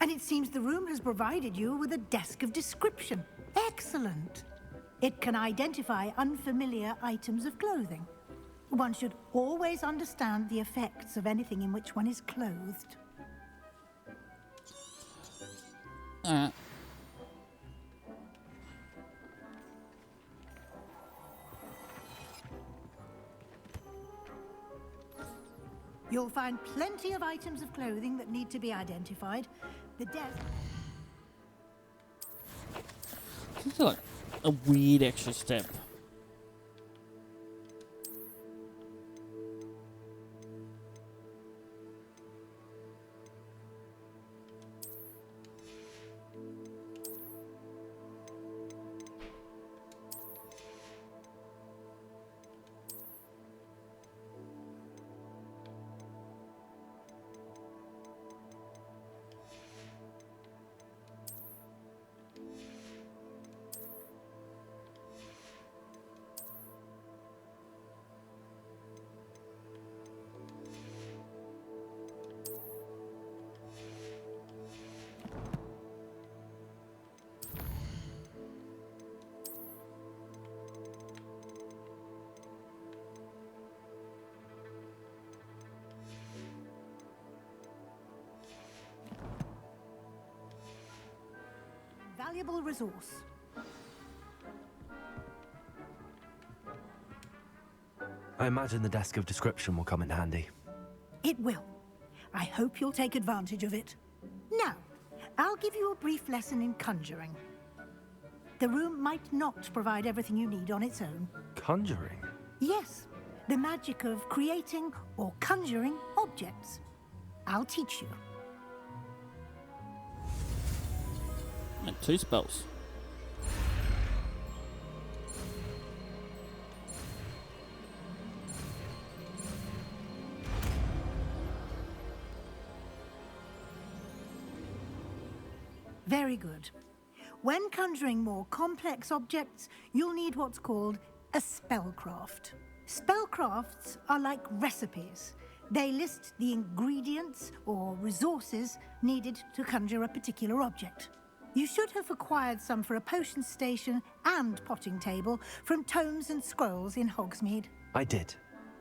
and it seems the room has provided you with a desk of description. Excellent. It can identify unfamiliar items of clothing. One should always understand the effects of anything in which one is clothed. You'll find plenty of items of clothing that need to be identified. The desk... Seems like a weird extra step. Valuable resource. I imagine the desk of description will come in handy. It will. I hope you'll take advantage of it. Now, I'll give you a brief lesson in conjuring. The room might not provide everything you need on its own. Conjuring? Yes, the magic of creating or conjuring objects. I'll teach you. And 2 spells. Very good. When conjuring more complex objects, you'll need what's called a spellcraft. Spellcrafts are like recipes. They list the ingredients or resources needed to conjure a particular object. You should have acquired some for a potion station and potting table from tomes and scrolls in Hogsmeade. I did.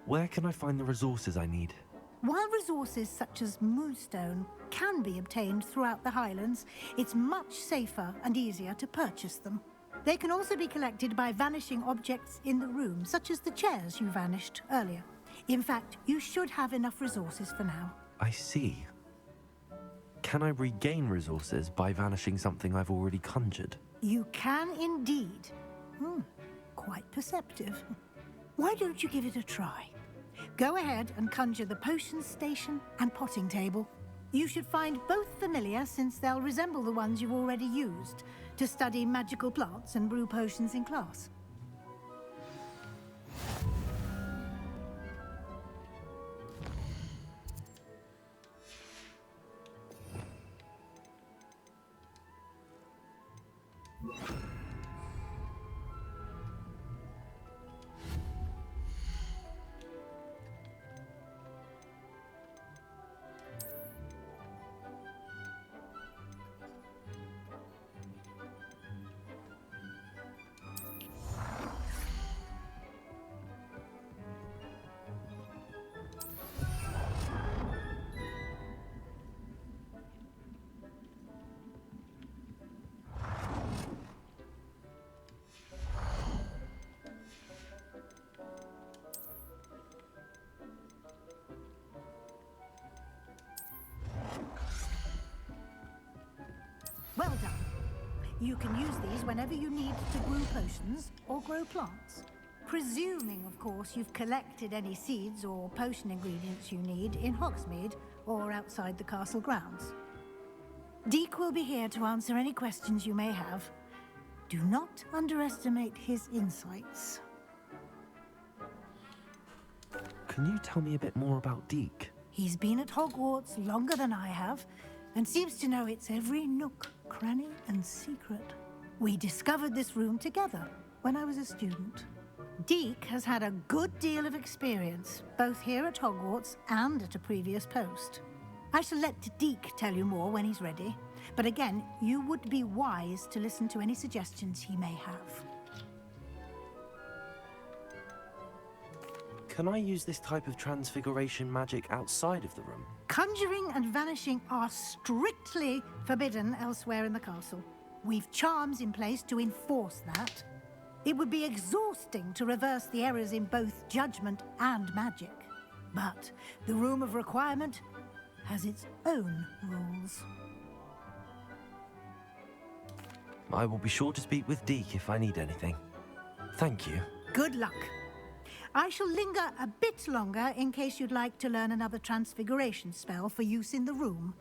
Where can I find the resources I need? While resources such as moonstone can be obtained throughout the Highlands, it's much safer and easier to purchase them. They can also be collected by vanishing objects in the room, such as the chairs you vanished earlier. In fact, you should have enough resources for now. I see. Can I regain resources by vanishing something I've already conjured? You can indeed. Quite perceptive. Why don't you give it a try? Go ahead and conjure the potion station and potting table. You should find both familiar, since they'll resemble the ones you've already used to study magical plants and brew potions in class. You can use these whenever you need to brew potions or grow plants. Presuming, of course, you've collected any seeds or potion ingredients you need in Hogsmeade or outside the castle grounds. Deek will be here to answer any questions you may have. Do not underestimate his insights. Can you tell me a bit more about Deek? He's been at Hogwarts longer than I have, and seems to know its every nook, cranny, and secret. We discovered this room together when I was a student. Deek has had a good deal of experience, both here at Hogwarts and at a previous post. I shall let Deek tell you more when he's ready, but again, you would be wise to listen to any suggestions he may have. Can I use this type of transfiguration magic outside of the room? Conjuring and vanishing are strictly forbidden elsewhere in the castle. We've charms in place to enforce that. It would be exhausting to reverse the errors in both judgment and magic. But the Room of Requirement has its own rules. I will be sure to speak with Deek if I need anything. Thank you. Good luck. I shall linger a bit longer in case you'd like to learn another transfiguration spell for use in the room.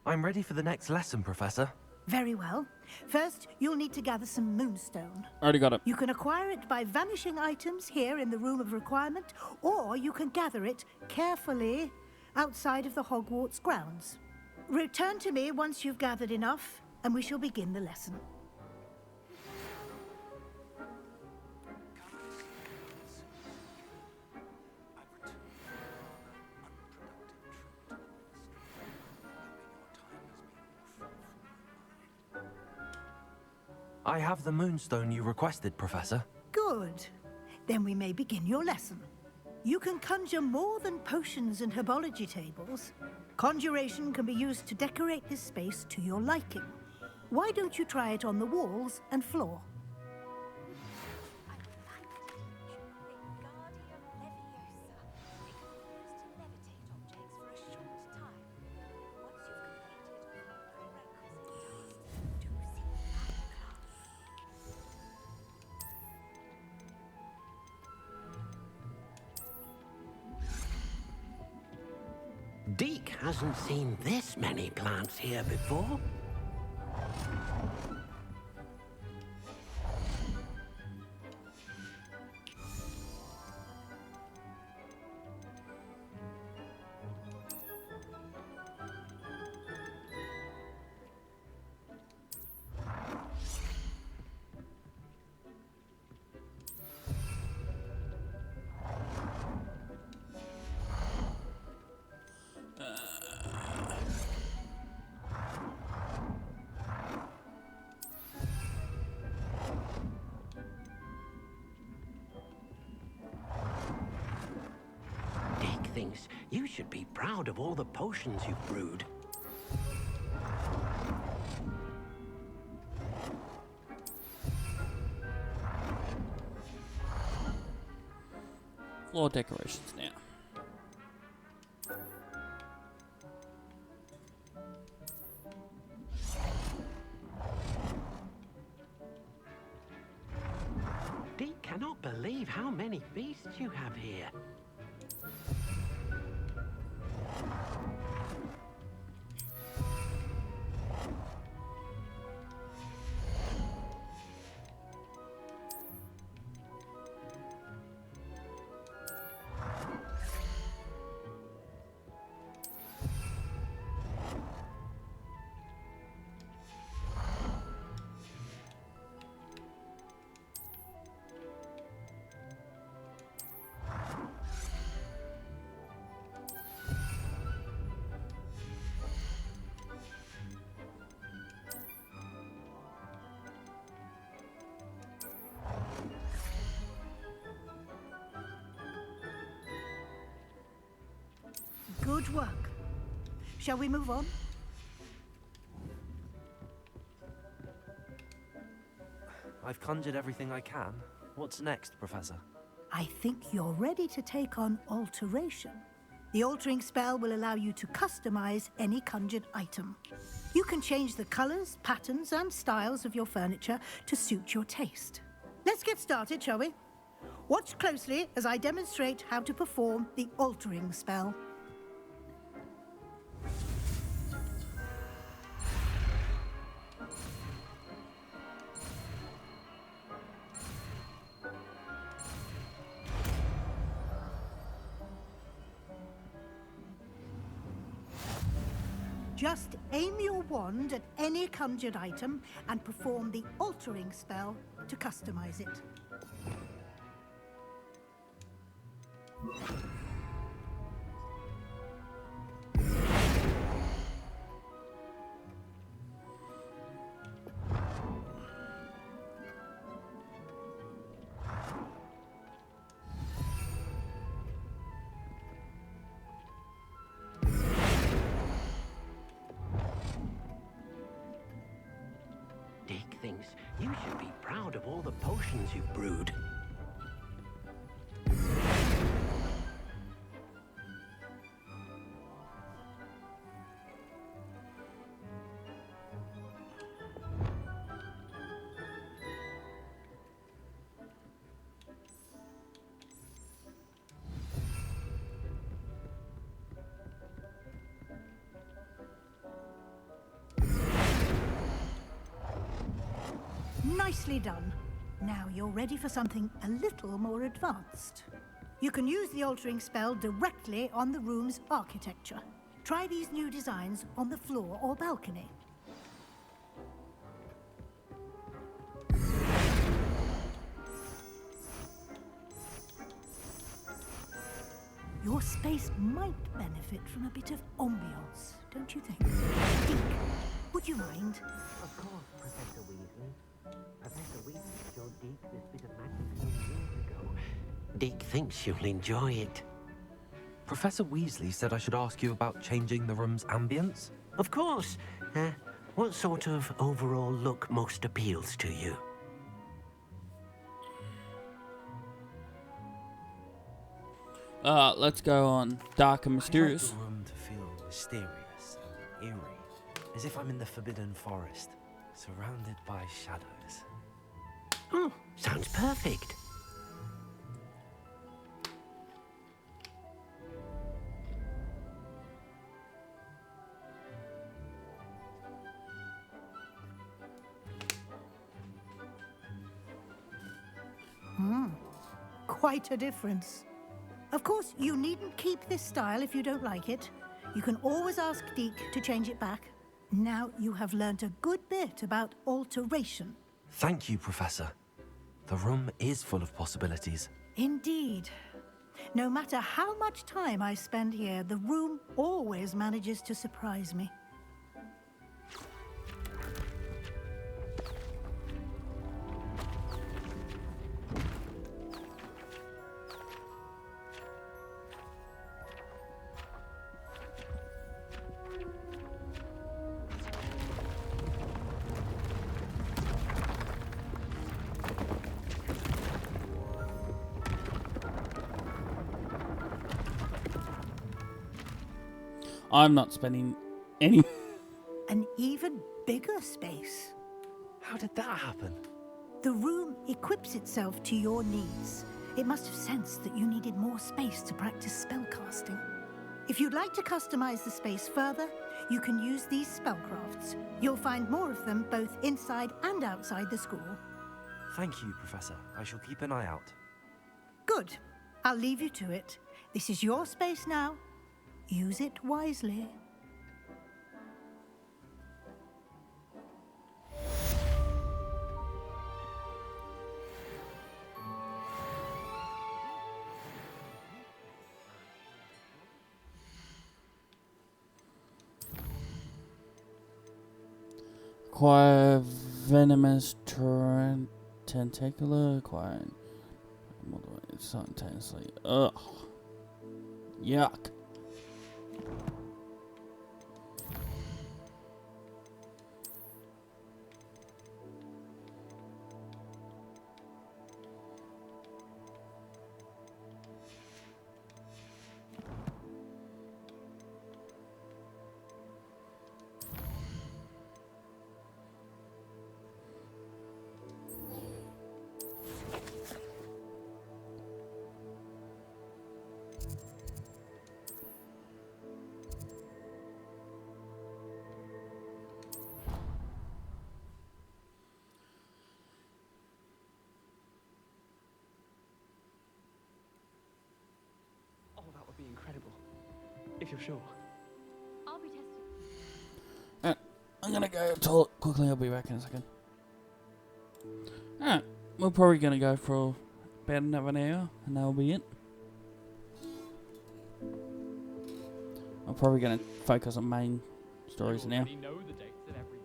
I'm ready for the next lesson, Professor. Very well. First, you'll need to gather some moonstone. Already got it. You can acquire it by vanishing items here in the Room of Requirement, or you can gather it carefully outside of the Hogwarts grounds. Return to me once you've gathered enough, and we shall begin the lesson. I have the moonstone you requested, Professor. Good. Then we may begin your lesson. You can conjure more than potions and herbology tables. Conjuration can be used to decorate this space to your liking. Why don't you try it on the walls and floor? Deek hasn't seen this many plants here before. Thinks you should be proud of all the potions you've brewed. Floor decorations now. Deek cannot believe how many beasts you have here. Good work. Shall we move on? I've conjured everything I can. What's next, Professor? I think you're ready to take on alteration. The altering spell will allow you to customize any conjured item. You can change the colors, patterns, and styles of your furniture to suit your taste. Let's get started, shall we? Watch closely as I demonstrate how to perform the altering spell. Just aim your wand at any conjured item and perform the altering spell to customize it. Dick thinks you should be proud of all the potions you've brewed. Nicely done. Now you're ready for something a little more advanced. You can use the altering spell directly on the room's architecture. Try these new designs on the floor or balcony. Your space might benefit from a bit of ambiance, don't you think? Deke, would you mind? Of course, Professor Weasley. Professor Weasley showed Deke this bit of magic some years ago. Deke thinks you'll enjoy it. Professor Weasley said I should ask you about changing the room's ambience. Of course. What sort of overall look most appeals to you? Let's go on dark and mysterious. I'd like the room to feel mysterious and eerie, as if I'm in the Forbidden Forest, surrounded by shadows. Oh, sounds perfect. Quite a difference. Of course, you needn't keep this style if you don't like it. You can always ask Deke to change it back. Now you have learnt a good bit about alteration. Thank you, Professor. The room is full of possibilities. Indeed. No matter how much time I spend here, the room always manages to surprise me. I'm not spending any. An even bigger space. How did that happen? The room equips itself to your needs. It must have sensed that you needed more space to practice spellcasting. If you'd like to customize the space further, you can use these spellcrafts. You'll find more of them both inside and outside the school. Thank you, Professor. I shall keep an eye out. Good. I'll leave you to it. This is your space now. Use it wisely. Acquire venomous tentacular. Acquire simultaneously. Ugh. Yuck. if you're sure. I'll be testing. I'm gonna go to the toilet quickly, I'll be back in a second. Alright, we're probably gonna go for about another hour, and that'll be it. I'm probably gonna focus on main stories now. Know the dates in every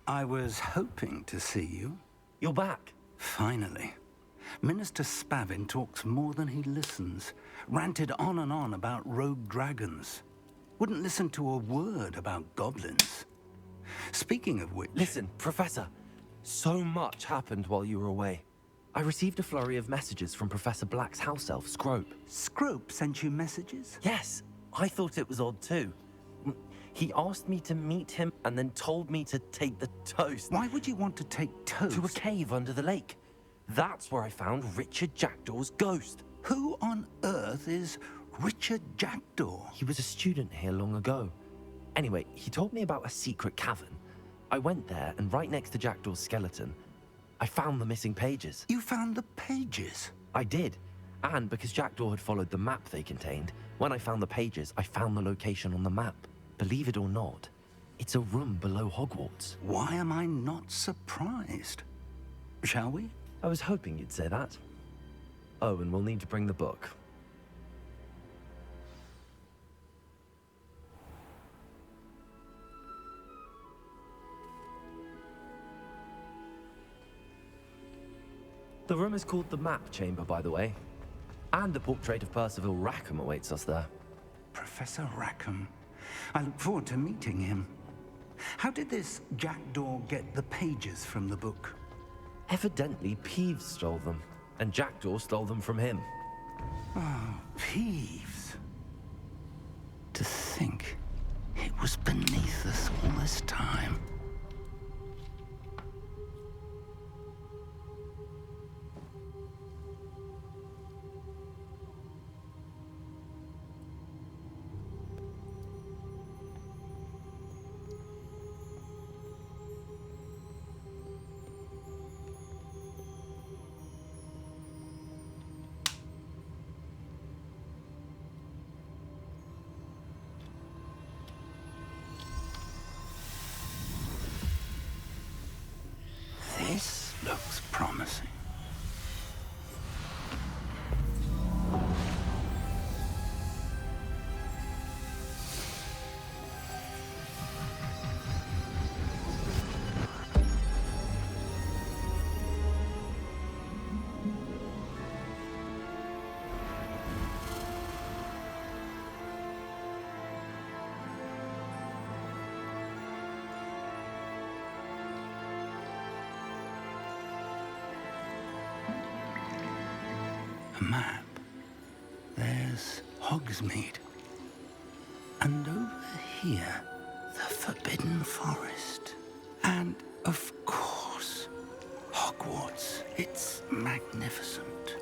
I was hoping to see you. You're back. Finally. Minister Spavin talks more than he listens. Ranted on and on about rogue dragons. Wouldn't listen to a word about goblins. Speaking of which... Listen, Professor. So much happened while you were away. I received a flurry of messages from Professor Black's house elf, Scrope. Scrope sent you messages? Yes. I thought it was odd too. He asked me to meet him and then told me to take the toast. Why would you want to take toast? To a cave under the lake. That's where I found Richard Jackdaw's ghost. Who on earth is Richard Jackdaw? He was a student here long ago. Anyway, he told me about a secret cavern. I went there, and right next to Jackdaw's skeleton, I found the missing pages. You found the pages? I did. And because Jackdaw had followed the map they contained, when I found the pages, I found the location on the map. Believe it or not, it's a room below Hogwarts. Why am I not surprised? Shall we? I was hoping you'd say that. Oh, and we'll need to bring the book. The room is called the Map Chamber, by the way. And a portrait of Percival Rackham awaits us there. Professor Rackham. I look forward to meeting him. How did this Jackdaw get the pages from the book? Evidently, Peeves stole them, and Jackdaw stole them from him. Oh, Peeves. To think it was beneath us all this time. This looks promising. A map. There's Hogsmeade. And over here, the Forbidden Forest. And, of course, Hogwarts. It's magnificent.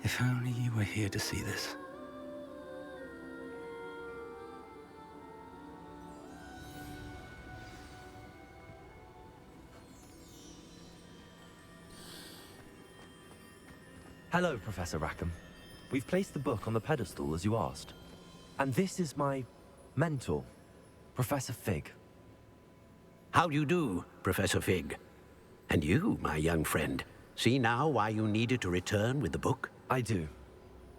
If only you were here to see this. Hello, Professor Rackham. We've placed the book on the pedestal as you asked. And this is my mentor, Professor Fig. How do you do, Professor Fig? And you, my young friend, see now why you needed to return with the book? I do.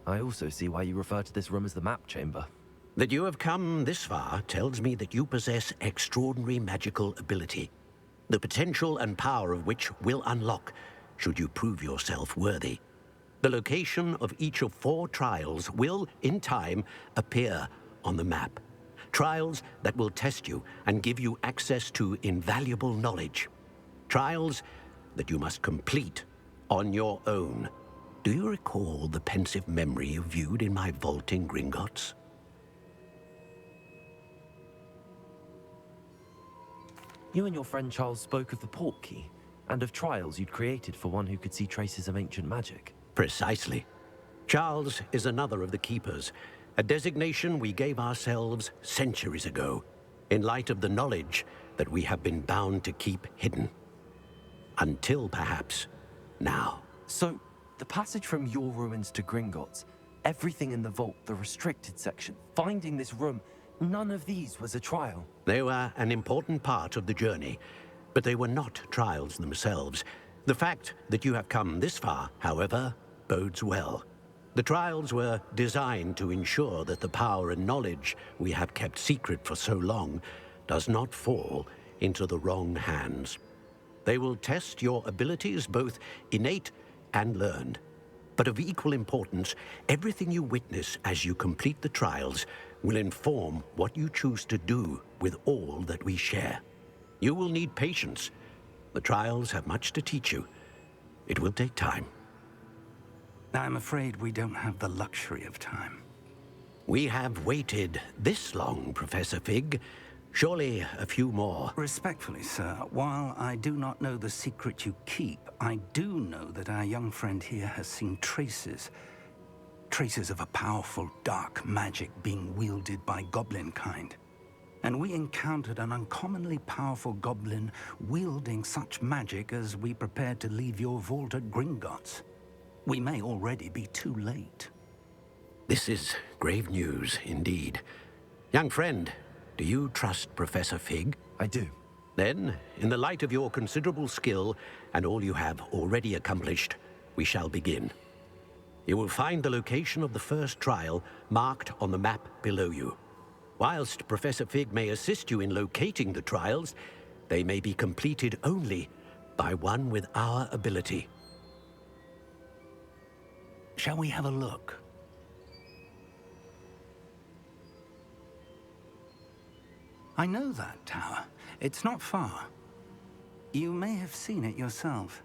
I also see why you refer to this room as the Map Chamber. That you have come this far tells me that you possess extraordinary magical ability, the potential and power of which will unlock should you prove yourself worthy. The location of each of 4 trials will, in time, appear on the map. Trials that will test you and give you access to invaluable knowledge. Trials that you must complete on your own. Do you recall the pensive memory you viewed in my vault in Gringotts? You and your friend Charles spoke of the portkey, and of trials you'd created for one who could see traces of ancient magic. Precisely. Charles is another of the Keepers, a designation we gave ourselves centuries ago, in light of the knowledge that we have been bound to keep hidden. Until, perhaps, now. So, the passage from your ruins to Gringotts, everything in the vault, the restricted section, finding this room, none of these was a trial. They were an important part of the journey, but they were not trials themselves. The fact that you have come this far, however, bodes well. The trials were designed to ensure that the power and knowledge we have kept secret for so long does not fall into the wrong hands. They will test your abilities, both innate and learned. But of equal importance, everything you witness as you complete the trials will inform what you choose to do with all that we share. You will need patience. The trials have much to teach you. It will take time. I'm afraid we don't have the luxury of time. We have waited this long, Professor Fig. Surely a few more. Respectfully, sir, while I do not know the secret you keep, I do know that our young friend here has seen traces of a powerful dark magic being wielded by goblin kind. And we encountered an uncommonly powerful goblin wielding such magic as we prepared to leave your vault at Gringotts. We may already be too late. This is grave news, indeed. Young friend, do you trust Professor Fig? I do. Then, in the light of your considerable skill and all you have already accomplished, we shall begin. You will find the location of the first trial marked on the map below you. Whilst Professor Fig may assist you in locating the trials, they may be completed only by one with our ability. Shall we have a look? I know that tower. It's not far. You may have seen it yourself.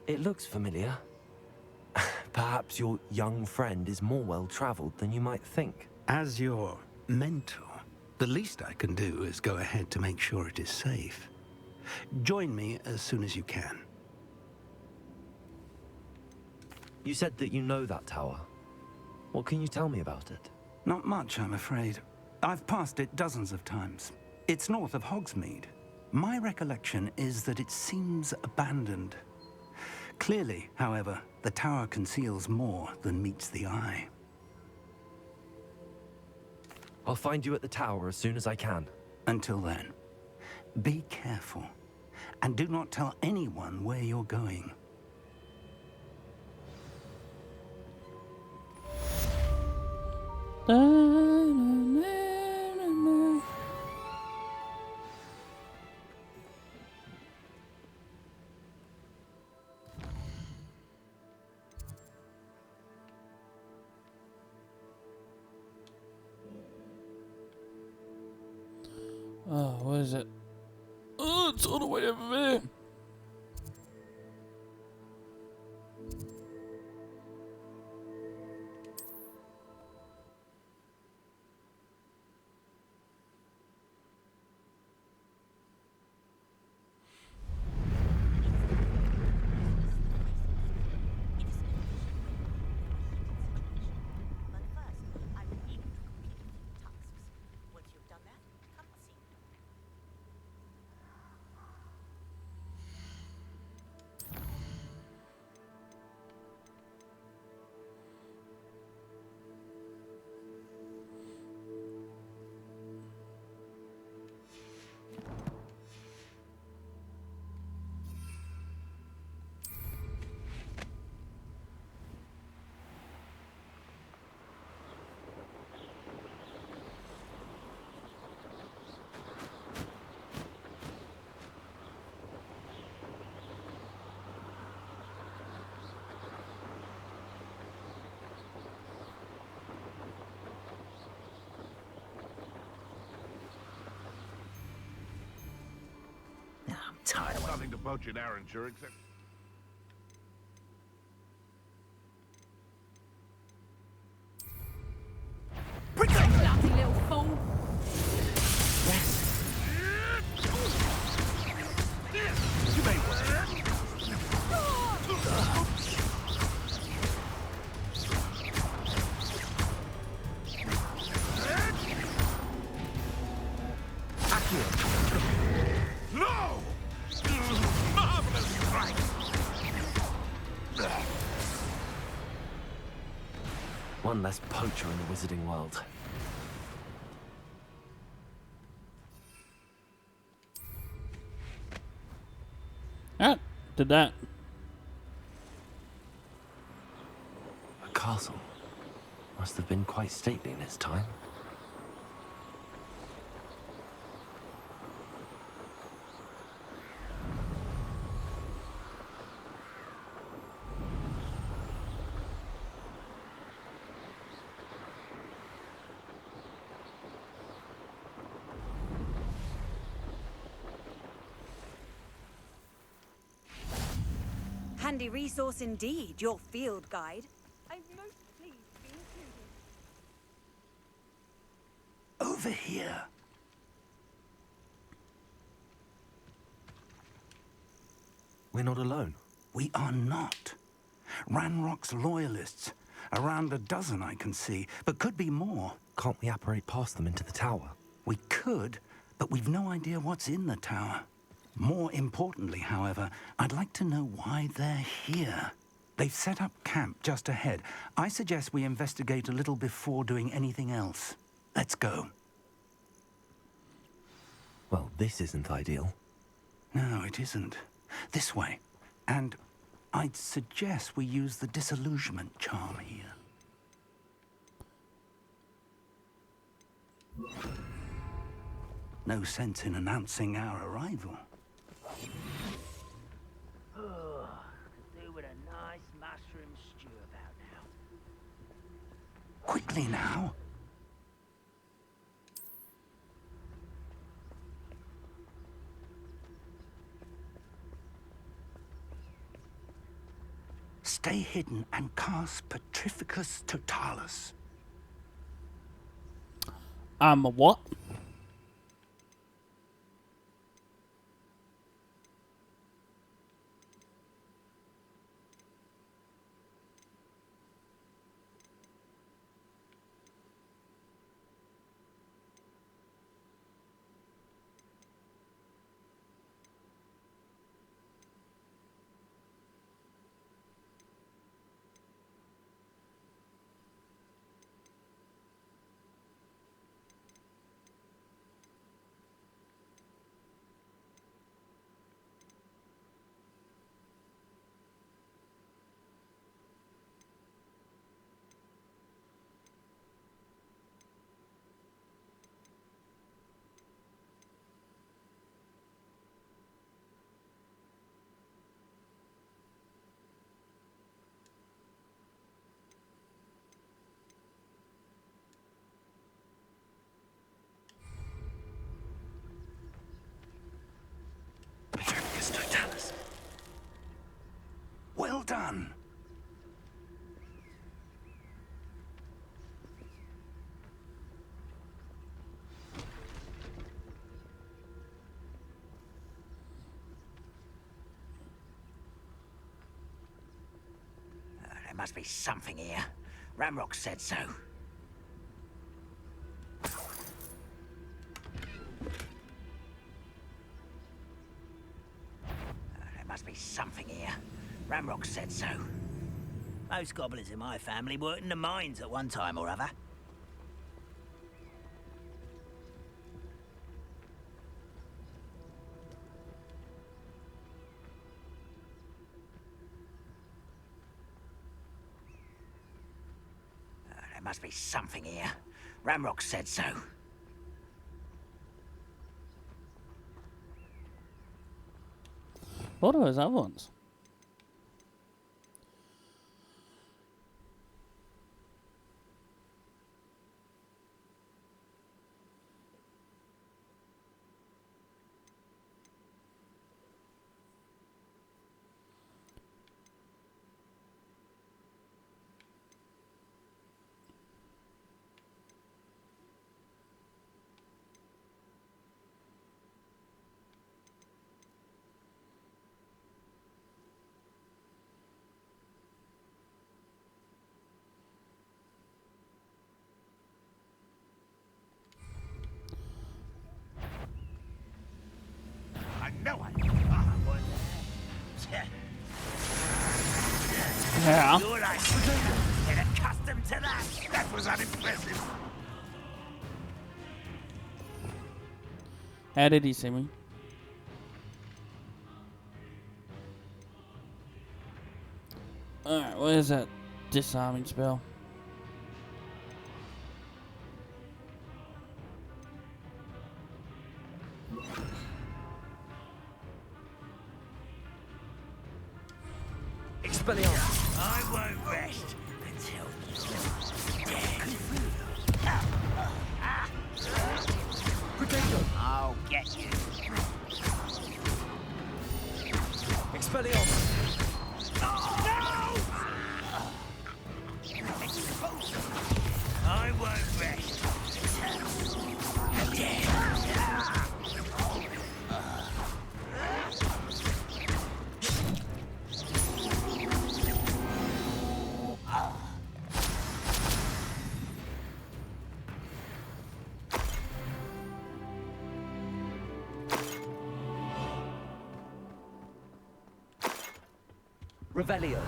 It looks familiar. Perhaps your young friend is more well-traveled than you might think. As your mentor, the least I can do is go ahead to make sure it is safe. Join me as soon as you can. You said that you know that tower. What can you tell me about it? Not much, I'm afraid. I've passed it dozens of times. It's north of Hogsmeade. My recollection is that it seems abandoned. Clearly, however, the tower conceals more than meets the eye. I'll find you at the tower as soon as I can. Until then, be careful, and do not tell anyone where you're going. Oh, where is it? Oh, it's all the way over there. poaching Arranger except... Bloody little fool! You may well. No! Marvelous strike! One less poacher in the wizarding world. Ah, did that. A castle. Must have been quite stately in its time. Handy resource indeed, your field guide. I'm most pleased to be included. Over here. We're not alone. We are not. Ranrock's loyalists. Around a dozen I can see, but could be more. Can't we apparate past them into the tower? We could, but we've no idea what's in the tower. More importantly, however, I'd like to know why they're here. They've set up camp just ahead. I suggest we investigate a little before doing anything else. Let's go. Well, this isn't ideal. No, it isn't. This way. And I'd suggest we use the disillusionment charm here. No sense in announcing our arrival. Oh, could do with a nice mushroom stew about now. Quickly now. Stay hidden and cast Petrificus Totalis. What? Petrificus Totalis. Well done. There must be something here. Ramrock said so. There must be something here. Ramrock said so. Most goblins in my family worked in the mines at one time or other. There must be something here. Ramrock said so. What are those other ones? Yeah. Good, I get accustomed to that. That was unimpressive. How did he see me? Alright, where's that disarming spell? Expelliarmus. I won't rest until you're dead. Potato. I'll get you. Expelliarmus. I won't rest until you're dead. Revelio.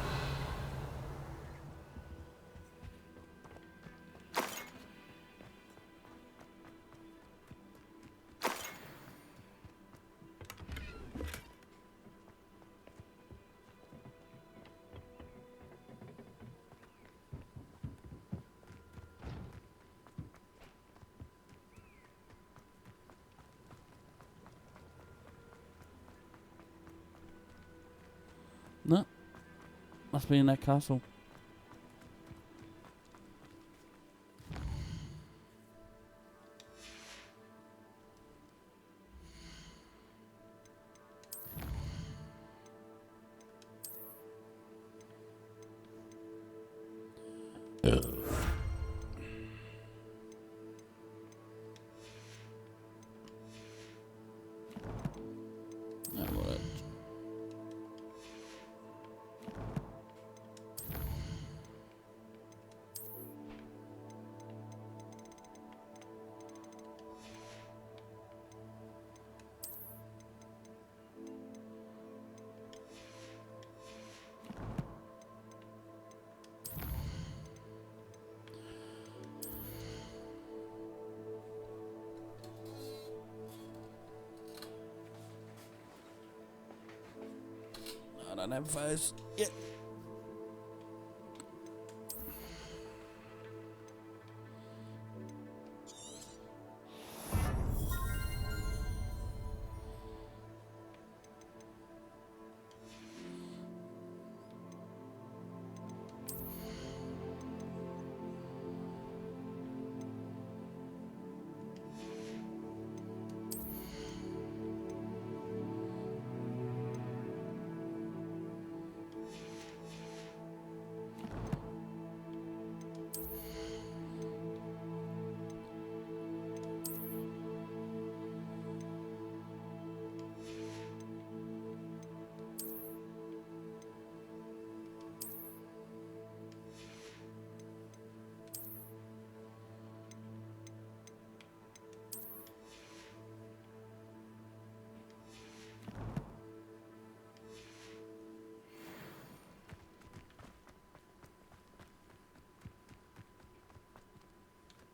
No. Must be in that castle. That worked. I don't have those yet.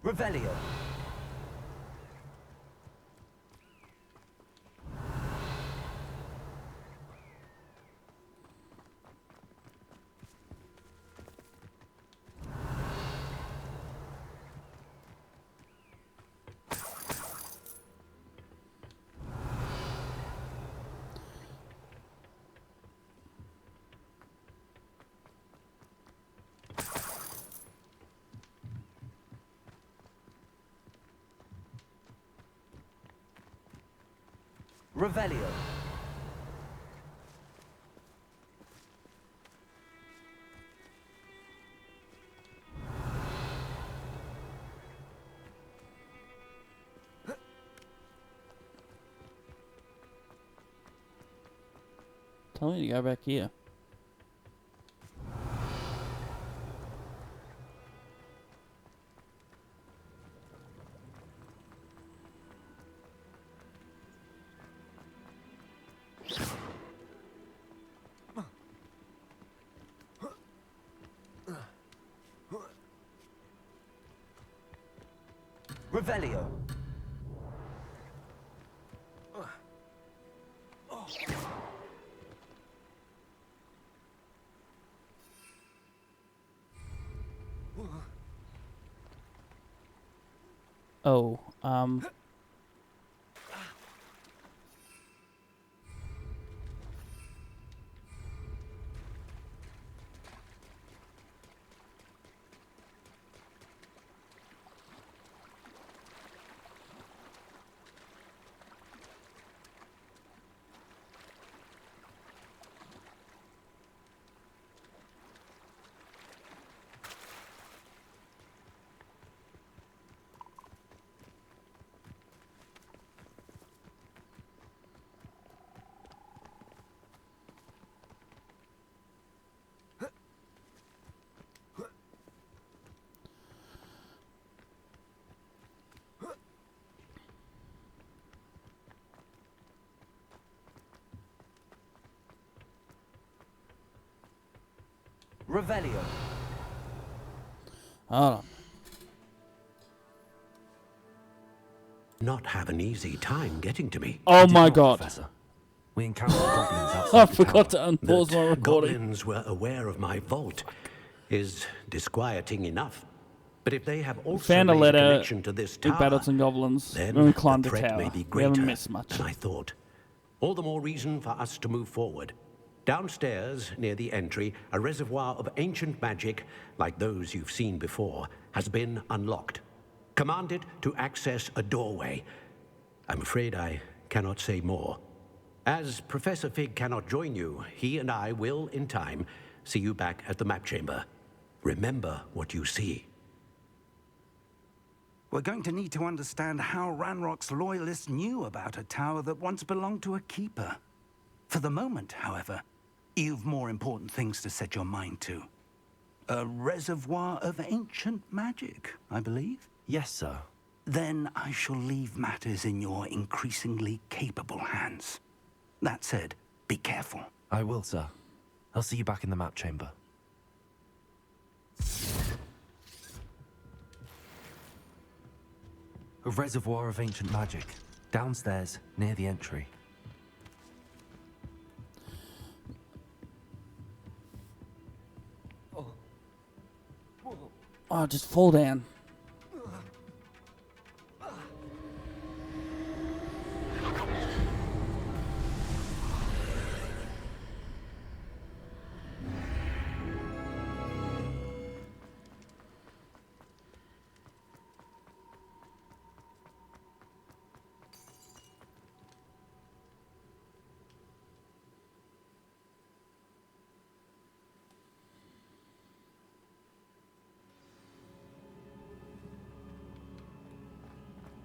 Revelio. Revelio. Tell me to go back here. Revelio. Oh, Revelio. hold on. Not have an easy time getting to me. Oh did my not, god. Professor. We encountered goblins I outside the forgot tower. to unpause That my recording. goblins were aware of my vault is disquieting enough. But if they have also Found a made letter connection to this with tower, battles and goblins. then When we the climbed the threat tower. may be We haven't greater missed much. than I thought. All the more reason for us to move forward. Downstairs, near the entry, a reservoir of ancient magic, like those you've seen before, has been unlocked. Commanded to access a doorway. I'm afraid I cannot say more. As Professor Fig cannot join you, he and I will, in time, see you back at the map chamber. Remember what you see. We're going to need to understand how Ranrock's loyalists knew about a tower that once belonged to a keeper. For the moment, however, you've more important things to set your mind to. A reservoir of ancient magic, I believe? Yes, sir. Then I shall leave matters in your increasingly capable hands. That said, be careful. I will, sir. I'll see you back in the map chamber. A reservoir of ancient magic. Downstairs, near the entry. Oh, just fall down.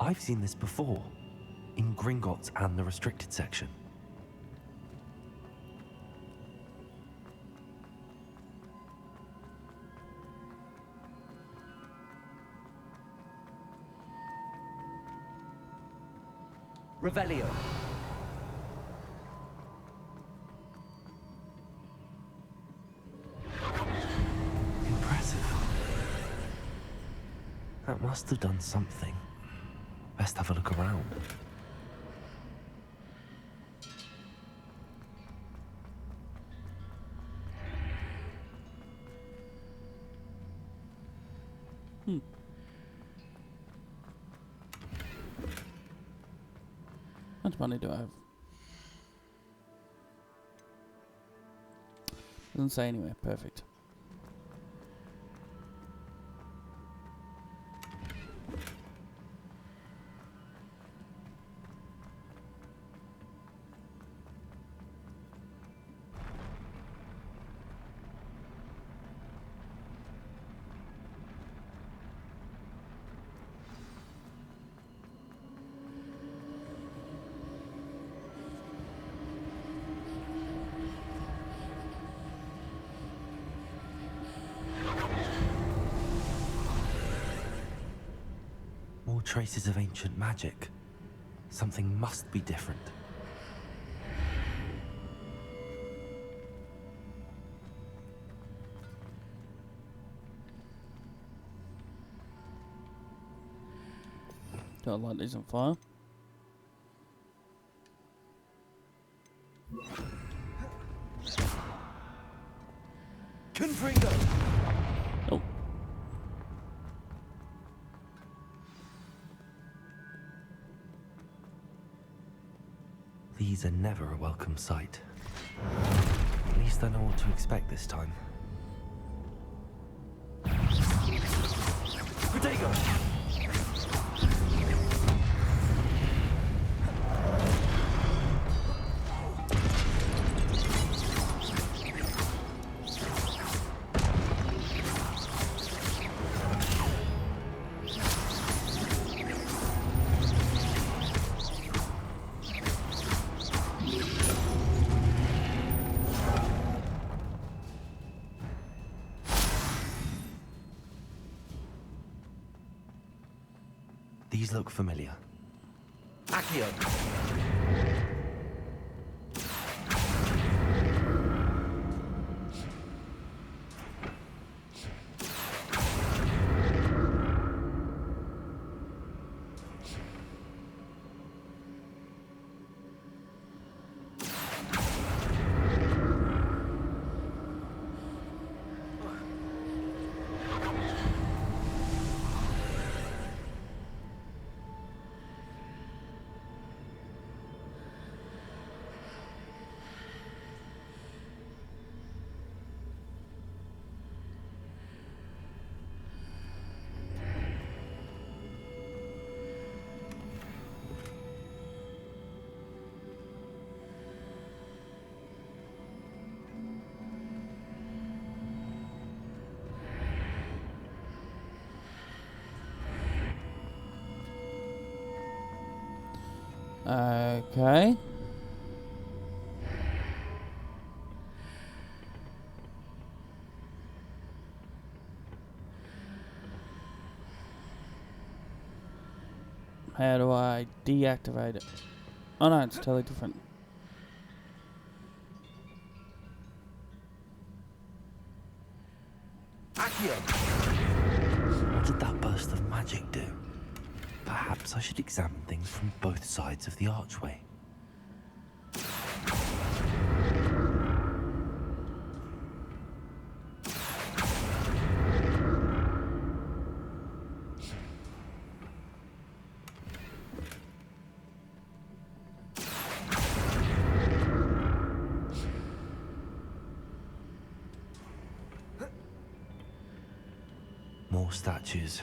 I've seen this before, in Gringotts and the restricted section. Revelio. Impressive. That must have done something. Best have a look around. How much money do I have? Doesn't say anywhere. Perfect. More traces of ancient magic. Something must be different. Don't light these on fire. Confringo! Oh. These are never a welcome sight. At least I know what to expect this time. Protego! These look familiar. Accio! Okay. How do I deactivate it? Oh no, it's totally different. Accio! What did that burst of magic do? Perhaps I should examine things from both sides of the archway. More statues.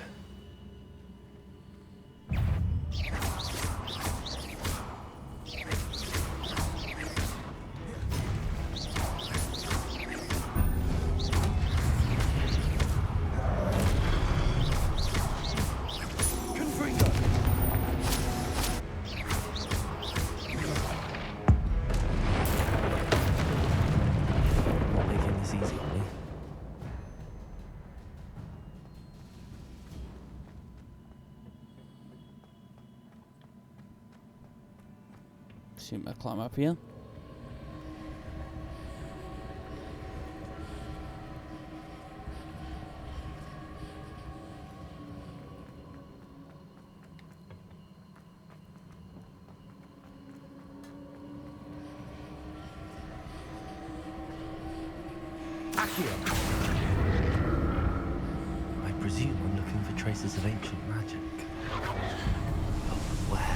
Not making this easy on me. Assume I climb up here. Accio! I presume I'm looking for traces of ancient magic. But where?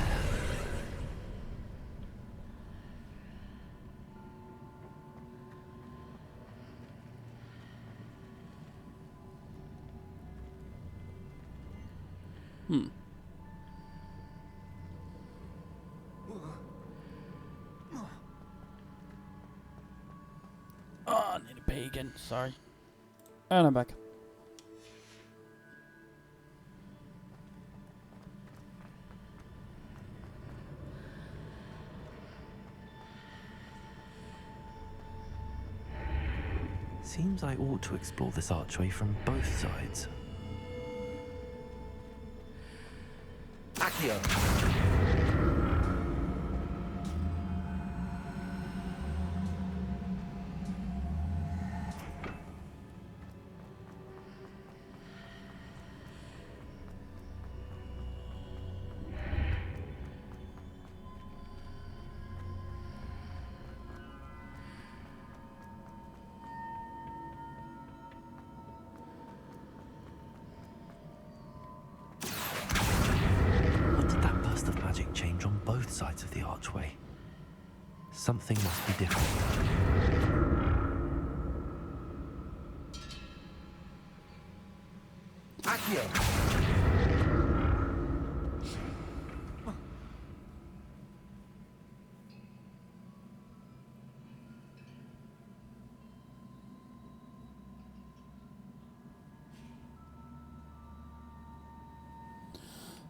Oh, I need to pee again. Sorry. And I'm back. Seems I ought to explore this archway from both sides. Accio! sides of the archway. Something must be different. Accio!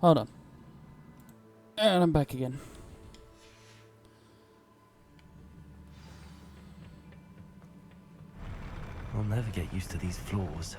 Hold on. And I'm back again. I'll never get used to these floors.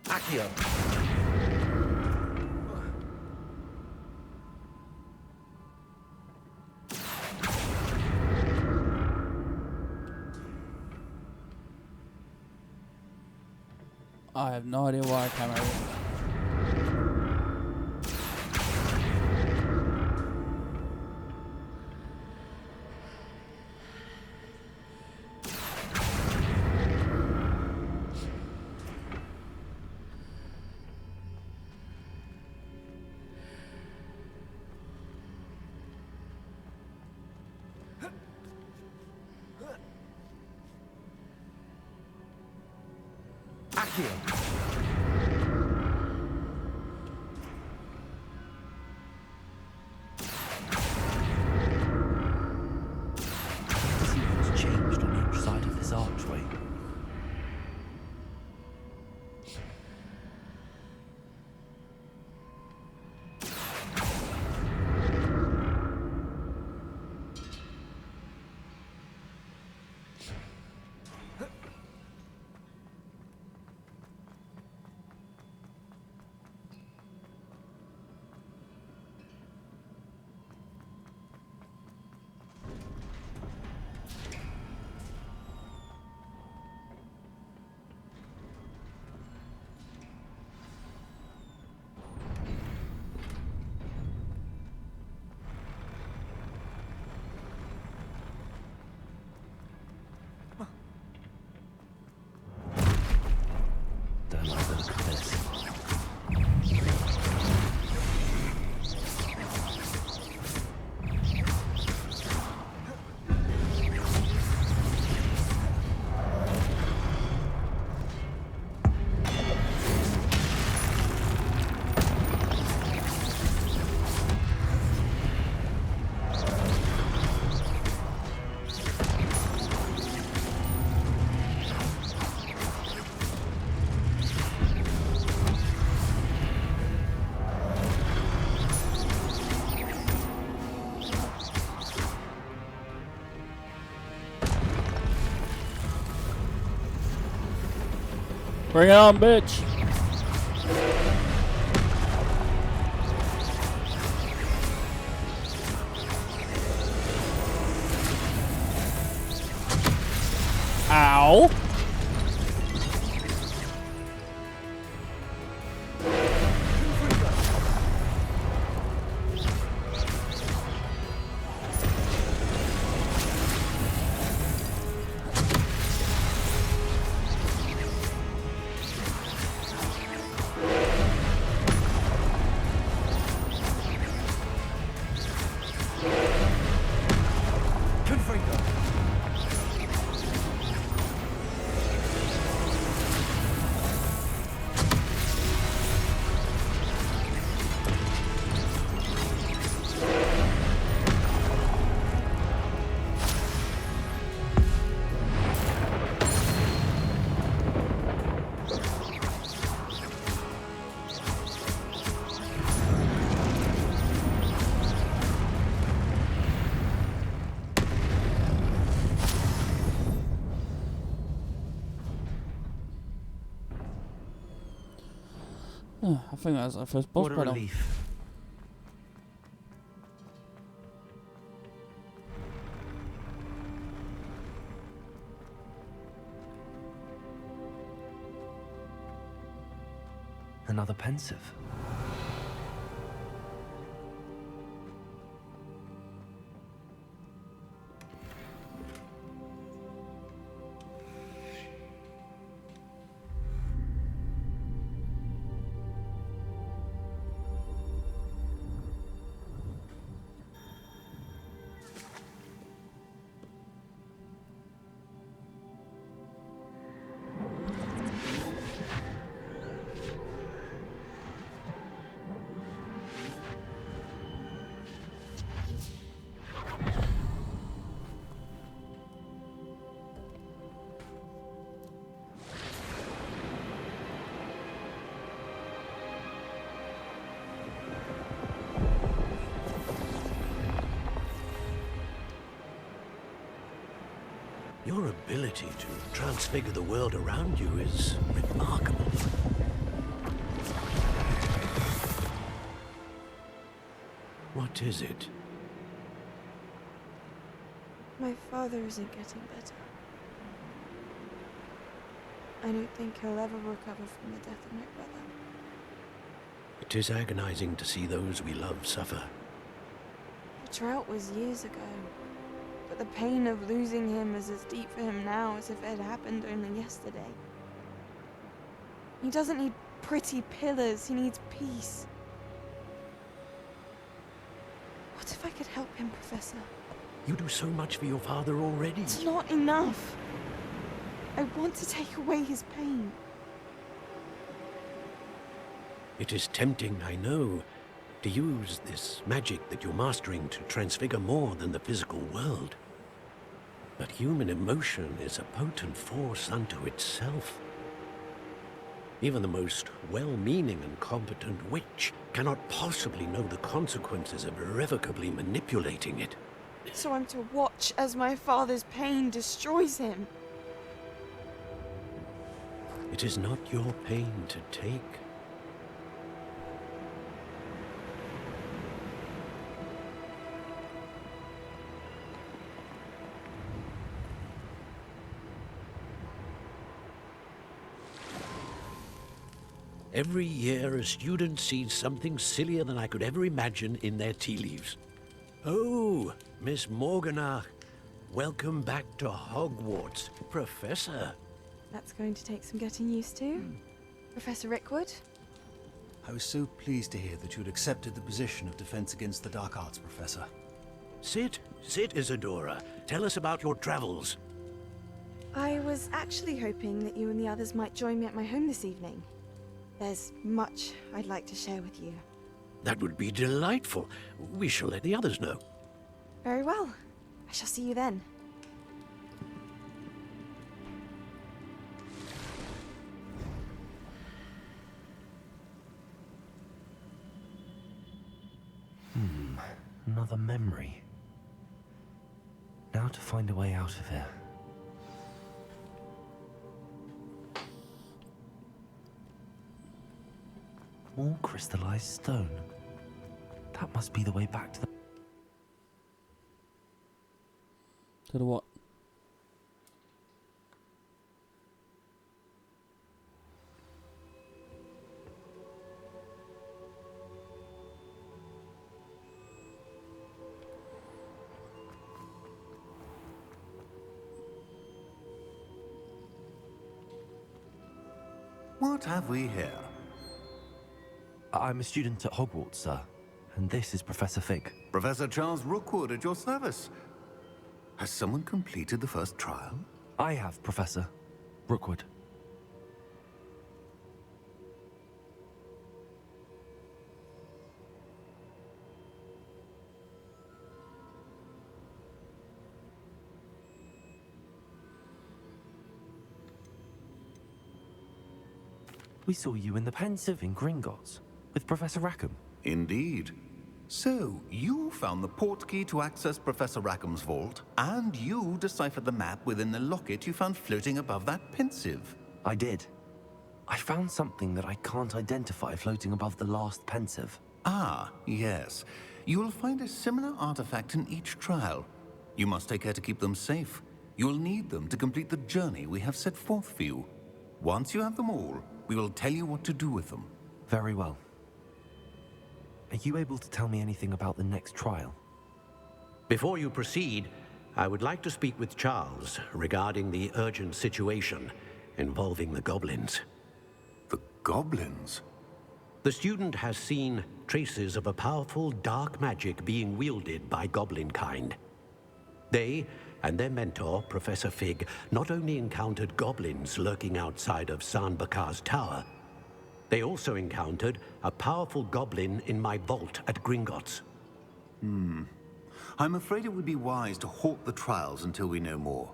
Accio! I have no idea why I came over here. To see what's changed on each side of this archway. Don't like the look of this. Bring it on, bitch. Ow! I think that's our first boss What a battle. relief. Another pensive. Your ability to transfigure the world around you is remarkable. What is it? My father isn't getting better. I don't think he'll ever recover from the death of my brother. It is agonizing to see those we love suffer. The drought was years ago, but the pain of losing him is as deep for him now as if it had happened only yesterday. He doesn't need pretty pillars, he needs peace. What if I could help him, Professor? You do so much for your father already. It's not enough. I want to take away his pain. It is tempting, I know, to use this magic that you're mastering to transfigure more than the physical world. But human emotion is a potent force unto itself. Even the most well-meaning and competent witch cannot possibly know the consequences of irrevocably manipulating it. So I'm to watch as my father's pain destroys him. It is not your pain to take. Every year, a student sees something sillier than I could ever imagine in their tea leaves. Oh, Miss Morganach, welcome back to Hogwarts, Professor. That's going to take some getting used to. Professor Rickwood? I was so pleased to hear that you'd accepted the position of Defense Against the Dark Arts, Professor. Sit, Isadora. Tell us about your travels. I was actually hoping that you and the others might join me at my home this evening. There's much I'd like to share with you. That would be delightful. We shall let the others know. Very well. I shall see you then. Another memory. Now to find a way out of here. More crystallized stone. That must be the way back to the... To the what? What have we here? I'm a student at Hogwarts, sir. And this is Professor Fig. Professor Charles Rookwood at your service. Has someone completed the first trial? I have, Professor Rookwood. We saw you in the Pensive in Gringotts with Professor Rackham. Indeed. So, you found the portkey to access Professor Rackham's vault, and you deciphered the map within the locket you found floating above that Pensive. I did. I found something that I can't identify floating above the last Pensive. Ah, yes. You will find a similar artifact in each trial. You must take care to keep them safe. You will need them to complete the journey we have set forth for you. Once you have them all, we will tell you what to do with them. Very well. Are you able to tell me anything about the next trial? Before you proceed, I would like to speak with Charles regarding the urgent situation involving the goblins. The goblins? The student has seen traces of a powerful dark magic being wielded by goblin kind. They and their mentor, Professor Fig, not only encountered goblins lurking outside of San Bakar's tower, they also encountered a powerful goblin in my vault at Gringotts. I'm afraid it would be wise to halt the trials until we know more.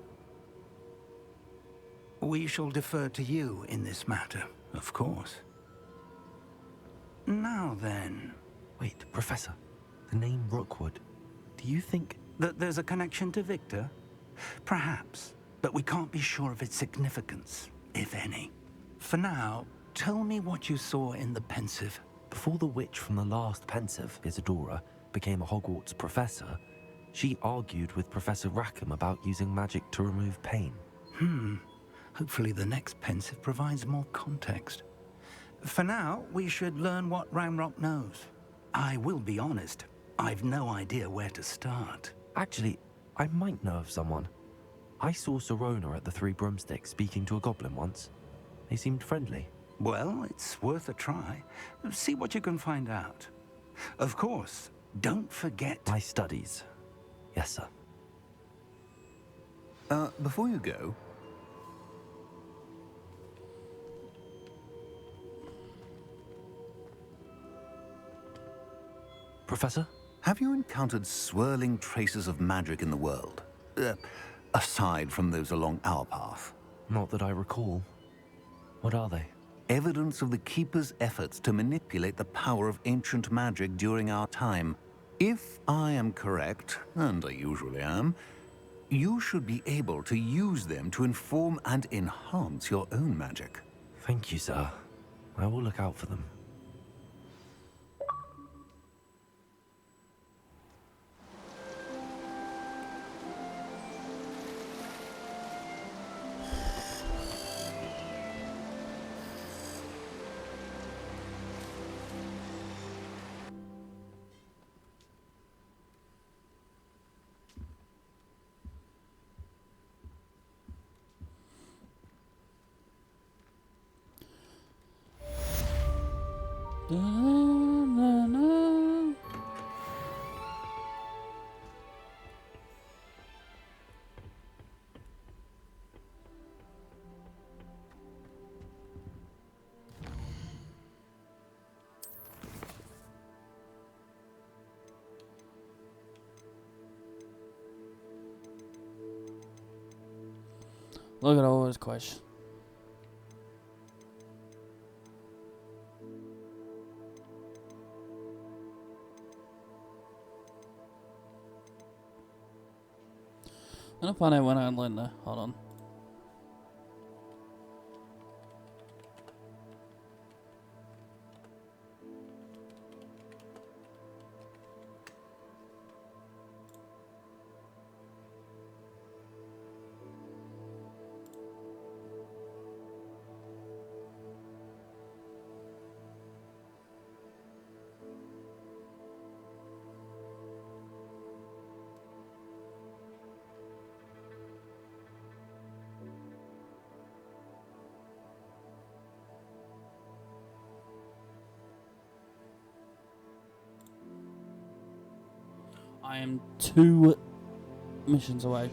We shall defer to you in this matter, of course. Now then... Wait, Professor. The name Rookwood. Do you think... that there's a connection to Victor? Perhaps, but we can't be sure of its significance, if any. For now, tell me what you saw in the Pensive. Before the witch from the last Pensive, Isadora, became a Hogwarts professor, she argued with Professor Rackham about using magic to remove pain. Hopefully the next Pensive provides more context. For now, we should learn what Ramrock knows. I will be honest, I've no idea where to start. Actually, I might know of someone. I saw Serona at the Three Broomsticks speaking to a goblin once. They seemed friendly. Well, it's worth a try. See what you can find out. Of course, don't forget... My studies. Yes, sir. Before you go... Professor? Have you encountered swirling traces of magic in the world? Aside from those along our path? Not that I recall. What are they? Evidence of the Keeper's efforts to manipulate the power of ancient magic during our time. If I am correct, and I usually am, you should be able to use them to inform and enhance your own magic. Thank you, sir. I will look out for them. Look at all those questions. I'm gonna find out when I learn that. Hold on. I am 2 missions away.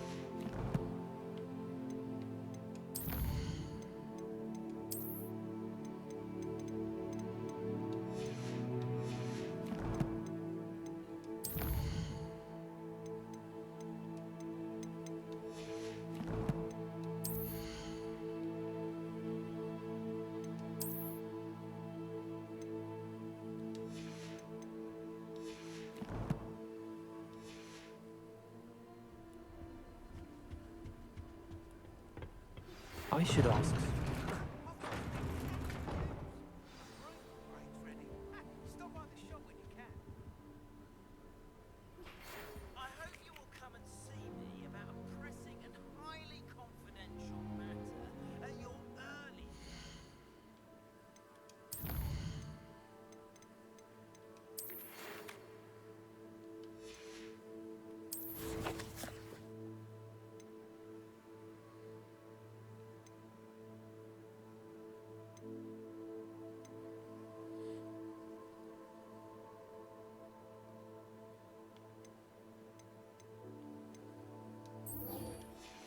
I should ask. I hope you will come and see me about a pressing and highly confidential matter at your early.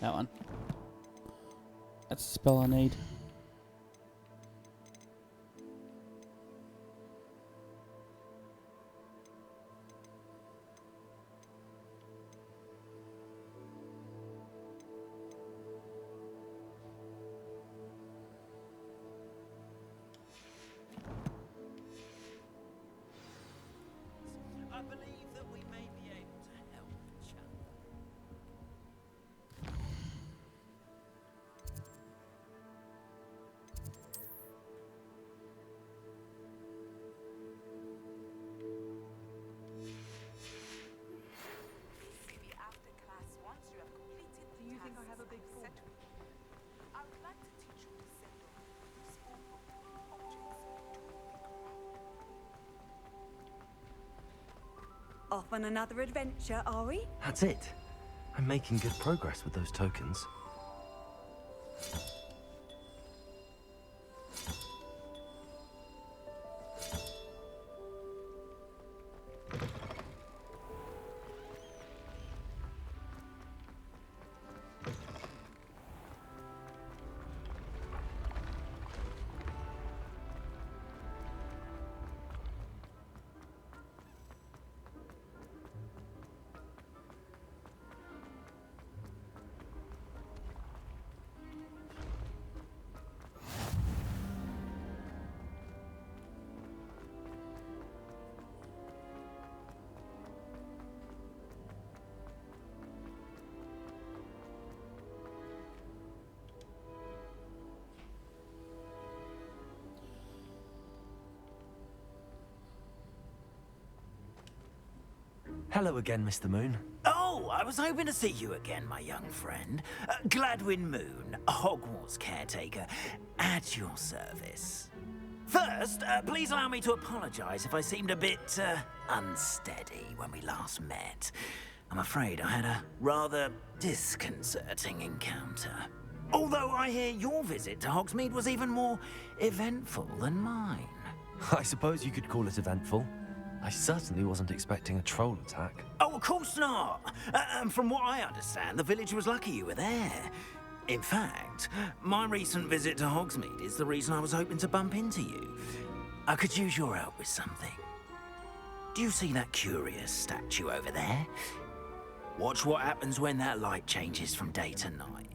That one. That's the spell I need. I believe that we may be able to help each other. Maybe after class, once you have completed the Do you think I tasks have a big I fault? set for you, I would like to teach you to send over small objects to a big crowd. Off on another adventure, are we? That's it. I'm making good progress with those tokens. Hello again, Mr. Moon. Oh, I was hoping to see you again, my young friend. Gladwin Moon, Hogwarts caretaker, at your service. First, please allow me to apologize if I seemed a bit unsteady when we last met. I'm afraid I had a rather disconcerting encounter. Although I hear your visit to Hogsmeade was even more eventful than mine. I suppose you could call it eventful. I certainly wasn't expecting a troll attack. Oh, of course not. And from what I understand, the village was lucky you were there. In fact, my recent visit to Hogsmeade is the reason I was hoping to bump into you. I could use your help with something. Do you see that curious statue over there? Watch what happens when that light changes from day to night.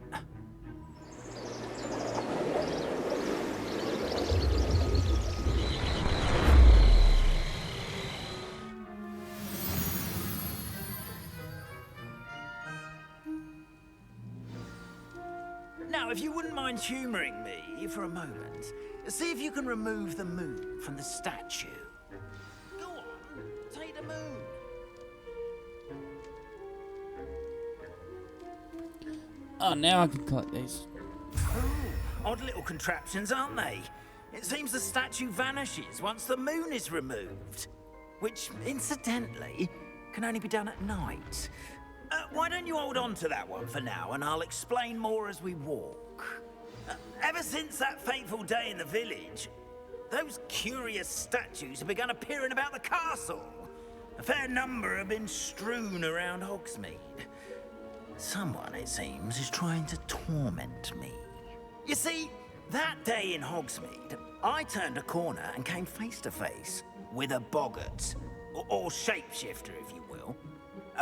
Now, if you wouldn't mind humouring me for a moment, see if you can remove the moon from the statue. Go on, take the moon. Oh, now I can collect these. Odd little contraptions, aren't they? It seems the statue vanishes once the moon is removed. Which, incidentally, can only be done at night. Why don't you hold on to that one for now, and I'll explain more as we walk. Ever since that fateful day in the village, those curious statues have begun appearing about the castle. A fair number have been strewn around Hogsmeade. Someone, it seems, is trying to torment me. You see, that day in Hogsmeade, I turned a corner and came face to face with a boggart, or shapeshifter, if you will,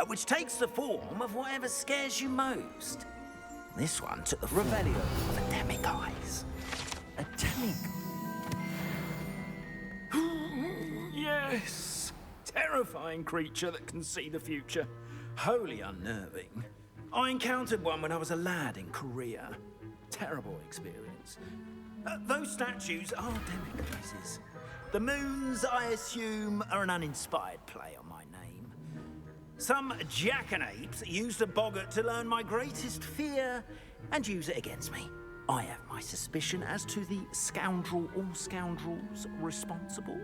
which takes the form of whatever scares you most. This one took the form of a demiguise. A demiguise? Yes! Terrifying creature that can see the future. Wholly unnerving. I encountered one when I was a lad in Korea. Terrible experience. Those statues are demiguises. The moons, I assume, are an uninspired play on my name. Some jackanapes used a boggart to learn my greatest fear and use it against me. I have my suspicion as to the scoundrel or scoundrels responsible.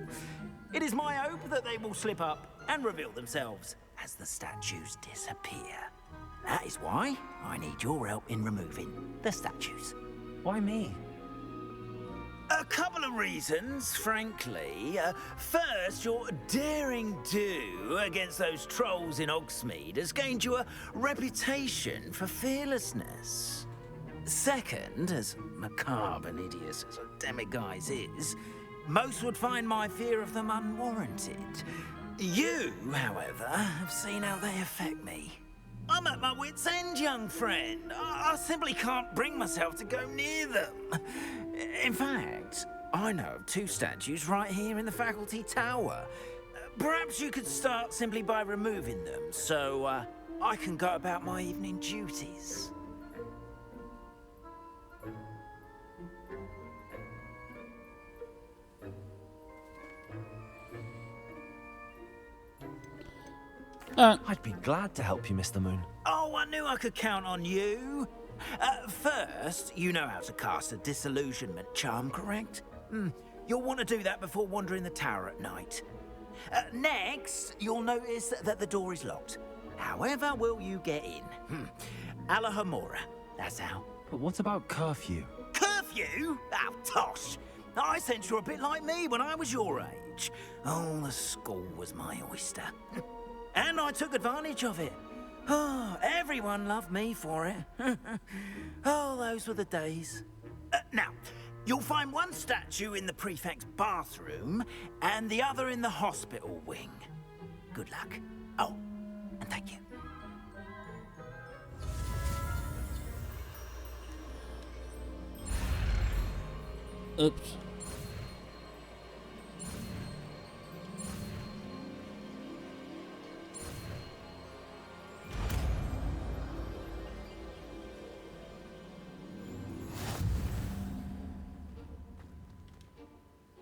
It is my hope that they will slip up and reveal themselves as the statues disappear. That is why I need your help in removing the statues. Why me? A couple of reasons, frankly. First, your daring do against those trolls in Hogsmeade has gained you a reputation for fearlessness. Second, as macabre and hideous as a demiguise is, most would find my fear of them unwarranted. You, however, have seen how they affect me. I'm at my wit's end, young friend. I simply can't bring myself to go near them. In fact, I know of 2 statues right here in the faculty tower. Perhaps you could start simply by removing them, so I can go about my evening duties. I'd be glad to help you, Mr. Moon. Oh, I knew I could count on you. First, you know how to cast a disillusionment charm, correct? You'll want to do that before wandering the tower at night. Next, you'll notice that the door is locked. However will you get in? Alahomora, that's how. But what about curfew? Curfew? Oh, tosh. I sense you're a bit like me when I was your age. Oh, the school was my oyster. And I took advantage of it. Oh, everyone loved me for it. Oh, those were the days. Now, you'll find one statue in the prefect's bathroom and the other in the hospital wing. Good luck. Oh, and thank you. Oops.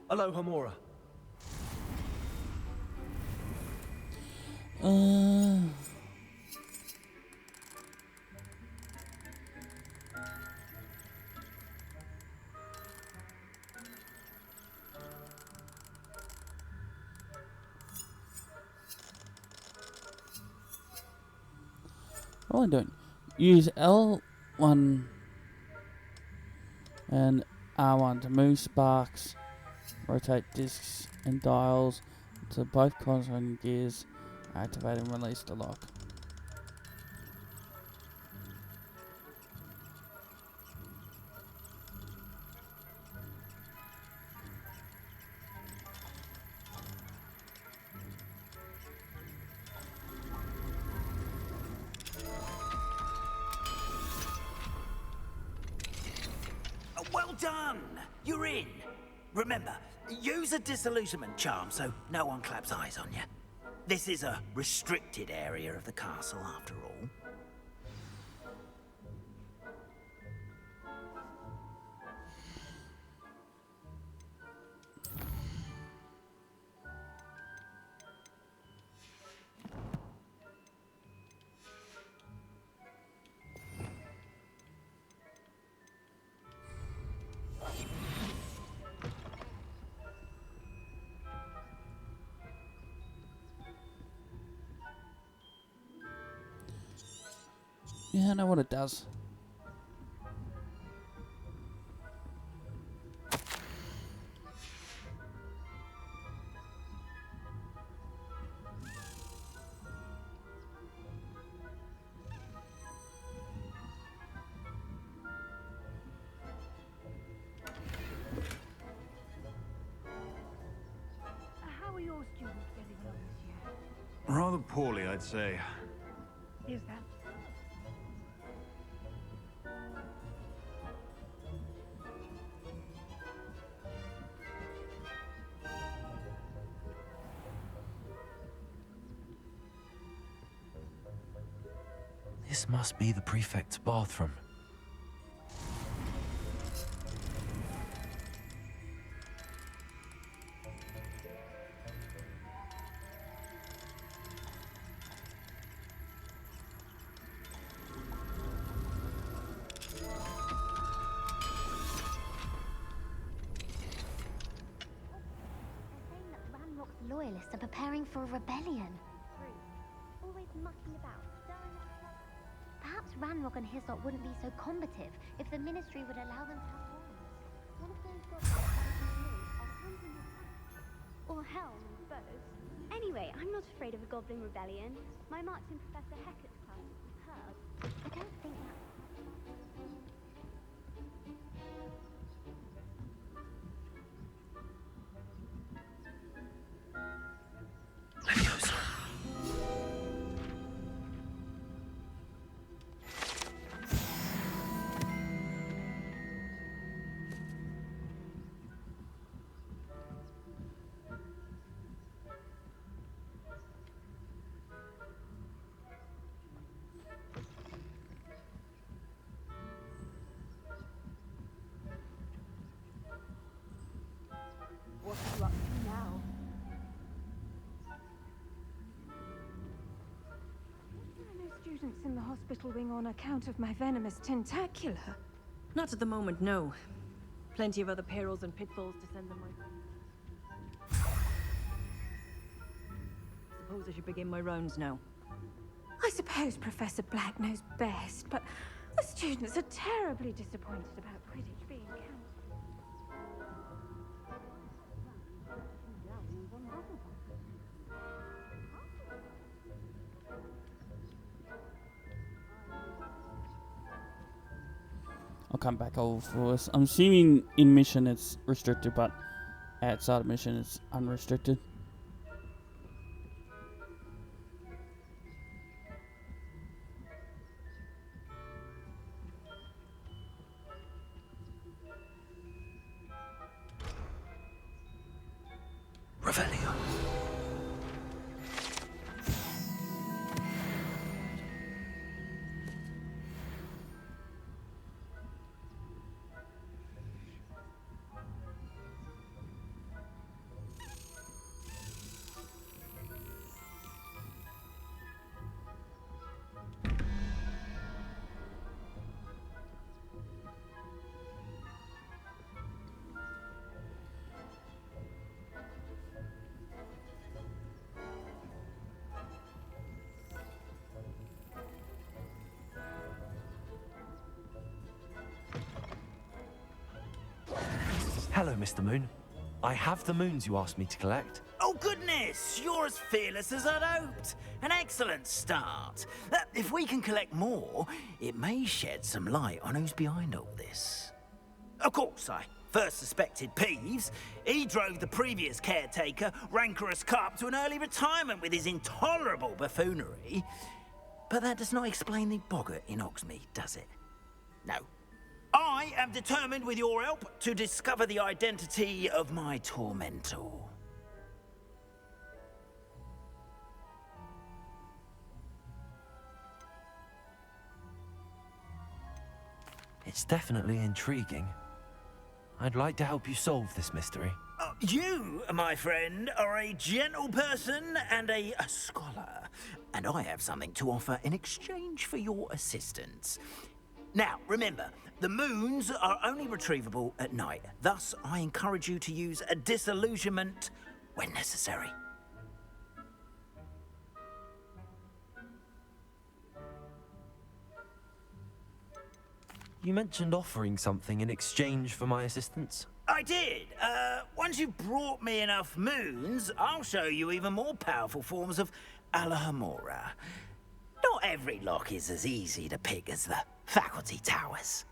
Hello, Homora. Well, I don't use L1 and R1 to move sparks, rotate discs and dials to both corresponding gears, activate and release the lock. Well done! You're in. Remember, use a disillusionment charm so no one claps eyes on you. This is a restricted area of the castle, after all. Yeah, I know what it does. your students getting on this year? Rather poorly, I'd say. Is that This must be the prefect's bathroom. Ranrock's loyalists are preparing for a rebellion. Always mucking about, stirring up trouble. Perhaps Ranrock and his lot wouldn't be so combative if the Ministry would allow them to have arms. One of those goblins are hunting his Or hell, both. Anyway, I'm not afraid of a goblin rebellion. My marks in Professor Hecat's class are superb. I don't think that. What are you up to now? There are no students in the hospital wing on account of my venomous tentacular. Not at the moment, no. Plenty of other perils and pitfalls to send them my... Suppose I should begin my rounds now. I suppose Professor Black knows best, but the students are terribly disappointed about Quidditch being cancelled. I'll come back over for this. I'm assuming in mission it's restricted, but outside of mission it's unrestricted. Revelio. Hello, Mr. Moon. I have the moons you asked me to collect. Oh, goodness! You're as fearless as I'd hoped. An excellent start. If we can collect more, it may shed some light on who's behind all this. Of course, I first suspected Peeves. He drove the previous caretaker, Rancorous Carp, to an early retirement with his intolerable buffoonery. But that does not explain the boggart in Hogsmeade, does it? No. I am determined, with your help, to discover the identity of my tormentor. It's definitely intriguing. I'd like to help you solve this mystery. You, my friend, are a gentle person and a scholar, and I have something to offer in exchange for your assistance. Now, remember, the moons are only retrievable at night. Thus, I encourage you to use a disillusionment when necessary. You mentioned offering something in exchange for my assistance. I did. Once you've brought me enough moons, I'll show you even more powerful forms of Alohomora. Not every lock is as easy to pick as the faculty towers.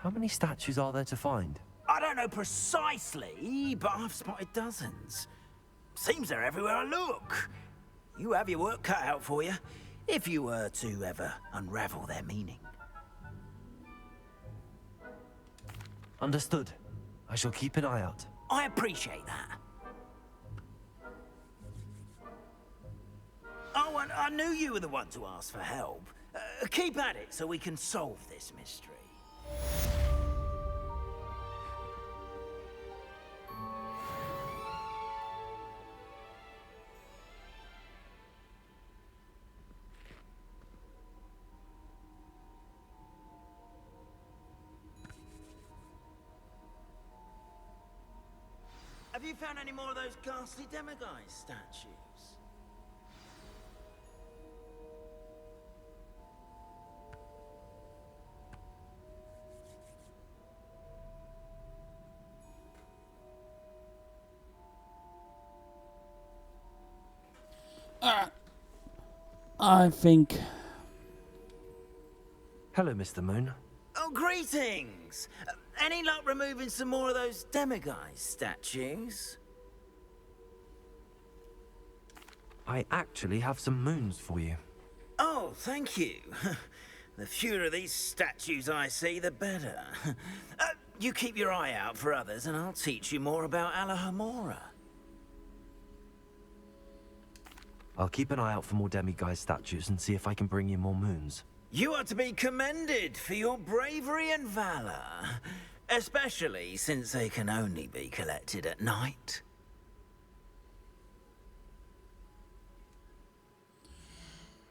How many statues are there to find? I don't know precisely, but I've spotted dozens. Seems they're everywhere I look. You have your work cut out for you, if you were to ever unravel their meaning. Understood. I shall keep an eye out. I appreciate that. Oh, and I knew you were the one to ask for help. Keep at it so we can solve this mystery. Have you found any more of those ghastly demiguise statues? I think. Hello, Mr. Moon. Oh, greetings! Any luck removing some more of those demiguise statues? I actually have some moons for you. Oh, thank you. The fewer of these statues I see, the better. You keep your eye out for others, and I'll teach you more about Alahomora. I'll keep an eye out for more demiguise statues and see if I can bring you more moons. You are to be commended for your bravery and valor, especially since they can only be collected at night.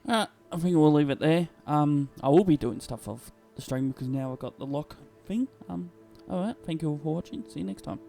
I think we'll leave it there. I will be doing stuff off the stream because now I've got the lock thing. Alright, thank you all for watching. See you next time.